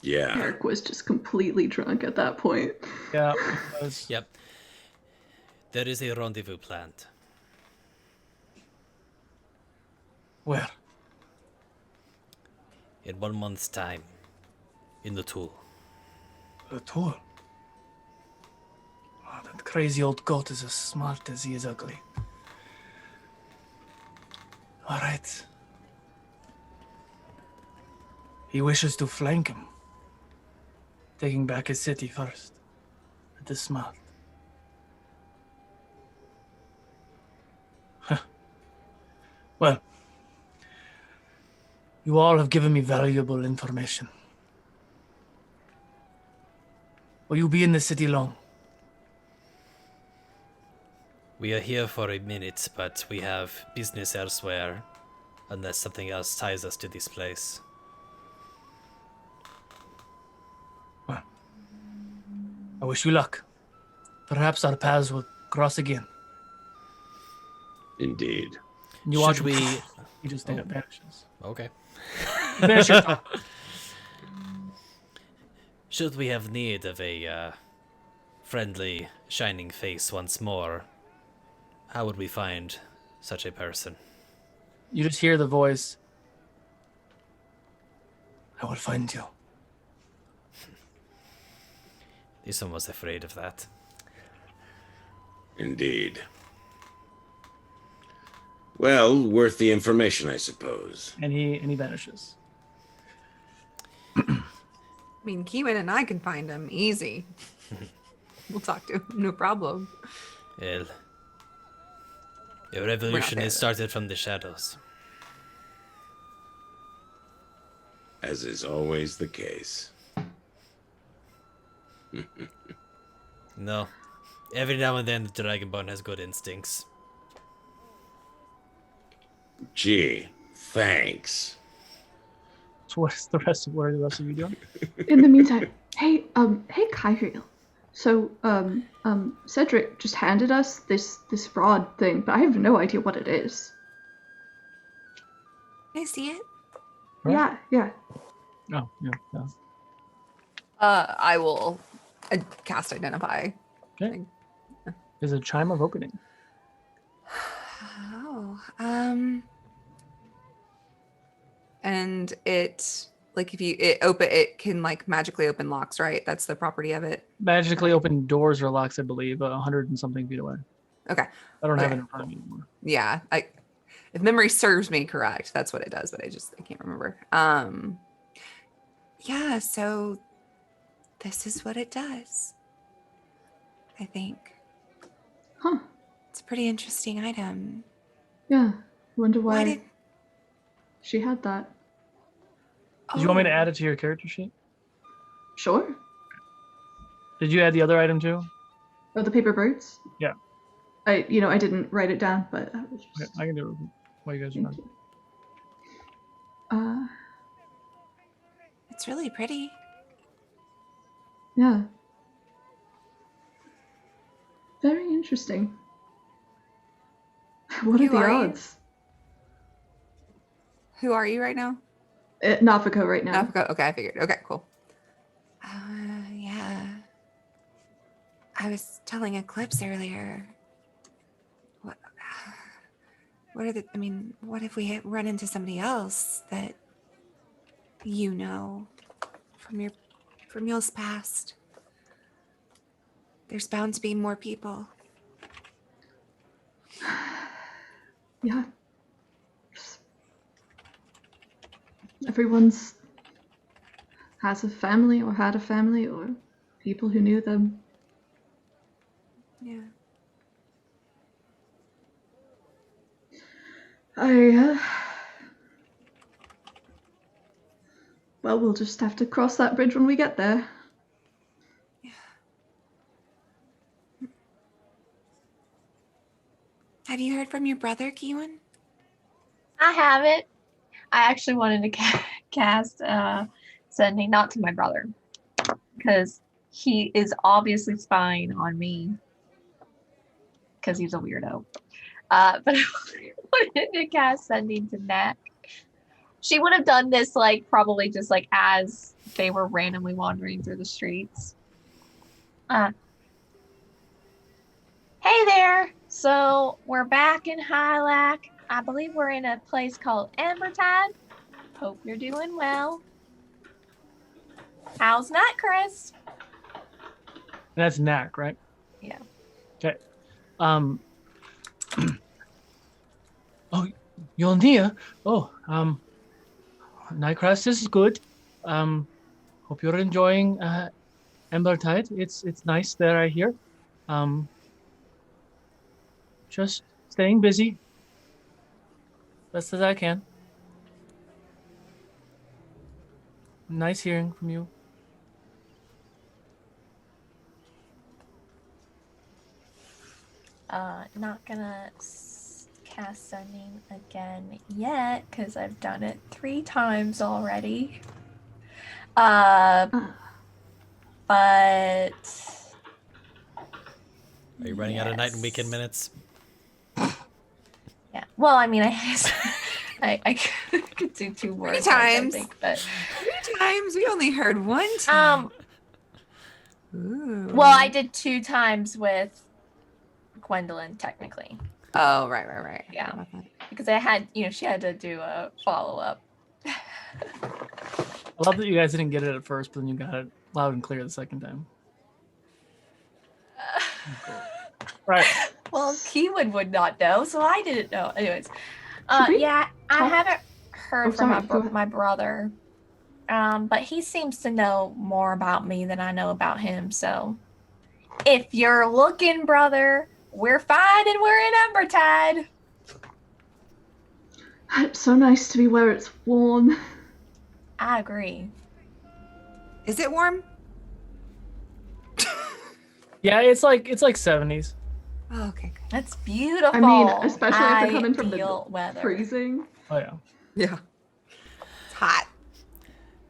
Yeah. Eric was just completely drunk at that point. Yeah. Yep. There is a rendezvous planned. Where? In 1 month's time. In the Tool. The tool. Oh, that crazy old goat is as smart as he is ugly. All right. He wishes to flank him, taking back his city first. That is smart. Huh. Well, you all have given me valuable information. Will you be in the city long? We are here for a minute, but we have business elsewhere, unless something else ties us to this place. Well, I wish you luck. Perhaps our paths will cross again. Indeed. You watch we? You just vanishes. Okay. Finish your talk. Should we have need of a friendly, shining face once more, how would we find such a person? You just hear the voice. I will find you. This one was afraid of that. Indeed. Well, worth the information, I suppose. And he vanishes. I mean, Keewan and I can find him easy. We'll talk to him, no problem. Well, your revolution has started from the shadows. As is always the case. No. Every now and then the Dragonborn has good instincts. Gee, thanks. So what is the rest of you doing? In the meantime, hey Kyriel. So, Cedric just handed us this fraud thing, but I have no idea what it is. Can I see it? Right. Yeah. Oh, yeah. I will cast Identify. Okay. is a chime of opening. Oh, and it like if you it can like magically open locks, right? That's the property of it. Magically open doors or locks, I believe, 100 and something feet away. Okay. I don't have it Okay. in front of me anymore. Yeah, if memory serves me correct, that's what it does, but I can't remember. Yeah, so this is what it does. I think. Huh. It's a pretty interesting item. Yeah. Wonder why did she had that. Did you want me to add it to your character sheet? Sure. Did you add the other item too? Oh, the paper birds? Yeah. I didn't write it down, but I was just... Okay, I can do it while you guys are Thank done. you. It's really pretty. Yeah. Very interesting. What are the odds? Who are you right now? Nafiko right now. Nafiko. Okay, I figured. Okay, cool. Yeah. I was telling Eclipse earlier. What if we run into somebody else that you know from Yule's past? There's bound to be more people. Yeah. Everyone's has a family or had a family or people who knew them. Yeah. Well, we'll just have to cross that bridge when we get there. Yeah. Have you heard from your brother, Kiwan? I haven't. I actually wanted to cast sending not to my brother because he is obviously spying on me because he's a weirdo. But I wanted to cast sending to Knack. She would have done this probably just as they were randomly wandering through the streets. Hey there. So we're back in Hylac. I believe we're in a place called Embertide. Hope you're doing well. How's that, Chris? That's Knack, right? Yeah. Okay. Oh, Yolnia. Oh, Nightcrest is good. Hope you're enjoying Embertide. It's nice there, I hear. Just staying busy. Best as I can. Nice hearing from you. Not gonna cast sending again yet because I've done it 3 times already. But are you running out of night and weekend minutes? Yeah. Well, I mean, I could do 2 more 3 times. I think, but 3 times. We only heard 1 time. Ooh. Well, I did 2 times with Gwendolyn, technically. Oh, right. Yeah, because I had, she had to do a follow-up. I love that you guys didn't get it at first, but then you got it loud and clear the second time. Right. Well, Keelan would not know, so I didn't know. Anyways, yeah, I haven't heard from my brother, but he seems to know more about me than I know about him. So, if you're looking, brother, we're fine and we're in Embertide. It's so nice to be where it's warm. I agree. Is it warm? Yeah, it's like 70s. Oh, okay, good. That's beautiful. I mean, especially after coming from the weather. freezing. Oh yeah. Yeah. It's hot.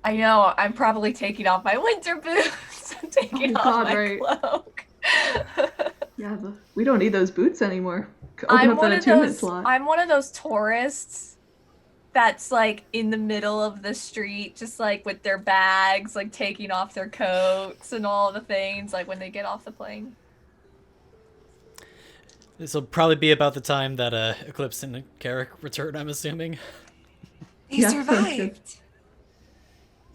I know. I'm probably taking off my winter boots and taking off my cloak. Yeah, we don't need those boots anymore. Open up that attunement slot. I'm one of those tourists that's in the middle of the street, just with their bags, taking off their coats and all the things when they get off the plane. This will probably be about the time that Eclipse and Carrick return, I'm assuming. They Yeah, sounds good. survived.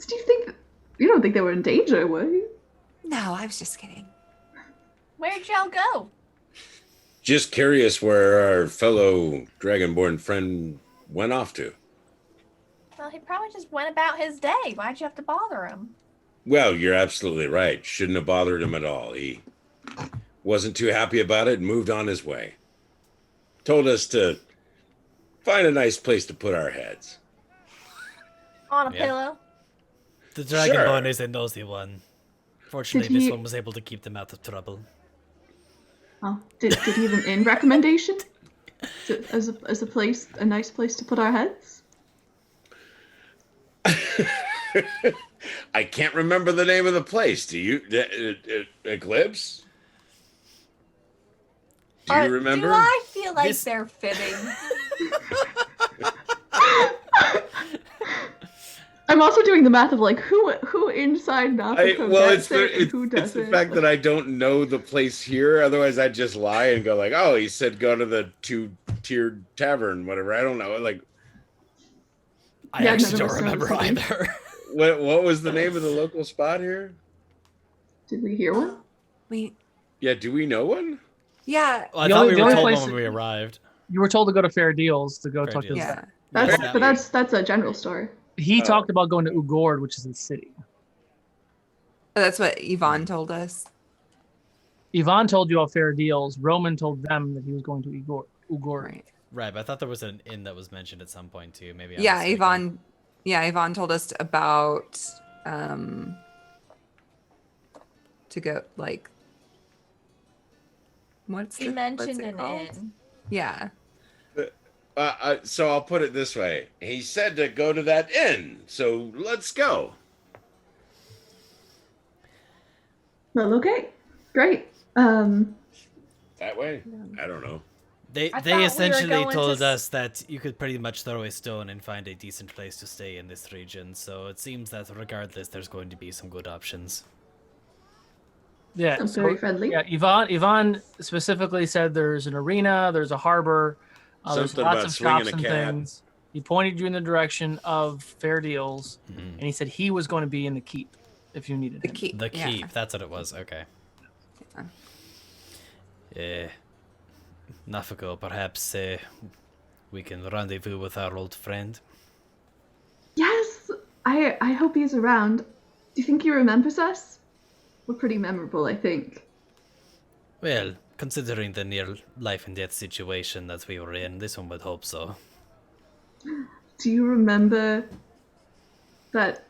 Do you don't think they were in danger, were you? No, I was just kidding. Where'd y'all go? Just curious where our fellow Dragonborn friend went off to. Well, he probably just went about his day. Why'd you have to bother him? Well, you're absolutely right. Shouldn't have bothered him at all. He wasn't too happy about it and moved on his way. Told us to find a nice place to put our heads. On a Yeah. pillow? The Dragonborn Sure. is a nosy one. Fortunately, Did he- this one was able to keep them out of trouble. Oh, did he have an inn recommendation? As a nice place to put our heads? I can't remember the name of the place. Do you, Eclipse? Do you remember? Do I feel like This- they're fibbing? I'm also doing the math of like who inside Nafako It's gets it and who the doesn't. fact that I don't know the place here. Otherwise, I'd just lie and go like, "Oh, he said go to the 2-tiered tavern, whatever." I don't know. Like, I Yeah, actually none of don't us know remember the name. either. what was the name of the local spot here? Did we hear one? We, Yeah, do we know one? yeah, Well, I The thought only- we the were only told place one when that- we arrived. You were told to go to Fair Deals to go Fair talk to Deals. the yeah. That's a general store. He Oh. talked about going to Ugord, which is a city. That's what Yvonne told us. Yvonne told you about Fair Deals. Roman told them that he was going to Ugord. Right. Right, but I thought there was an inn that was mentioned at some point too. Maybe. I'm Yeah, mistaken. Yvonne. Yeah, Yvonne told us about to go like. What's He what's mentioned it an called? inn. Yeah. So I'll put it this way. He said to go to that inn. So let's go. Well, okay, great. That way? I don't know. They I thought we were essentially going to told s- us that you could pretty much throw a stone and find a decent place to stay in this region. So it seems that regardless, there's going to be some good options. Yeah, Sounds so- very friendly. Yeah, Yvonne specifically said there's an arena, there's a harbor, there's Something lots about of swinging shops a and cat. things. He pointed you in the direction of Fair Deals, and he said he was going to be in the keep if you needed The him. key. The yeah. keep, that's what it was. Okay. Nafako, perhaps we can rendezvous with our old friend. Yes, I hope he's around. Do you think he remembers us? We're pretty memorable, I think. Well, considering the near life and death situation that we were in, this one would hope so. Do you remember that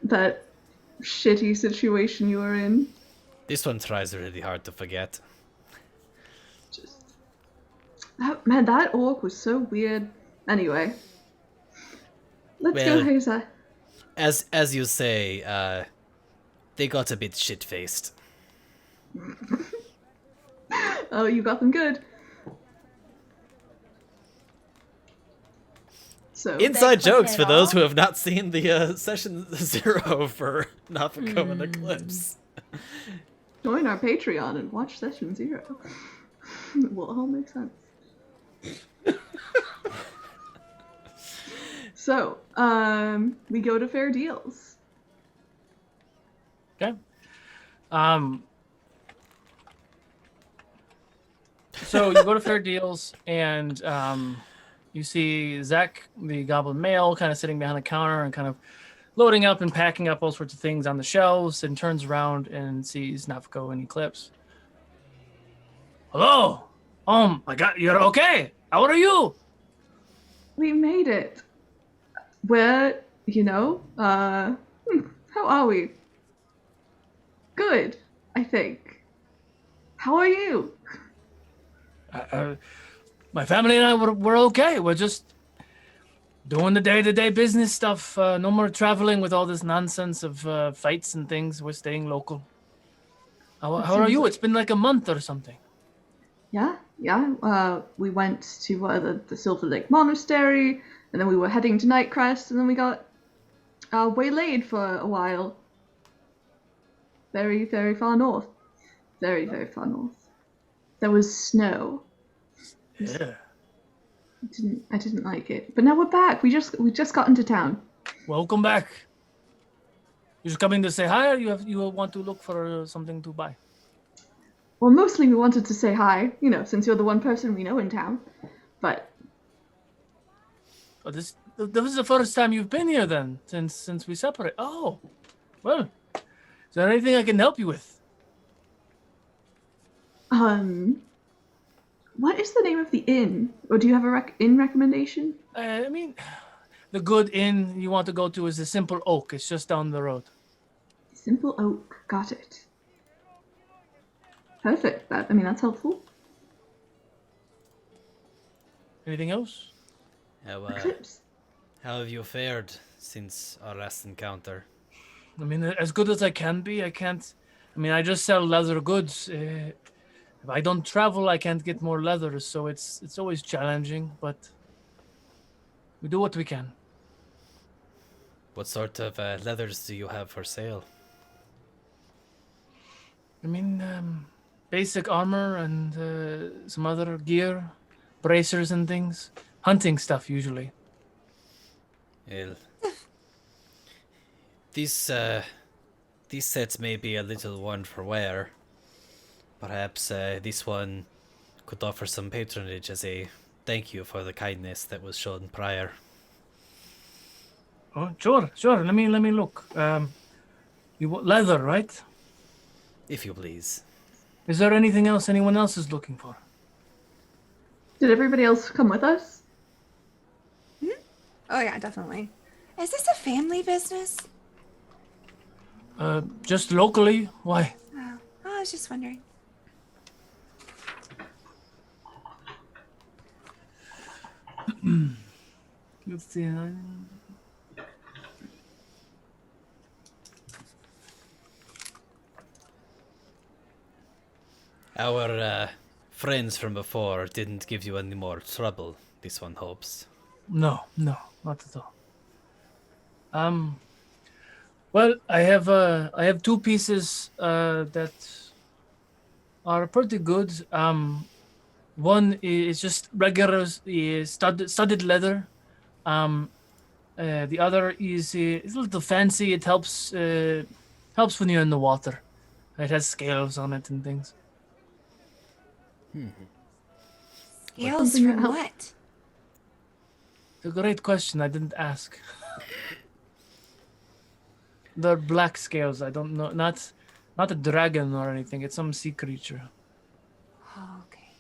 shitty situation you were in? This one tries really hard to forget. Just that orc was so weird. Anyway, let's go, Well- Hazer. As you say, they got a bit shit-faced. Oh, you got them good. So Inside click jokes it for those who off. have not seen the session 0 for Nafako and Eclipse. join our Patreon and watch Session 0. It will all make sense. So, we go to Fair Deals. Okay. So you go to Fair Deals, and you see Zek, the goblin male, kind of sitting behind the counter and kind of loading up and packing up all sorts of things on the shelves, and turns around and sees Nafako and Eclipse. Hello. My God, you're okay. How are you? We made it. We're, how are we? Good, I think. How are you? My family and I we're okay. We're just doing the day-to-day business stuff. No more traveling with all this nonsense of fights and things. We're staying local. How are you? It's been like a month or something. Yeah. We went to the Silver Lake Monastery, and then we were heading to Nightcrest, and then we got waylaid for a while. Very, very far north. Very, very far north. There was snow. Yeah. I didn't like it, but now we're back. We just got into town. Welcome back. You just coming to say hi, or you want to look for something to buy? Well, mostly we wanted to say hi, since you're the one person we know in town. But This is the first time you've been here then, since we separate. Oh, well, is there anything I can help you with? what is the name of the inn? Or do you have a inn recommendation? I mean, the good inn you want to go to is the Simple Oak. It's just down the road. Simple Oak. Got it. Perfect. That's helpful. Anything else? How have you fared since our last encounter? I mean, as good as I can be. I just sell leather goods. If I don't travel, I can't get more leather, so it's always challenging, but we do what we can. What sort of leathers do you have for sale? I mean, basic armor and some other gear, bracers and things. Hunting stuff, usually. Well, these sets may be a little worn for wear. Perhaps this one could offer some patronage as a thank you for the kindness that was shown prior. Oh, sure. Let me look. You want leather, right? If you please. Is there anything else anyone else is looking for? Did everybody else come with us? Oh yeah, definitely. Is this a family business? Just locally? Why? Oh, I was just wondering. Let's see. Our friends from before didn't give you any more trouble, this one hopes. No, not at all. Well, I have two pieces that are pretty good. One is just regular studded leather. The other is it's a little fancy. It helps when you're in the water. It has scales on it and things. Scales from what? It's a great question. I didn't ask. They're black scales. I don't know. Not a dragon or anything. It's some sea creature. Oh, okay.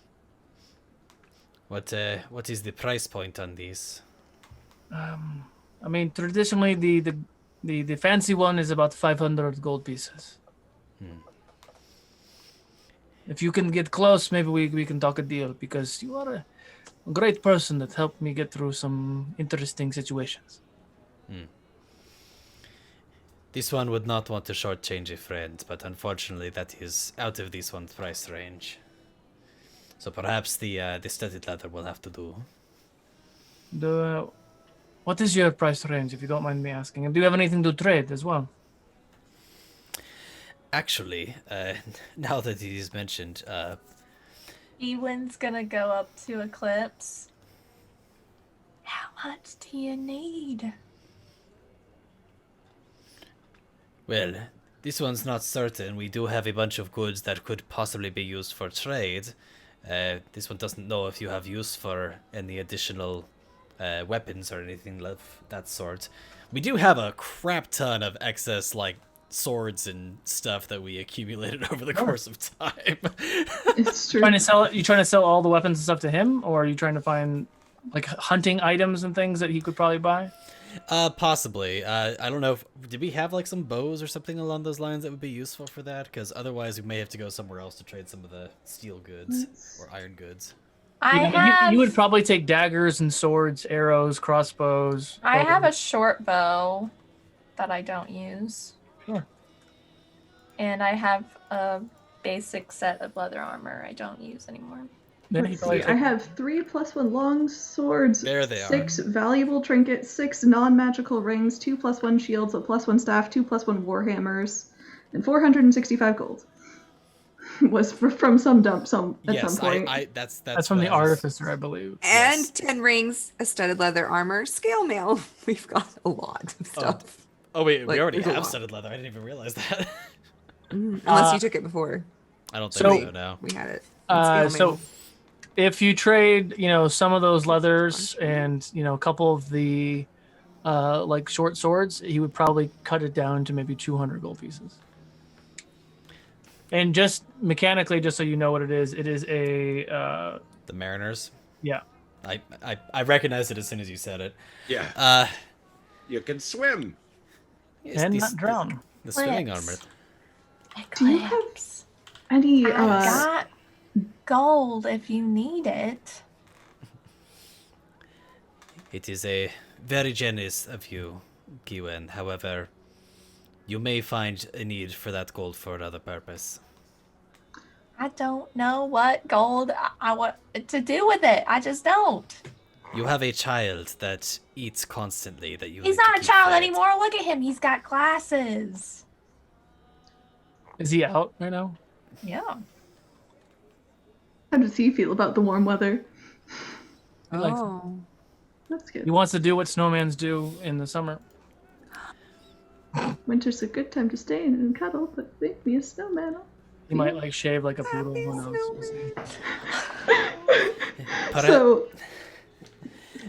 What is the price point on these? I mean, traditionally the fancy one is about 500 gold pieces. If you can get close, maybe we can talk a deal, because you are a great person that helped me get through some interesting situations. This one would not want to shortchange a friend, but unfortunately that is out of this one's price range. So perhaps the studded leather will have to do. What is your price range, if you don't mind me asking? And do you have anything to trade as well? Actually, now that it is mentioned, Ewan's gonna go up to Eclipse. How much do you need? well, this one's not certain. We do have a bunch of goods that could possibly be used for trade. This one doesn't know if you have use for any additional weapons or anything of that sort. We do have a crap ton of excess, swords and stuff that we accumulated over the course of time. It's true. You trying to sell all the weapons and stuff to him, or are you trying to find hunting items and things that he could probably buy? Possibly. I don't know. Did we have some bows or something along those lines that would be useful for that? Because otherwise we may have to go somewhere else to trade some of the steel goods or iron goods. You would probably take daggers and swords, arrows, crossbows. I have a short bow that I don't use. Sure. And I have a basic set of leather armor I don't use anymore. Let's see, I have 3 +1 long swords, There they 6 valuable trinkets, 6 non-magical rings, 2 +1 shields, a +1 staff, 2 +1 warhammers, and 465 gold. was from some dump at some point. That's from what the I was- artificer, I believe. And Yes. 10 rings, a studded leather armor, scale mail. We've got a lot of stuff. Oh wait, Like, we already there's a have lot. studded leather. I didn't even realize that. Unless you took it before. I don't think So- so. No. We had it. in scale So mail. if you trade, some of those leathers and a couple of the like short swords, he would probably cut it down to maybe 200 gold pieces. And just mechanically, just so you know what it is a The Mariners. yeah. I recognized it as soon as you said it. Yeah. You can swim. Yes, And these- not drown. The swimming Lips. armor. Do you have Eclipse. any? I got gold if you need it. It is a very generous of you, Kiwen. However, you may find a need for that gold for another purpose. I don't know what gold I want to do with it. I just don't. You have a child that eats constantly. That you. He's need to not a keep child fed. anymore. Look at him. He's got glasses. Is he out right now? Yeah. How does he feel about the warm weather? He likes it. Oh. That's good. He wants to do what snowmans do in the summer. Winter's a good time to stay in and cuddle, but make me a snowman. He might like shave like a poodle. Who knows? We'll see. So,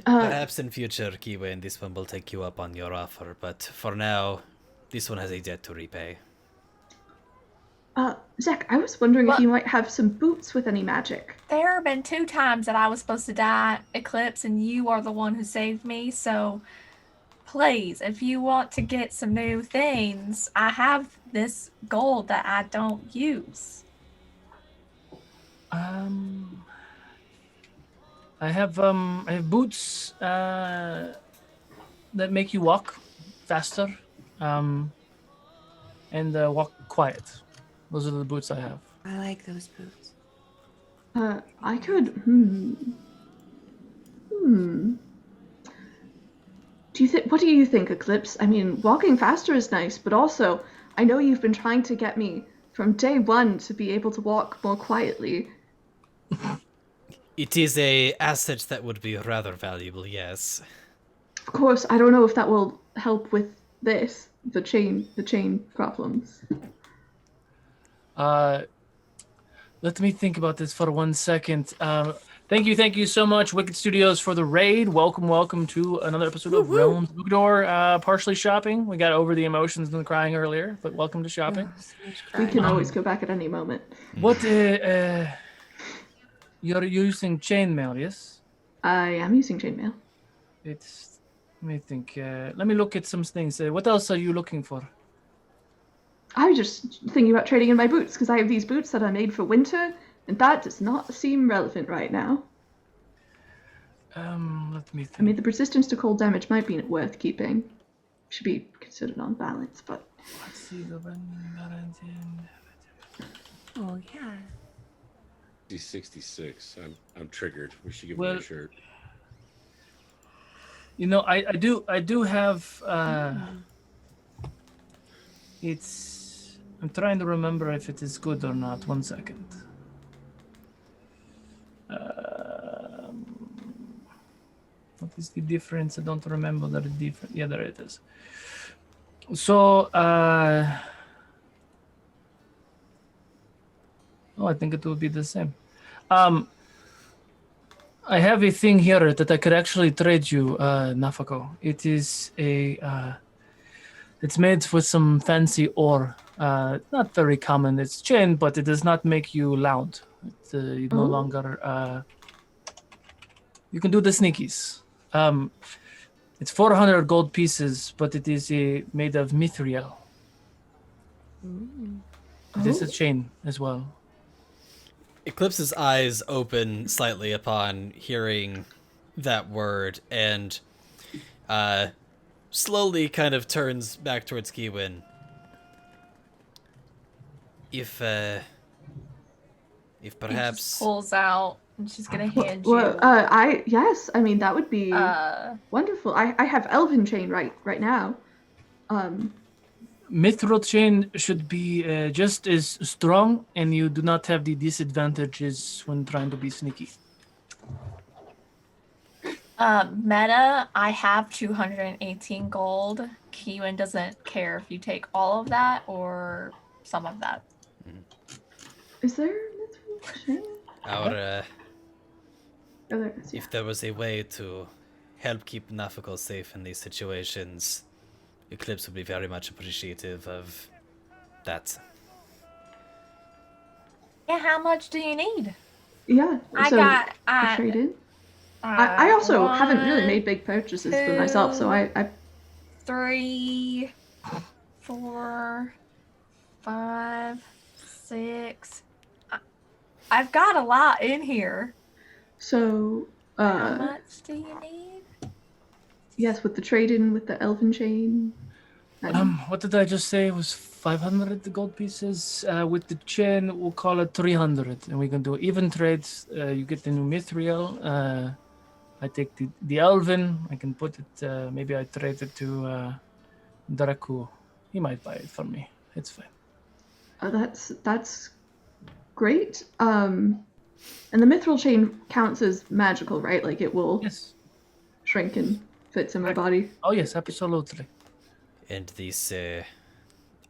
Perhaps in future, Kiwen, this one will take you up on your offer. But for now, this one has a debt to repay. Zach, I was wondering What? if you might have some boots with any magic. There have been 2 times that I was supposed to die Eclipse, and you are the one who saved me. So, please, if you want to get some new things, I have this gold that I don't use. I have boots that make you walk faster, and walk quiet. Those are the boots I have. I like those boots. I could. What do you think, Eclipse? I mean, walking faster is nice, but also, I know you've been trying to get me from day one to be able to walk more quietly. It is a asset that would be rather valuable, yes. Of course, I don't know if that will help with this, the chain problems. Let me think about this for 1 second. Thank you so much, Wicked Studios, for the raid. Welcome to another episode of Realms of Ukodor. Partially shopping. We got over the emotions and the crying earlier, but welcome to shopping. We can always go back at any moment. What? You're using chainmail, yes? I am using chainmail. It's. Let me think. Let me look at some things. What else are you looking for? I was just thinking about trading in my boots because I have these boots that I made for winter, and that does not seem relevant right now. Let me think. I mean, the resistance to cold damage might be worth keeping. Should be considered on balance, but Let's see the Oh, yeah. He's 66. I'm triggered. We should give Well- him a shirt. I do have. It's. I'm trying to remember if it is good or not. 1 second. What is the difference? I don't remember the difference. Yeah, there it is. So, I think it will be the same. I have a thing here that I could actually trade you, Nafako. It is it's made with some fancy ore. Not very common. It's chain, but it does not make you loud. You no longer. You can do the sneakies. It's 400 gold pieces, but it is made of mithril. This is a chain as well. Eclipse's eyes open slightly upon hearing that word and slowly kind of turns back towards Kiwin. If He just perhaps pulls out, and she's gonna hand well, you. yes, I mean that would be Uh, wonderful. I have elven chain right now. mithril chain should be just as strong, and you do not have the disadvantages when trying to be sneaky. Meta, I have 218 gold. Kiwin doesn't care if you take all of that or some of that. Is there mithril chain? Our Oh, there it is. Yeah. if there was a way to help keep Nafako safe in these situations, Eclipse would be very much appreciative of that. Yeah, how much do you need? Yeah. I so got a trade-in. I also haven't really made big purchases for myself, so I 3, 4, 5, 6. I've got a lot in here. So How much do you need? yes, with the trade-in with the elven chain. What did I just say? It was 500 gold pieces. With the chain, we'll call it 300, and we can do even trades. You get the new mithril. I take the elven. I can put it. Maybe I trade it to Draku. He might buy it from me. It's fine. That's great. And the mithril chain counts as magical, right? Like it will shrink and fits in my body. Oh yes, absolutely. And this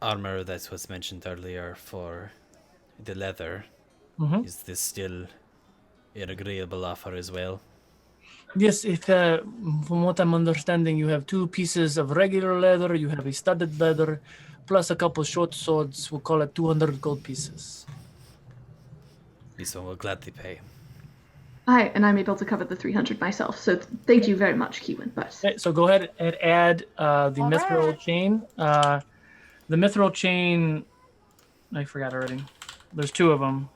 armor that was mentioned earlier for the leather, is this still an agreeable offer as well? Yes, if from what I'm understanding, you have 2 pieces of regular leather, you have a studded leather, plus a couple short swords. We'll call it 200 gold pieces. This one will gladly pay. And I'm able to cover the 300 myself. So thank you very much, Kiwin. But Okay, so go ahead and add the mithril chain. The mithril chain, I forgot already. There's 2 of them.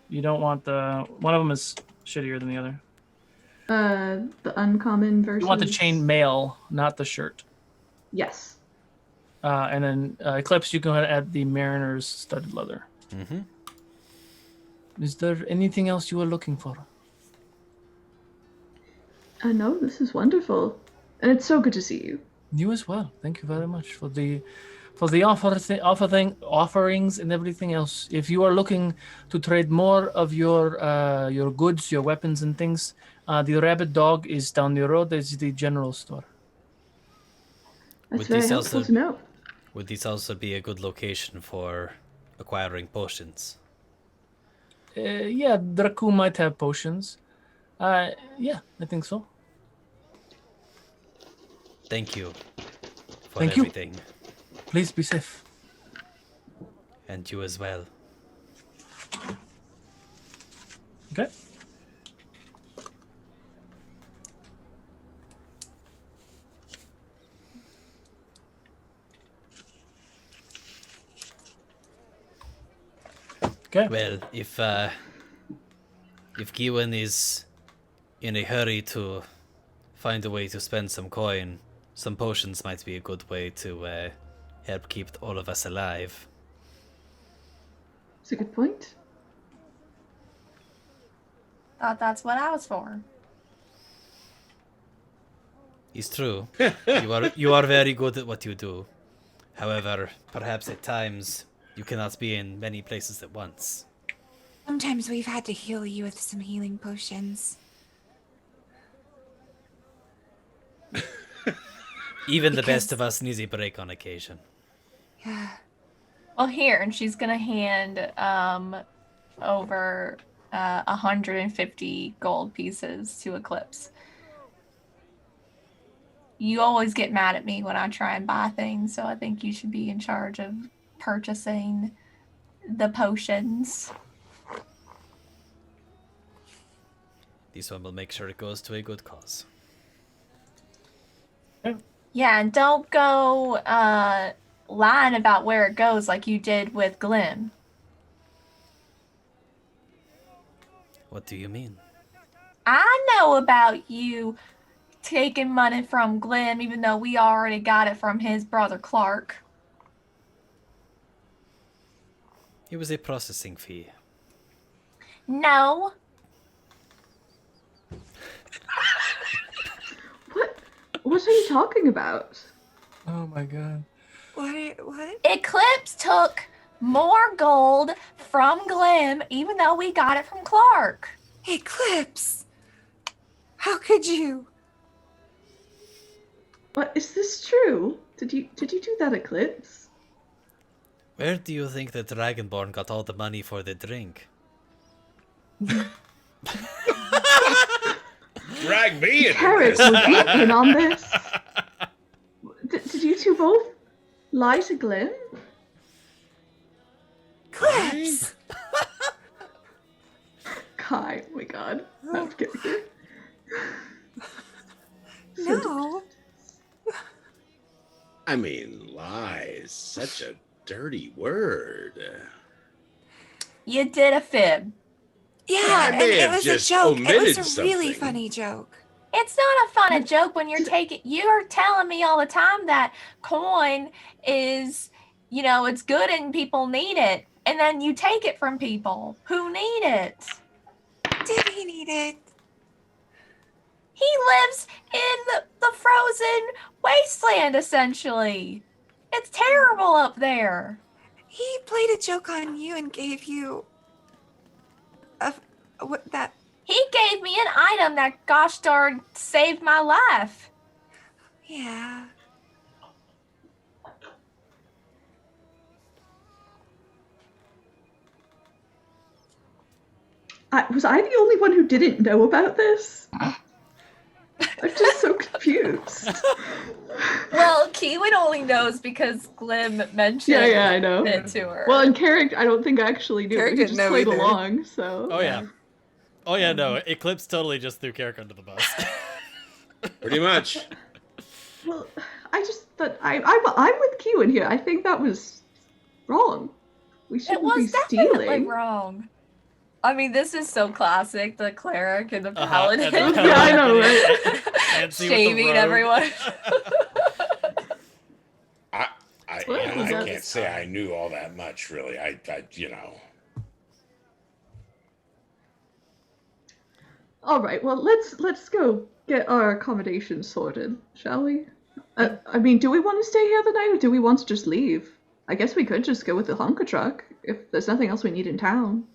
You don't want one of them is shittier than the other. the uncommon version. You want the chain mail, not the shirt. Yes. And then Eclipse, you go ahead and add the Mariner's studded leather. Mm-hmm. Is there anything else you were looking for? No, this is wonderful, and it's so good to see you. You as well. Thank you very much for the offerings and everything else. If you are looking to trade more of your goods, your weapons and things, the Rabbit Dog is down the road. There's the general store. That's very helpful to know. Would this also be a good location for acquiring potions? Yeah, Draku might have potions. Yeah, I think so. Thank you for Thank you. everything. Please be safe. And you as well. Okay. Okay. Well, if Giwan is in a hurry to find a way to spend some coin, some potions might be a good way to help keep all of us alive. It's a good point. Thought that's what I was for. It's true. You are very good at what you do. However, perhaps at times you cannot be in many places at once. Sometimes we've had to heal you with some healing potions. Even the best of us needs a break on occasion. Yeah. Well, here, and she's gonna hand over 150 gold pieces to Eclipse. You always get mad at me when I try and buy things, so I think you should be in charge of purchasing the potions. This one will make sure it goes to a good cause. Yeah, and don't go lying about where it goes like you did with Glim. What do you mean? I know about you taking money from Glim, even though we already got it from his brother Clark. It was a processing fee. No. What are you talking about? Oh my god. What? Eclipse took more gold from Glim, even though we got it from Clark. Eclipse! How could you? What, is this true? Did you do that, Eclipse? Where do you think the Dragonborn got all the money for the drink? Drag me into Carrot, this. was you in on this? Did you two both lie to Glim? Eclipse! Kai, oh my god. I'm kidding. No. I mean, lies. Such a dirty word. You did a fib. Yeah, I and may it have was a just joke. It was omitted a really something. funny joke. It's not a fun joke when you're telling me all the time that coin is, it's good and people need it. And then you take it from people who need it. Did he need it? He lives in the frozen wasteland, essentially. It's terrible up there. He played a joke on you and gave you what that. He gave me an item that, gosh darn, saved my life. Yeah. Was I the only one who didn't know about this? I'm just so confused. Well, Keelan only knows because Glim mentioned Yeah, I know. it to her. Well, and Carrick, I don't think actually knew. Carrick He didn't just know played either. along, so. Oh yeah. Oh yeah, no. Eclipse totally just threw Carrick under the bus. Pretty much. Well, I just thought I'm with Keelan here. I think that was wrong. We it shouldn't was be definitely stealing. wrong. I mean, this is so classic, the cleric and the And paladin. the Yeah, I know, right? Fancy with the Shaming robe. everyone. I What was that? can't say I knew all that much, really. I All right. Well, let's go get our accommodations sorted, shall we? I mean, do we want to stay here the night, or do we want to just leave? I guess we could just go with the Honka truck if there's nothing else we need in town.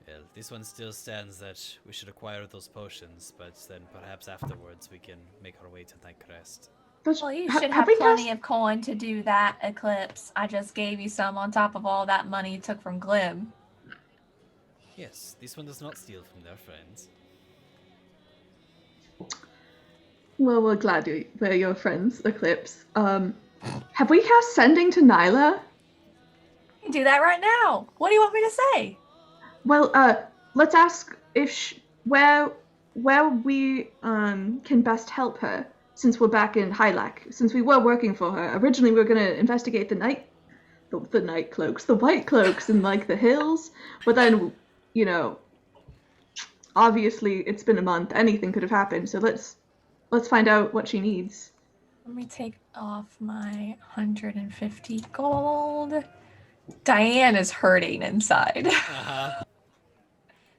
Well, this one still stands that we should acquire those potions, but then perhaps afterwards we can make our way to Nightcrest. Well, you should have have we plenty cast- of coin to do that, Eclipse. I just gave you some on top of all that money you took from Glim. Yes, this one does not steal from their friends. Well, we're glad we're your friends, Eclipse. Have we cast sending to Nyla? You can do that right now. What do you want me to say? Well, let's ask if where we can best help her since we're back in Hylac. Since we were working for her, originally we were gonna investigate the night cloaks, the white cloaks in like the hills, but then obviously it's been a month. Anything could have happened. So let's find out what she needs. Let me take off my 150 gold. Diane is hurting inside. Uh-huh.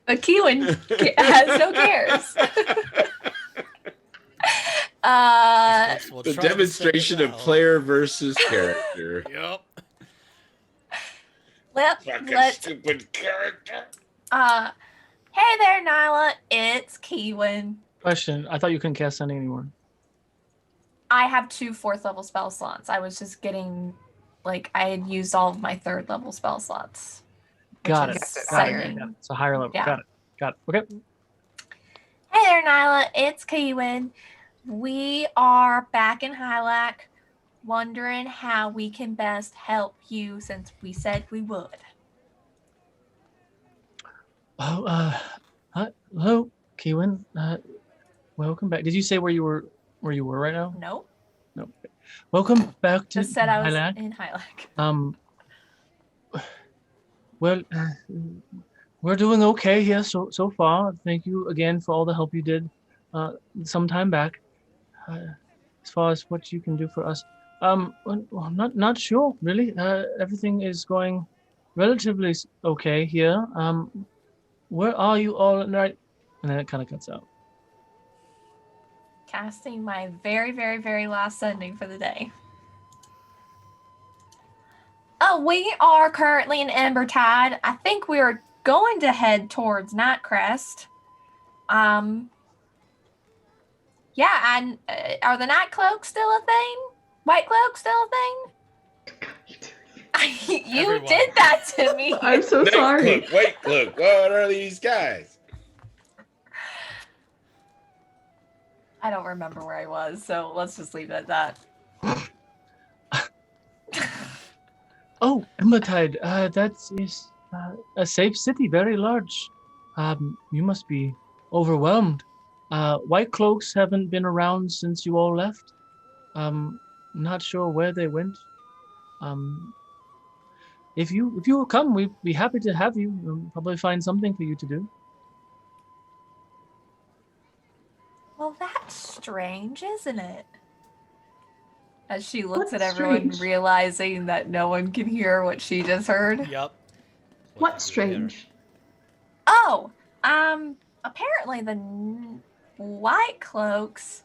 But Keelan has no cares. Eclipse will the try to demonstration say of well. player versus character. Yep. Fucking stupid character. Hey there, Nyla. It's Keelan. Question. I thought you couldn't cast sending anymore. I have 2 4th level spell slots. I was just getting, I had used all of my 3rd level spell slots. Got which it. is Got it. sending. Yeah, it's a higher level. Yeah. Got it. Okay. Hey there, Nyla. It's Keelan. We are back in Hylac, wondering how we can best help you since we said we would. Oh, hello, Keelan. Welcome back. Did you say where you were right now? Nope. No. Welcome back to Just said I was Hylac. in Hylac. Well, we're doing okay here so far. Thank you again for all the help you did some time back. As far as what you can do for us, well, I'm not sure really. Everything is going relatively okay here. Where are you all right? And then it kind of cuts out. Casting my very, very, very last sending for the day. Well, we are currently in Embertide. I think we are going to head towards Nightcrest. Yeah, and are the night cloaks still a thing? White cloaks still a thing? You Everyone. did that to me. I'm so Night sorry. cloak, white cloak. What are these guys? I don't remember where I was, so let's just leave it at that. Oh, Embertide, that is a safe city, very large. You must be overwhelmed. White Cloaks haven't been around since you all left. Not sure where they went. If you will come, we'd be happy to have you. We'll probably find something for you to do. Well, that's strange, isn't it? As she looks at What's everyone, strange? realizing that no one can hear what she just heard. Yep. What's strange? Oh, apparently the White Cloaks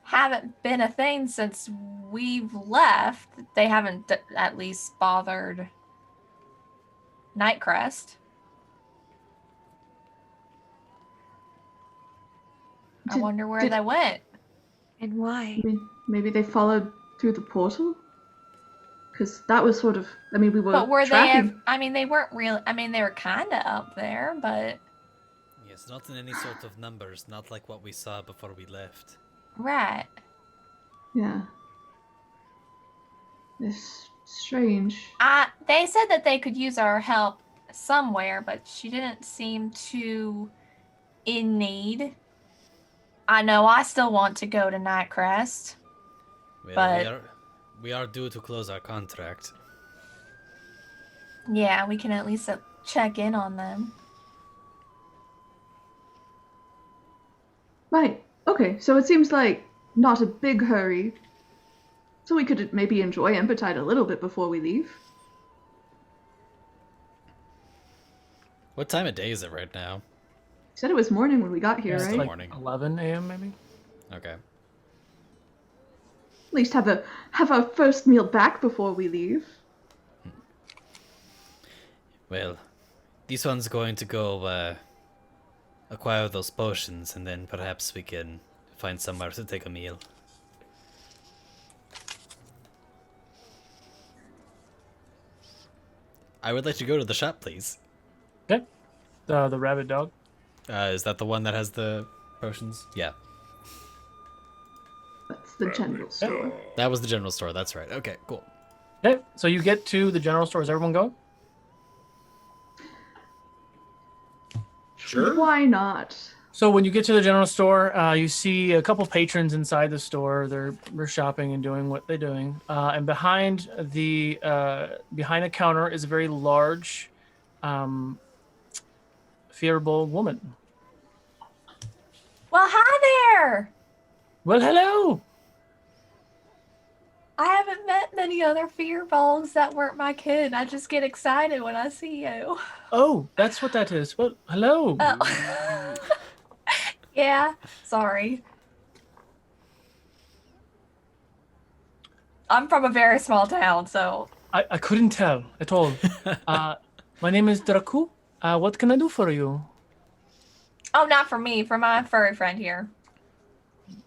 haven't been a thing since we've left. They haven't at least bothered Nightcrest. I wonder where they went. And why? Maybe they followed through the portal? Because that was sort of, we were But were tracking. they weren't really, they were kind of up there, but... Yes, not in any sort of numbers, not like what we saw before we left. Right. Yeah. It's strange. They said that they could use our help somewhere, but she didn't seem too in need. I know I still want to go to Nightcrest. Well, But- we are due to close our contract. Yeah, we can at least check in on them. Right. Okay, so it seems like not a big hurry. So we could maybe enjoy Embertide a little bit before we leave. What time of day is it right now? You said it was morning when we got here, It's right? like Morning. 11 a.m. maybe. Okay. At least have our first meal back before we leave. Well, this one's going to go acquire those potions, and then perhaps we can find somewhere to take a meal. I would like to go to the shop, please. Okay. The rabbit dog. Is that the one that has the potions? Yeah. That's the general store. That was the general store, that's right. Okay, cool. Okay, so you get to the general store. Is everyone going? Sure. Why not? So when you get to the general store, you see a couple patrons inside the store. They're shopping and doing what they're doing. And behind the counter is a very large, fearable woman. Well, hi there! Well, hello. I haven't met many other fearballs that weren't my kid. I just get excited when I see you. Oh, that's what that is. Well, hello. Oh. Yeah, sorry. I'm from a very small town, so... I couldn't tell at all. My name is Draku. What can I do for you? Oh, not for me, for my furry friend here.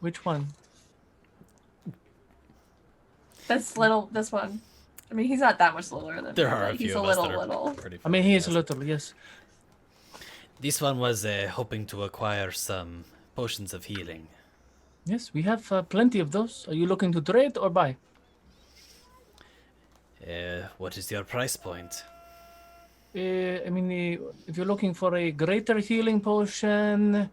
Which one? This one. I mean, he's not that much littler than There me, are a but few he's of a us little, that are little. pretty I mean, he is a fast. little, yes. This one was hoping to acquire some potions of healing. Yes, we have plenty of those. Are you looking to trade or buy? What is your price point? I mean, if you're looking for a greater healing potion,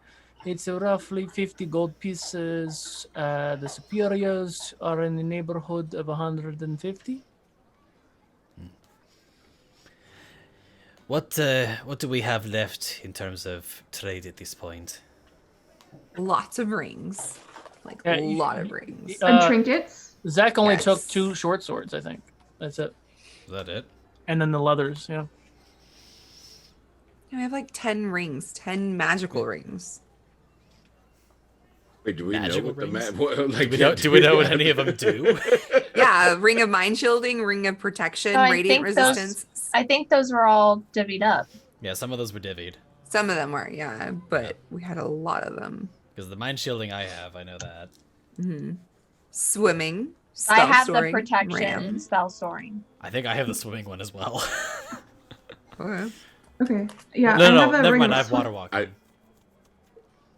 it's roughly 50 gold pieces. The superiors are in the neighborhood of 150. What do we have left in terms of trade at this point? Lots of rings. Like Yeah, a you- lot of rings. And trinkets? Zach only took Yes. 2 short swords, I think. That's it. Is that it? And then the leathers, yeah. I have like 10 rings, 10 magical rings. Wait, do we Magical know what rings? like? Do we know what any of them do? Yeah, ring of mind shielding, ring of protection, No, I radiant think those- resistance. I think those were all divvied up. Yeah, some of those were divvied. Some of them were, yeah, but we had a lot of them. Because the mind shielding I have, I know that. Swimming. I have the spell-storing, protection ram. and spell soaring. I think I have the swimming one as well. Okay. Okay. Yeah. no, I no, have a never ring mind. of I have swim- water walking.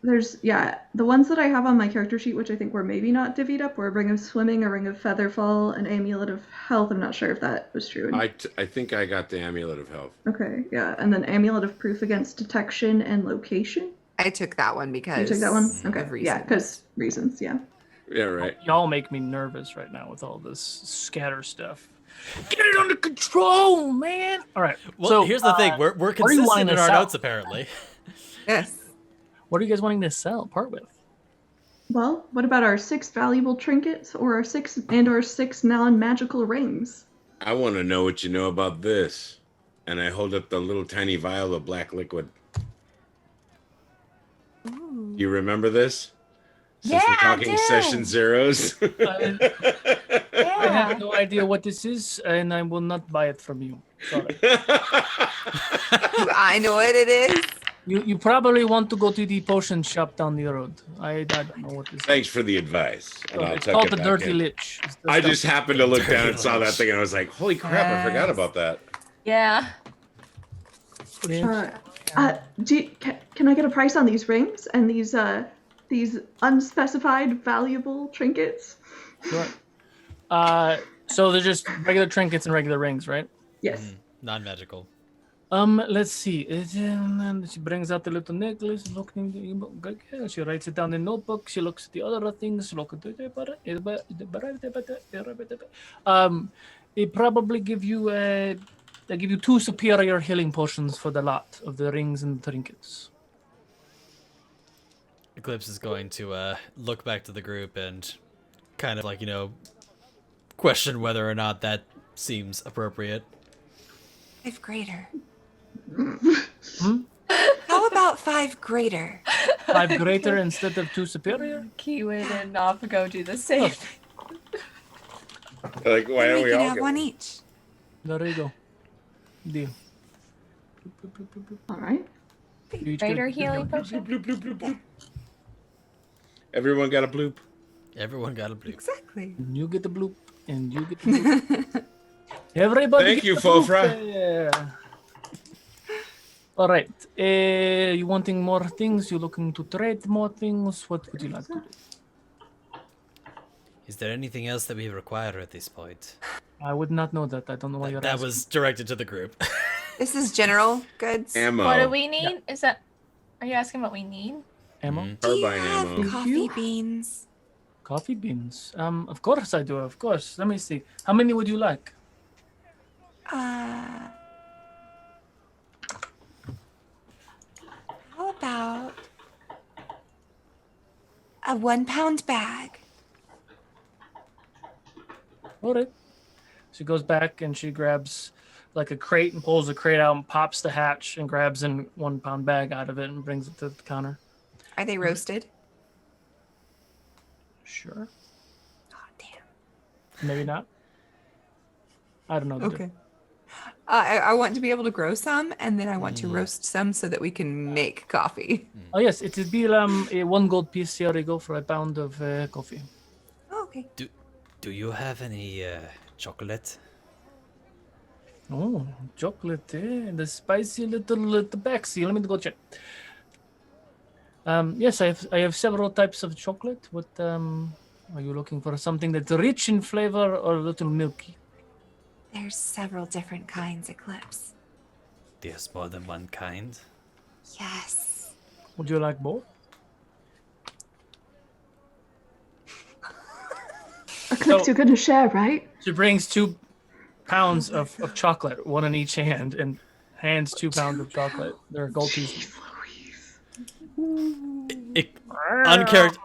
There's the ones that I have on my character sheet, which I think were maybe not divvied up, were a ring of swimming, a ring of featherfall, an amulet of health. I'm not sure if that was true. I think I got the amulet of health. Okay, yeah, and then amulet of proof against detection and location. I took that one because You took that one? of Okay, reasons. yeah, because reasons, yeah. Yeah, right. Y'all make me nervous right now with all this scatter stuff. Get it under control, man. All right. Well, so here's the thing. We're what are you consistent wanting in to our sell? notes, apparently. Yes. What are you guys wanting to sell? Part with? Well, what about our 6 valuable trinkets or our 6 non-magical rings? I want to know what you know about this. And I hold up the little tiny vial of black liquid. Ooh. You remember this? Since Yeah, we're I talking do. session zeros. I Yeah. have no idea what this is, and I will not buy it from you. Sorry. I know what it is. You probably want to go to the potion shop down the road. I don't know what this Thanks for the advice. And I'll It's tuck called it the back Dirty in. Lich. It's the I stuff- just happened to look Dirty down and saw that Lich. thing, and I was like, "Holy crap! I forgot Yes. about that." Yeah. Can I get a price on these rings and these unspecified valuable trinkets? Sure. So they're just regular trinkets and regular rings, right? Yes. Non-magical. Let's see. And she brings out the little necklace, looking. She writes it down in the notebook. She looks at the other things. They probably give you they give you 2 superior healing potions for the lot of the rings and trinkets. Eclipse is going to look back to the group and kind of question whether or not that seems appropriate. 5 greater. Hmm? How about 5 greater? 5 greater instead of 2 superior. Kiwin and Nafago do the same. Like, why Then don't we we can all have get one each. There you go. Deal. All right. You each Greater get- healing potion. Bloop, bloop, bloop, bloop. Everyone got a bloop. Everyone got a blue. Exactly. You get the bloop, and you get the bloop. Everybody. Thank get you, the bloop. Fofra. Yeah. All right. You wanting more things? You looking to trade more things? What would you like to do? Is there anything else that we require at this point? I would not know that. I don't know why you're That asking. was directed to the group. This is general goods. Ammo. What do we need? Is that? Are you asking what we need? Ammo. Mhm. Do you Carbine have ammo. coffee beans? Coffee beans. Of course I do. Of course. Let me see. How many would you like? How about a 1-pound bag? All right. She goes back and she grabs like a crate and pulls the crate out and pops the hatch and grabs an 1-pound bag out of it and brings it to the counter. Are they roasted? Sure. Oh, damn. Maybe not. I don't know. the Okay. I want to be able to grow some, and then I want to roast some so that we can make coffee. Oh yes, it would be a 1 gold piece. Here you go for a pound of coffee. Oh, okay. Do you have any chocolate? Oh, chocolate, the spicy little tobacco. Let me go check. Yes, I have several types of chocolate. What are you looking for? Something that's rich in flavor or a little milky? There's several different kinds, Eclipse. There's more than one kind. Yes. Would you like both? Eclipse, you're gonna share, right? She brings 2 pounds of chocolate, 1 in each hand, and hands 2 pounds of chocolate. They're gold pieces.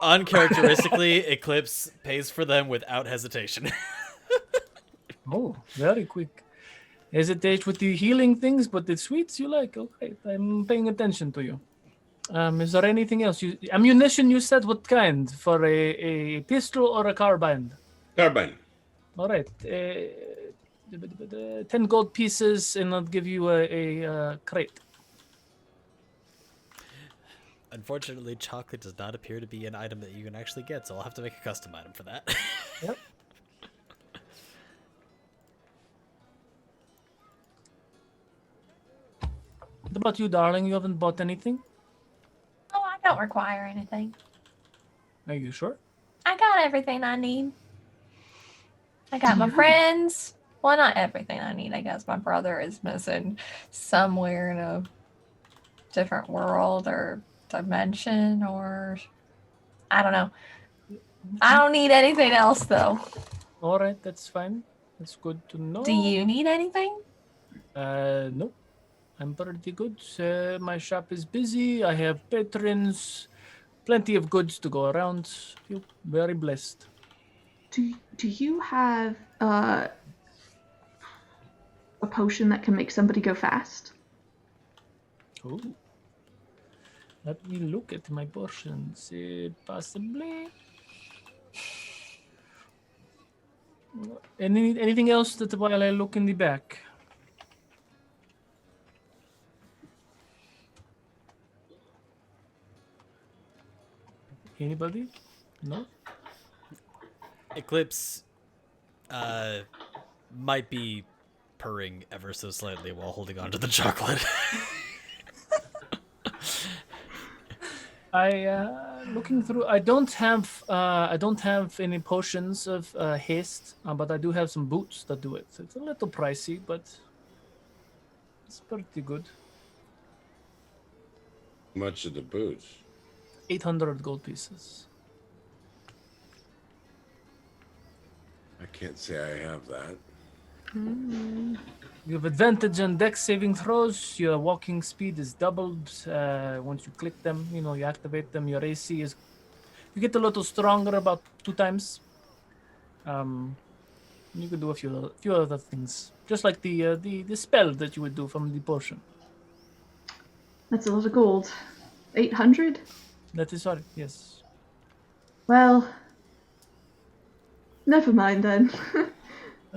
Uncharacteristically, Eclipse pays for them without hesitation. Oh, very quick. Hesitate with the healing things, but the sweets you like. Okay, I'm paying attention to you. Is there anything else? Ammunition, you said? What kind? For a pistol or a carbine? Carbine. All right. 10 gold pieces, and I'll give you a crate. Unfortunately, chocolate does not appear to be an item that you can actually get, so I'll have to make a custom item for that. Yep. What about you, darling? You haven't bought anything? Oh, I don't require anything. Are you sure? I got everything I need. I got my friends. Well, not everything I need. I guess my brother is missing somewhere in a different world or dimension, or I don't know. I don't need anything else, though. All right, that's fine. That's good to know. Do you need anything? No. I'm pretty good. My shop is busy. I have patrons. Plenty of goods to go around. Feel very blessed. Do you have a potion that can make somebody go fast? Oh. Let me look at my potions. Possibly. Anything else that while I look in the back? Anybody? No? Eclipse might be purring ever so slightly while holding onto the chocolate. Looking through. I don't have any potions of haste, but I do have some boots that do it. It's a little pricey, but it's pretty good. How much of the boots? 800 gold pieces. I can't say I have that. You have advantage on dex saving throws. Your walking speed is doubled once you click them. You activate them. Your AC is... You get a little stronger about 2 times. You can do a few other things. Just like the spell that you would do from the potion. That's a lot of gold. 800? That is right, yes. Well, never mind then.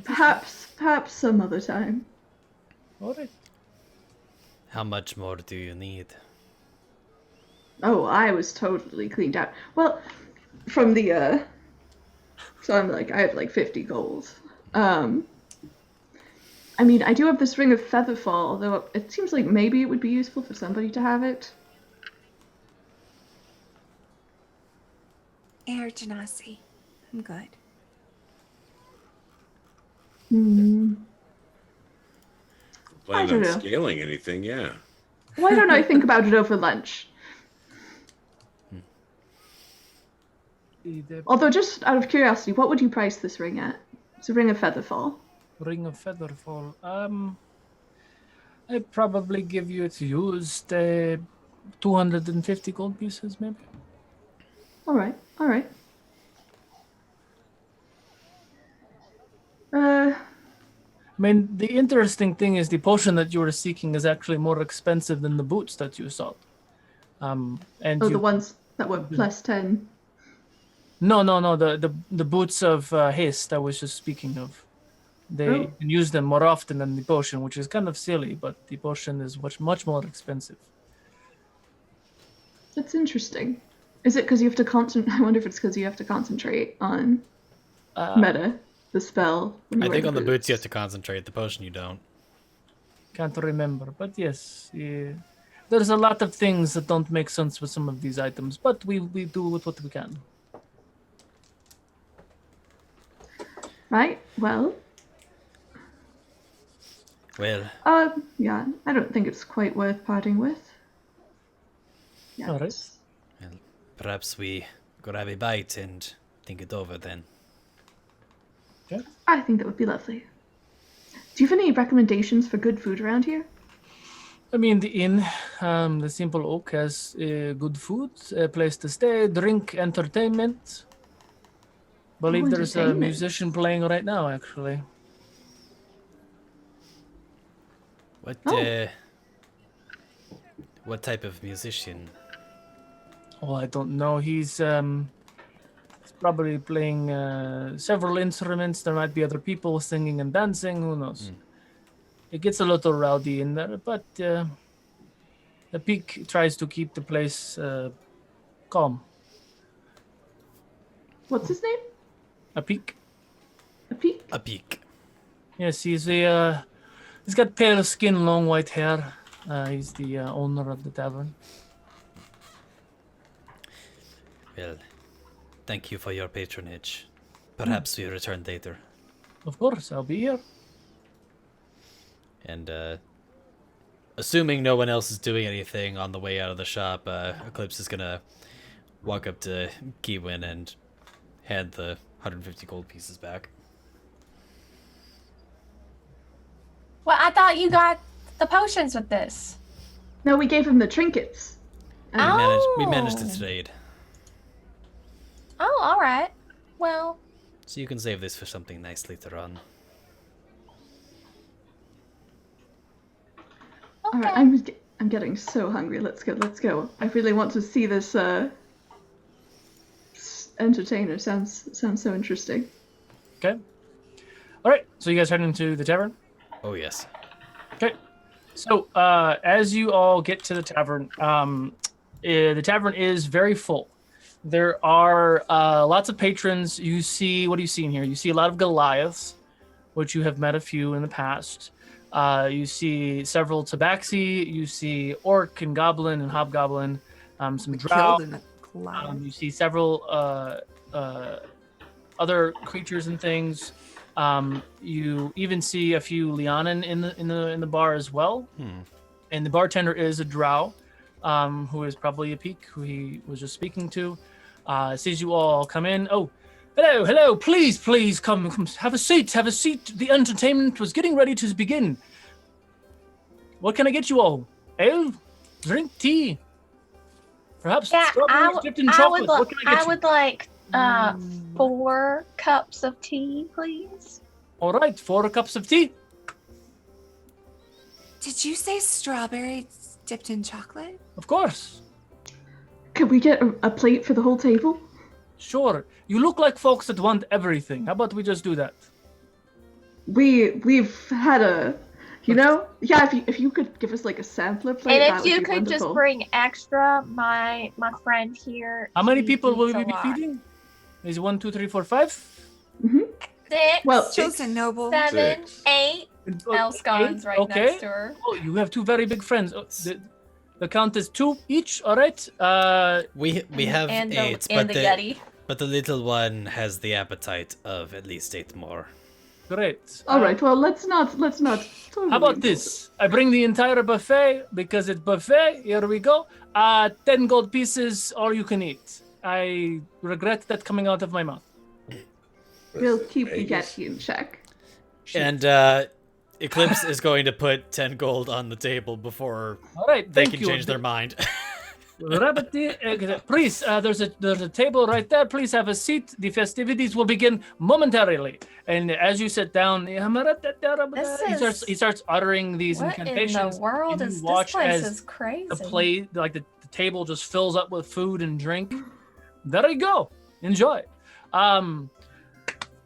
Perhaps some other time. All right. How much more do you need? Oh, I was totally cleaned out. Well, from the so I have like 50 gold. I mean, I do have this ring of Featherfall, though it seems like maybe it would be useful for somebody to have it. Air Genasi. I'm good. I Plan don't on know. scaling anything, yeah. Why don't I think about it over lunch? Although, just out of curiosity, what would you price this ring at? It's a ring of Featherfall. Ring of Featherfall. I'd probably give you it used 250 gold pieces, maybe. All right. I mean, the interesting thing is the potion that you were seeking is actually more expensive than the boots that you sought. The ones that were plus 10. No. The boots of haste I was just speaking of. They can use them more often than the potion, which is kind of silly, but the potion is much more expensive. That's interesting. Is it because you have to concentrate? I wonder if it's because you have to concentrate on meta, the spell. I think on the boots you have to concentrate. The potion you don't. Can't remember, but yes. Yeah. There's a lot of things that don't make sense with some of these items, but we do with what we can. Right, well... yeah, I don't think it's quite worth parting with. Yeah. All right. Well, perhaps we grab a bite and think it over then. Okay. I think that would be lovely. Do you have any recommendations for good food around here? I mean, the inn, the Simple Oak has good food, a place to stay, drink, entertainment. Believe there's a musician playing right now, actually. What type of musician? Oh, I don't know. He's probably playing several instruments. There might be other people singing and dancing. Who knows? It gets a little rowdy in there, but the peak tries to keep the place calm. What's his name? A peak? A peak? A peak. Yes, he's got pale skin, long white hair. He's the owner of the tavern. Well, thank you for your patronage. Perhaps we return later. Of course, I'll be here. And assuming no one else is doing anything on the way out of the shop, Eclipse is gonna walk up to Kiwin and hand the 150 gold pieces back. Well, I thought you got the potions with this. No, we gave him the trinkets. We managed to trade. Oh, all right. Well, So you can save this for something nice later on. All right, I'm getting so hungry. Let's go. I really want to see this entertainer. Sounds so interesting. Okay. All right. So you guys heading to the tavern? Oh yes. Okay. So as you all get to the tavern is very full. There are lots of patrons. You see, what do you see in here? You see a lot of Goliaths, which you have met a few in the past. You see several Tabaxi. You see Orc and Goblin and Hobgoblin. Some Drow. You see several other creatures and things. You even see a few Lianen in the bar as well. And the bartender is a Drow, who is probably a peak, who he was just speaking to. Sees you all come in. Oh, hello, please, come, have a seat. The entertainment was getting ready to begin. What can I get you all? Ale? Drink? Tea? Perhaps strawberries dipped in chocolate. What can I get you? I would like 4 cups of tea, please. All right, 4 cups of tea. Did you say strawberries dipped in chocolate? Of course. Could we get a plate for the whole table? Sure. You look like folks that want everything. How about we just do that? We've had a, if you could give us like a sampler plate, And that if would you be could wonderful. just bring extra, my friend here. How many he people will eats we a be lot. feeding? Is it 1, 2, 3, 4, 5? 6, Well, Chosen noble. 7, 6. 8. Elscon's right okay. next to her. Oh, you have 2 very big friends. Oh, the count is 2 each. All right. We have and 8, and the Yeti. but the little one has the appetite of at least 8 more. Great. All right. Well, let's not. Totally How about this? I bring the entire buffet because it's buffet. Here we go. 10 gold pieces, all you can eat. I regret that coming out of my mouth. We'll keep the Vegas. Yeti in check. And Eclipse is going to put 10 gold on the table before All right. they Thank can you. change their mind. Rabbit, please, there's a table right there. Please have a seat. The festivities will begin momentarily. And as you sit down, he starts uttering these What in incantations. the world and is you this watch place? as Is crazy. the table just fills up with food and drink. There you go. Enjoy.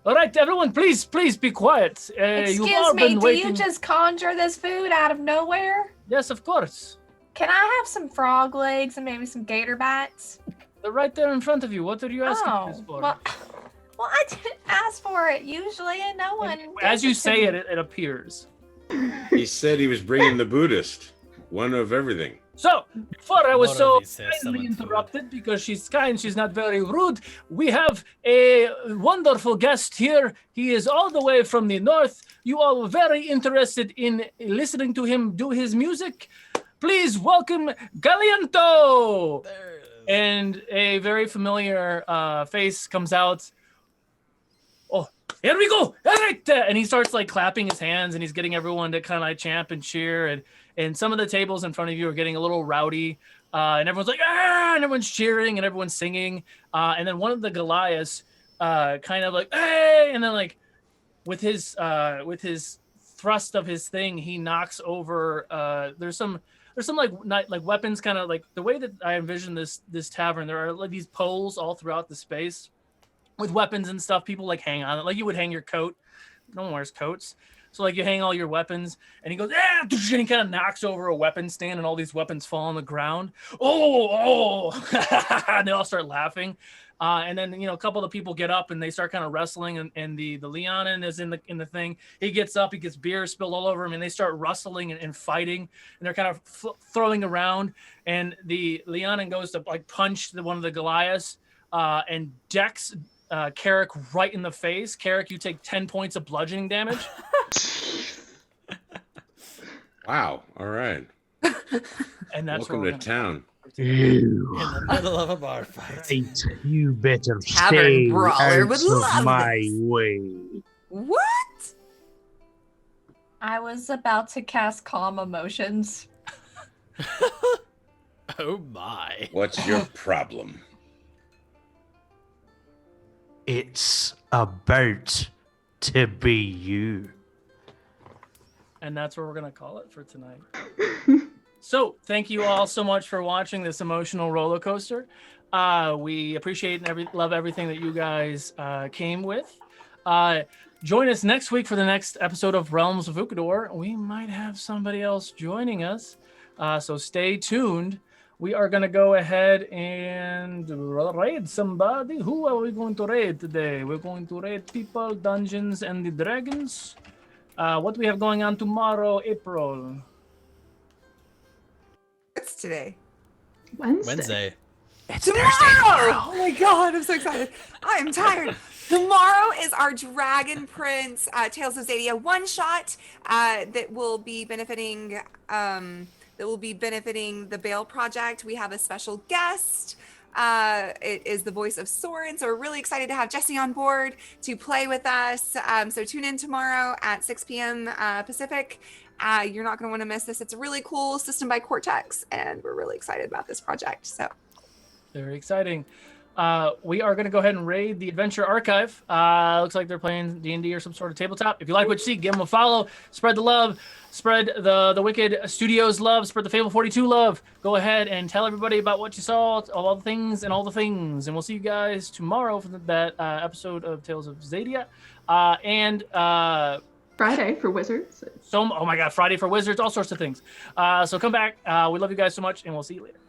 All right, everyone, please be quiet. You've all Excuse me, been do waiting. you just conjure this food out of nowhere? Yes, of course. Can I have some frog legs and maybe some gator bites? They're right there in front of you. What are you asking this for? well, I didn't ask for it. Usually, no one. As gives you to say me. it appears. He said he was bringing the Buddhist, one of everything. So, before I was More so of these, kindly summon food. interrupted because she's kind, she's not very rude, we have a wonderful guest here. He is all the way from the north. You all were very interested in listening to him do his music. Please welcome Galianto! And a very familiar face comes out. Oh, here we go! All right! And he starts like clapping his hands and he's getting everyone to kind of like champ and cheer. And some of the tables in front of you are getting a little rowdy. And everyone's like, ah! And everyone's cheering and everyone's singing. And then one of the Goliaths kind of like, hey! And then like with his thrust of his thing, he knocks over, there's some there's some like weapons, kind of like the way that I envision this tavern. There are like these poles all throughout the space with weapons and stuff. People like hang on it, like you would hang your coat. No one wears coats. So like you hang all your weapons, and he goes, and he kind of knocks over a weapon stand, and all these weapons fall on the ground. Oh, and they all start laughing. And then a couple of the people get up and they start kind of wrestling, and the Leonin is in the thing. He gets up, he gets beer spilled all over him, and they start wrestling and fighting, and they're kind of throwing around. And the Leonin goes to like punch one of the Goliaths, and decks Carrick right in the face. Carrick, you take 10 points of bludgeoning damage. Wow. All right. And that's welcome to town. In the middle of a bar fight. You better Tavern stay brawler out would of love my this. way. What? I was about to cast Calm Emotions. Oh my. What's your problem? It's about to be you. And that's what we're going to call it for tonight. So thank you all so much for watching this emotional roller coaster. We appreciate and love everything that you guys came with. Join us next week for the next episode of Realms of Ukodor. We might have somebody else joining us. So stay tuned. We are going to go ahead and raid somebody. Who are we going to raid today? We're going to raid people, Dungeons, and the Dragons. What do we have going on tomorrow, April? What's today? Wednesday. It's Tomorrow! Oh my god, I'm so excited. I am tired. Tomorrow is our Dragon Prince Tales of Zadia one-shot that will be benefiting the Bale Project. We have a special guest. It is the voice of Soren, so we're really excited to have Jesse on board to play with us. So tune in tomorrow at 6 p.m. Pacific. You're not going to want to miss this. It's a really cool system by Cortex, and we're really excited about this project. So very exciting. We are going to go ahead and raid the Adventure Archive. Looks like they're playing D&D or some sort of tabletop. If you like what you see, give them a follow. Spread the love. Spread the Wicked Studios love. Spread the Fable 42 love. Go ahead and tell everybody about what you saw, all the things, and all the things. And we'll see you guys tomorrow for that episode of Tales of Zadia. And Friday for Wizards. oh my God, Friday for Wizards, all sorts of things. So come back. We love you guys so much, and we'll see you later.